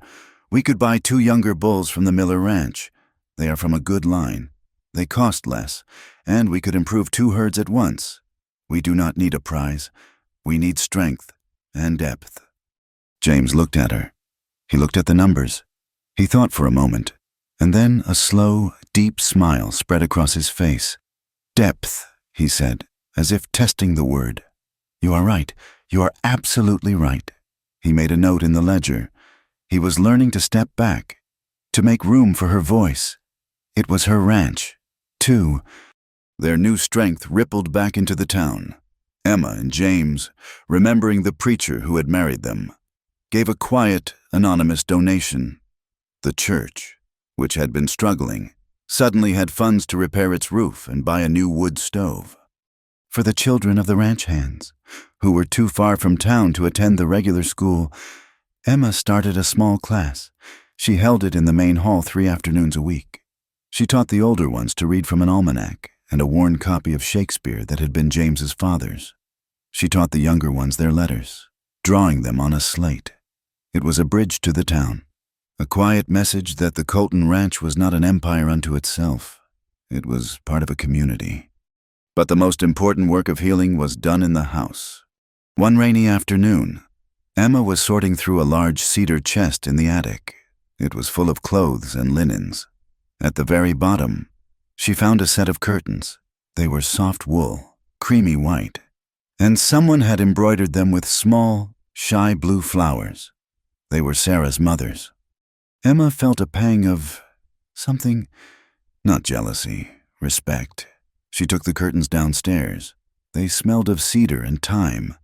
we could buy 2 younger bulls from the Miller Ranch. They are from a good line. They cost less, and we could improve 2 herds at once. We do not need a prize. We need strength and depth." James looked at her. He looked at the numbers. He thought for a moment, and then a slow, deep smile spread across his face. "Depth," he said, as if testing the word. "You are right. You are absolutely right." He made a note in the ledger. He was learning to step back, to make room for her voice. It was her ranch, too. Their new strength rippled back into the town. Emma and James, remembering the preacher who had married them, gave a quiet, anonymous donation. The church, which had been struggling, suddenly had funds to repair its roof and buy a new wood stove. For the children of the ranch hands, who were too far from town to attend the regular school, Emma started a small class. She held it in the main hall 3 afternoons a week. She taught the older ones to read from an almanac and a worn copy of Shakespeare that had been James's father's. She taught the younger ones their letters, drawing them on a slate. It was a bridge to the town, a quiet message that the Colton Ranch was not an empire unto itself. It was part of a community. But the most important work of healing was done in the house. One rainy afternoon, Emma was sorting through a large cedar chest in the attic. It was full of clothes and linens. At the very bottom, she found a set of curtains. They were soft wool, creamy white, and someone had embroidered them with small, shy blue flowers. They were Sarah's mother's. Emma felt a pang of something, not jealousy, respect. She took the curtains downstairs. They smelled of cedar and thyme.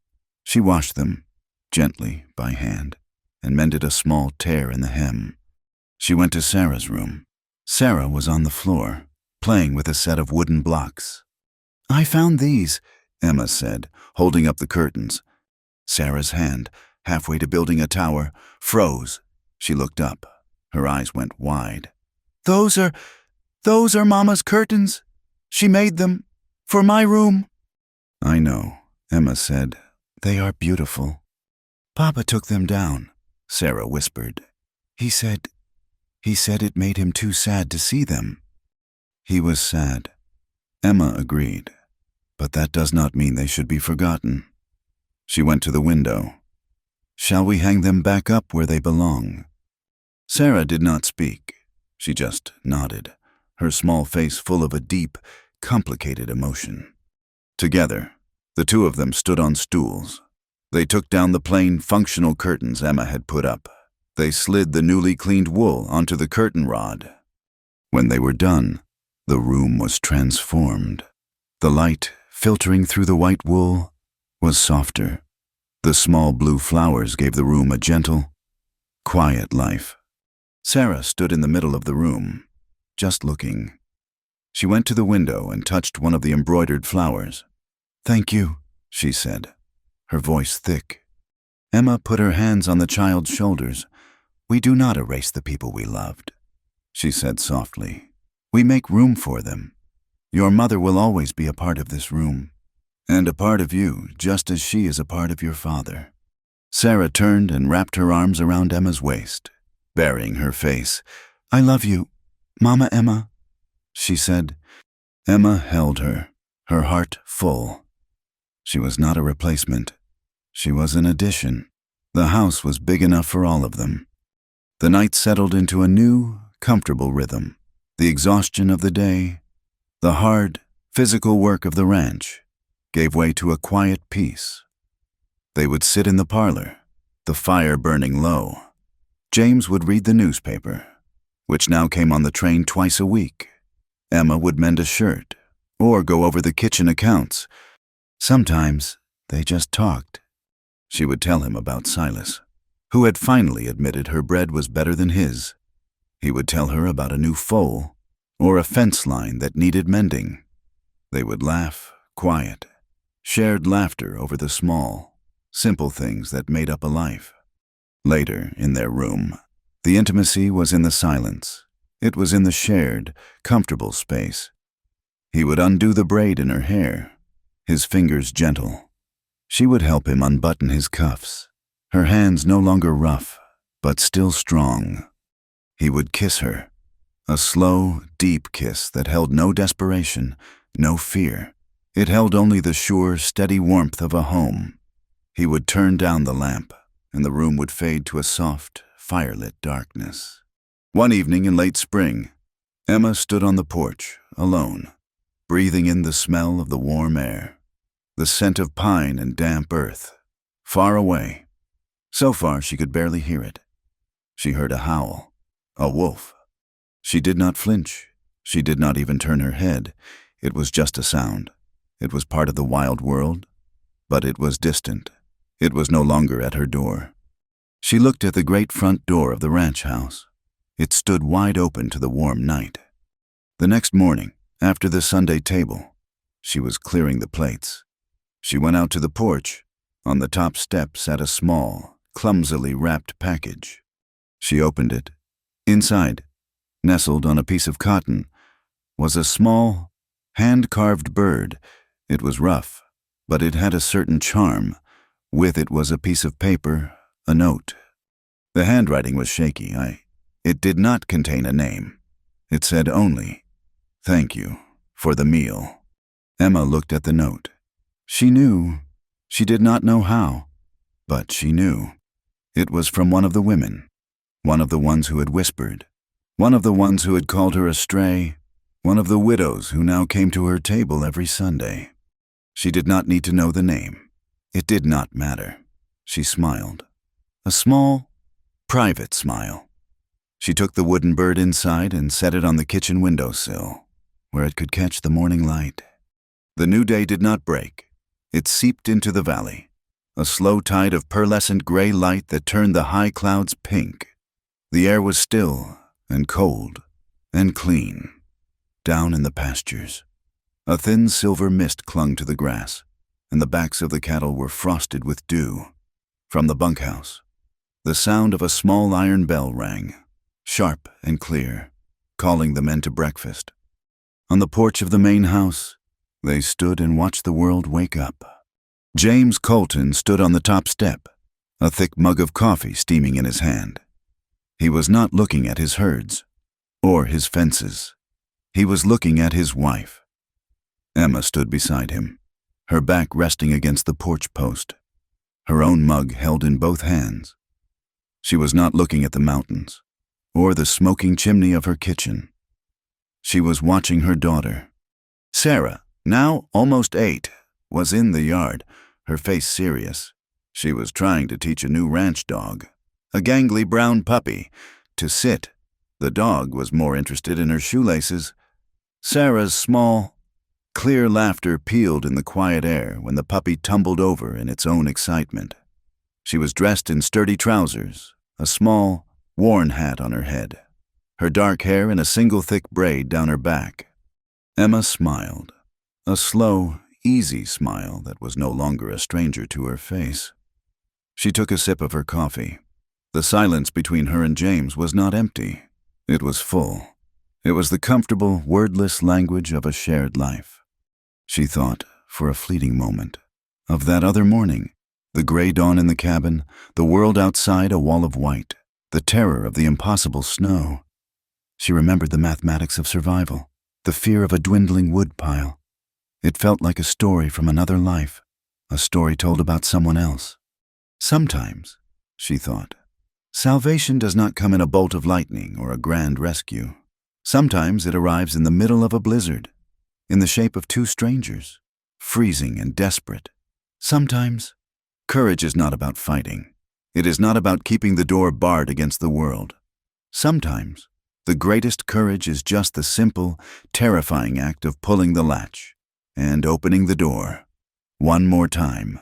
She washed them, gently, by hand, and mended a small tear in the hem. She went to Sarah's room. Sarah was on the floor, playing with a set of wooden blocks. "I found these," Emma said, holding up the curtains. Sarah's hand, halfway to building a tower, froze. She looked up. Her eyes went wide. Those are Mama's curtains. She made them for my room." "I know," Emma said. "They are beautiful." "Papa took them down," Sarah whispered. He said it made him too sad to see them." "He was sad," Emma agreed. "But that does not mean they should be forgotten." She went to the window. "Shall we hang them back up where they belong?" Sarah did not speak. She just nodded, her small face full of a deep, complicated emotion. Together, the two of them stood on stools. They took down the plain, functional curtains Emma had put up. They slid the newly cleaned wool onto the curtain rod. When they were done, the room was transformed. The light, filtering through the white wool, was softer. The small blue flowers gave the room a gentle, quiet life. Sarah stood in the middle of the room, just looking. She went to the window and touched one of the embroidered flowers. "Thank you," she said, her voice thick. Emma put her hands on the child's shoulders. "We do not erase the people we loved," she said softly. "We make room for them. Your mother will always be a part of this room, and a part of you, just as she is a part of your father." Sarah turned and wrapped her arms around Emma's waist, burying her face. "I love you, Mama Emma," she said. Emma held her heart full. She was not a replacement. She was an addition. The house was big enough for all of them. The night settled into a new, comfortable rhythm. The exhaustion of the day, the hard, physical work of the ranch, gave way to a quiet peace. They would sit in the parlor, the fire burning low. James would read the newspaper, which now came on the train twice a week. Emma would mend a shirt, or go over the kitchen accounts. Sometimes they just talked. She would tell him about Silas, who had finally admitted her bread was better than his. He would tell her about a new foal, or a fence line that needed mending. They would laugh, quiet, shared laughter over the small, simple things that made up a life. Later, in their room, the intimacy was in the silence. It was in the shared, comfortable space. He would undo the braid in her hair, his fingers gentle. She would help him unbutton his cuffs, her hands no longer rough, but still strong. He would kiss her, a slow, deep kiss that held no desperation, no fear. It held only the sure, steady warmth of a home. He would turn down the lamp, and the room would fade to a soft, firelit darkness. One evening in late spring, Emma stood on the porch, alone, breathing in the smell of the warm air, the scent of pine and damp earth, far away. So far she could barely hear it. She heard a howl, a wolf. She did not flinch. She did not even turn her head. It was just a sound. It was part of the wild world, but it was distant. It was no longer at her door. She looked at the great front door of the ranch house. It stood wide open to the warm night. The next morning, after the Sunday table, she was clearing the plates. She went out to the porch. On the top step sat a small, clumsily wrapped package. She opened it. Inside, nestled on a piece of cotton, was a small, hand-carved bird. It was rough, but it had a certain charm. With it was a piece of paper, a note. The handwriting was shaky. It did not contain a name. It said only, "Thank you for the meal." Emma looked at the note. She knew. She did not know how, but she knew. It was from one of the women, one of the ones who had whispered, one of the ones who had called her a stray, one of the widows who now came to her table every Sunday. She did not need to know the name. It did not matter. She smiled. A small, private smile. She took the wooden bird inside and set it on the kitchen windowsill, where it could catch the morning light. The new day did not break. It seeped into the valley, a slow tide of pearlescent gray light that turned the high clouds pink. The air was still, and cold and clean. Down in the pastures, a thin silver mist clung to the grass, and the backs of the cattle were frosted with dew. From the bunkhouse, the sound of a small iron bell rang, sharp and clear, calling the men to breakfast. On the porch of the main house, they stood and watched the world wake up. James Colton stood on the top step, a thick mug of coffee steaming in his hand. He was not looking at his herds or his fences. He was looking at his wife. Emma stood beside him, her back resting against the porch post, her own mug held in both hands. She was not looking at the mountains or the smoking chimney of her kitchen. She was watching her daughter. Sarah, now almost 8, was in the yard, her face serious. She was trying to teach a new ranch dog, a gangly brown puppy, to sit. The dog was more interested in her shoelaces. Sarah's small, clear laughter pealed in the quiet air when the puppy tumbled over in its own excitement. She was dressed in sturdy trousers, a small, worn hat on her head, her dark hair in a single thick braid down her back. Emma smiled, a slow, easy smile that was no longer a stranger to her face. She took a sip of her coffee. The silence between her and James was not empty. It was full. It was the comfortable, wordless language of a shared life. She thought, for a fleeting moment, of that other morning, the gray dawn in the cabin, the world outside a wall of white, the terror of the impossible snow. She remembered the mathematics of survival, the fear of a dwindling wood pile. It felt like a story from another life, a story told about someone else. Sometimes, she thought, salvation does not come in a bolt of lightning or a grand rescue. Sometimes it arrives in the middle of a blizzard, in the shape of 2 strangers, freezing and desperate. Sometimes, courage is not about fighting. It is not about keeping the door barred against the world. Sometimes, the greatest courage is just the simple, terrifying act of pulling the latch and opening the door one more time.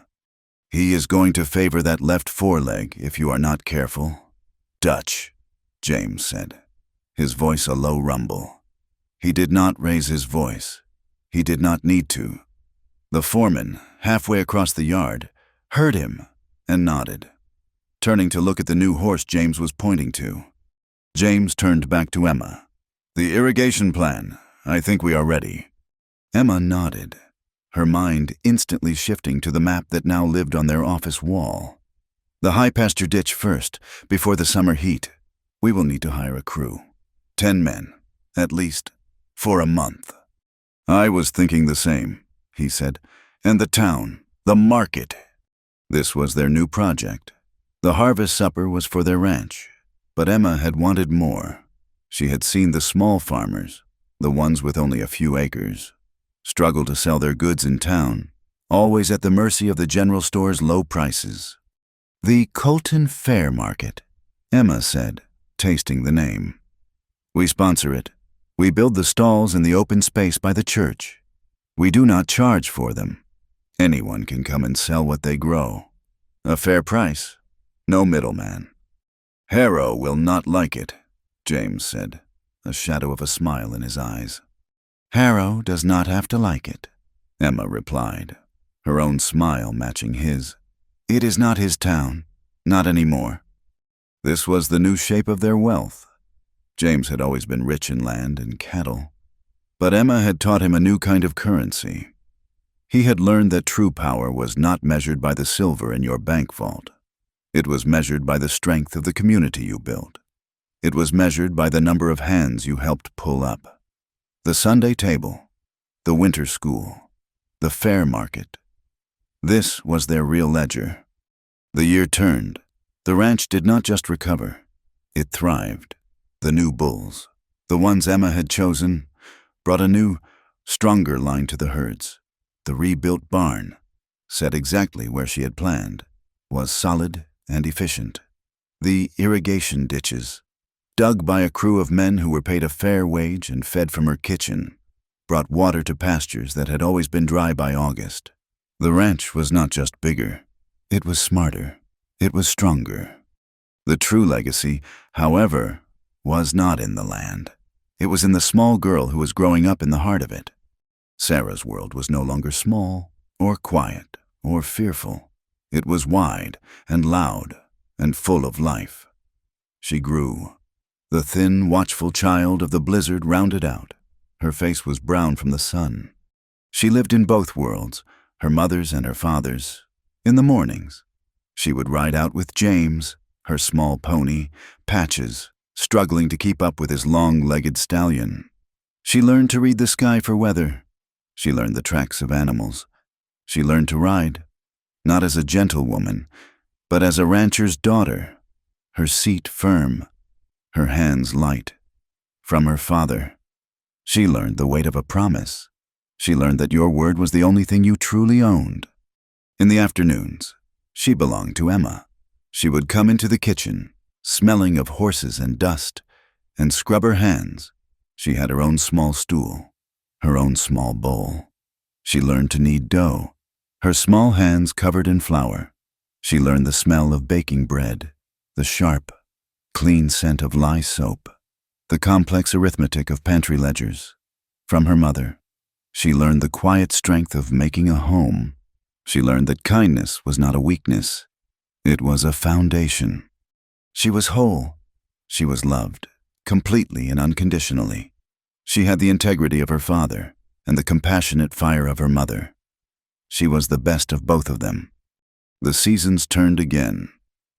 He is going to favor that left foreleg if you are not careful. Dutch, James said, his voice a low rumble. He did not raise his voice. He did not need to. The foreman, halfway across the yard, heard him and nodded, turning to look at the new horse James was pointing to. James turned back to Emma. The irrigation plan. I think we are ready. Emma nodded, her mind instantly shifting to the map that now lived on their office wall. The high pasture ditch first, before the summer heat. We will need to hire a crew. 10 men, at least, for a month. I was thinking the same, he said. And the town, the market. This was their new project. The harvest supper was for their ranch, but Emma had wanted more. She had seen the small farmers, the ones with only a few acres, struggle to sell their goods in town, always at the mercy of the general store's low prices. The Colton Fair Market, Emma said, tasting the name. We sponsor it. We build the stalls in the open space by the church. We do not charge for them. Anyone can come and sell what they grow. A fair price. No middleman. Harrow will not like it, James said, a shadow of a smile in his eyes. Harrow does not have to like it, Emma replied, her own smile matching his. It is not his town, not anymore. This was the new shape of their wealth. James had always been rich in land and cattle, but Emma had taught him a new kind of currency. He had learned that true power was not measured by the silver in your bank vault. It was measured by the strength of the community you built. It was measured by the number of hands you helped pull up. The Sunday table, the winter school, the fair market. This was their real ledger. The year turned. The ranch did not just recover. It thrived. The new bulls, the ones Emma had chosen, brought a new, stronger line to the herds. The rebuilt barn, set exactly where she had planned, was solid and efficient. The irrigation ditches, dug by a crew of men who were paid a fair wage and fed from her kitchen, brought water to pastures that had always been dry by August. The ranch was not just bigger, it was smarter, it was stronger. The true legacy, however, was not in the land. It was in the small girl who was growing up in the heart of it. Sarah's world was no longer small, or quiet, or fearful. It was wide and loud and full of life. She grew. The thin, watchful child of the blizzard rounded out. Her face was brown from the sun. She lived in both worlds, her mother's and her father's. In the mornings, she would ride out with James, her small pony, Patches, struggling to keep up with his long-legged stallion. She learned to read the sky for weather. She learned the tracks of animals. She learned to ride, not as a gentlewoman, but as a rancher's daughter, her seat firm, her hands light. From her father, she learned the weight of a promise. She learned that your word was the only thing you truly owned. In the afternoons, she belonged to Emma. She would come into the kitchen, smelling of horses and dust, and scrub her hands. She had her own small stool, her own small bowl. She learned to knead dough, her small hands covered in flour. She learned the smell of baking bread, the sharp, clean scent of lye soap, the complex arithmetic of pantry ledgers. From her mother, she learned the quiet strength of making a home. She learned that kindness was not a weakness. It was a foundation. She was whole. She was loved, completely and unconditionally. She had the integrity of her father and the compassionate fire of her mother. She was the best of both of them. The seasons turned again.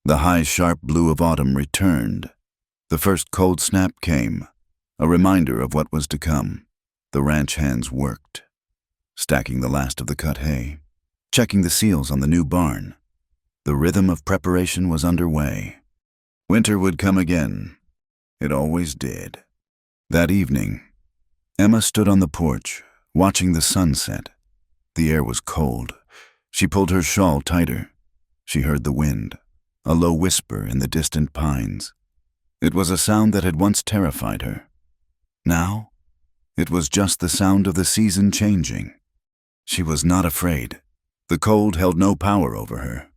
The high, sharp blue of autumn returned. The first cold snap came, a reminder of what was to come. The ranch hands worked, stacking the last of the cut hay, checking the seals on the new barn. The rhythm of preparation was underway. Winter would come again. It always did. That evening, Emma stood on the porch, watching the sunset. The air was cold. She pulled her shawl tighter. She heard the wind, a low whisper in the distant pines. It was a sound that had once terrified her. Now, it was just the sound of the season changing. She was not afraid. The cold held no power over her.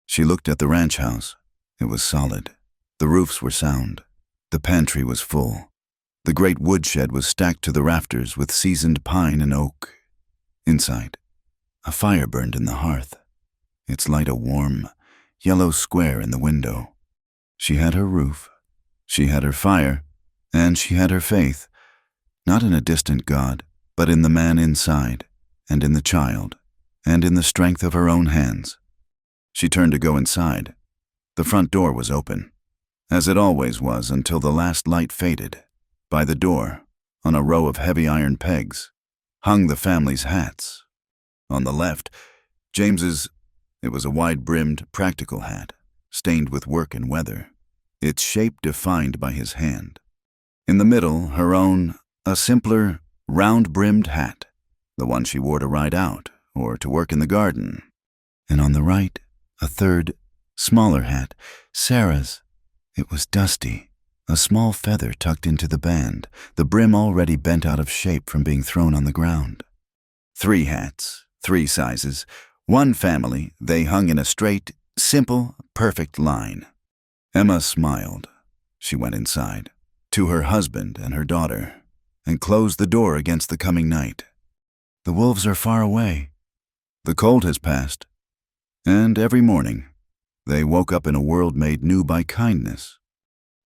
She looked at the ranch house. It was solid. The roofs were sound. The pantry was full. The great woodshed was stacked to the rafters with seasoned pine and oak. Inside, a fire burned in the hearth, its light a warm, yellow square in the window. She had her roof, she had her fire, and she had her faith, not in a distant God, but in the man inside, and in the child, and in the strength of her own hands. She turned to go inside. The front door was open, as it always was until the last light faded. By the door, on a row of heavy iron pegs, hung the family's hats. On the left, James's. It was a wide-brimmed, practical hat, stained with work and weather, its shape defined by his hand. In the middle, her own, a simpler, round-brimmed hat, the one she wore to ride out or to work in the garden. And on the right, a third, smaller hat, Sarah's. It was dusty, a small feather tucked into the band, the brim already bent out of shape from being thrown on the ground. 3 hats, 3 sizes, 1 family, they hung in a straight, simple, perfect line. Emma smiled. She went inside, to her husband and her daughter, and closed the door against the coming night. The wolves are far away. The cold has passed. And every morning, they woke up in a world made new by kindness.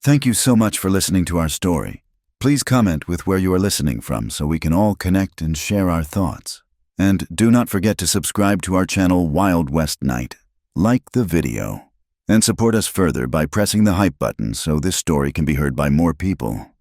Thank you so much for listening to our story. Please comment with where you are listening from so we can all connect and share our thoughts. And do not forget to subscribe to our channel Wild West Night, like the video, and support us further by pressing the hype button so this story can be heard by more people.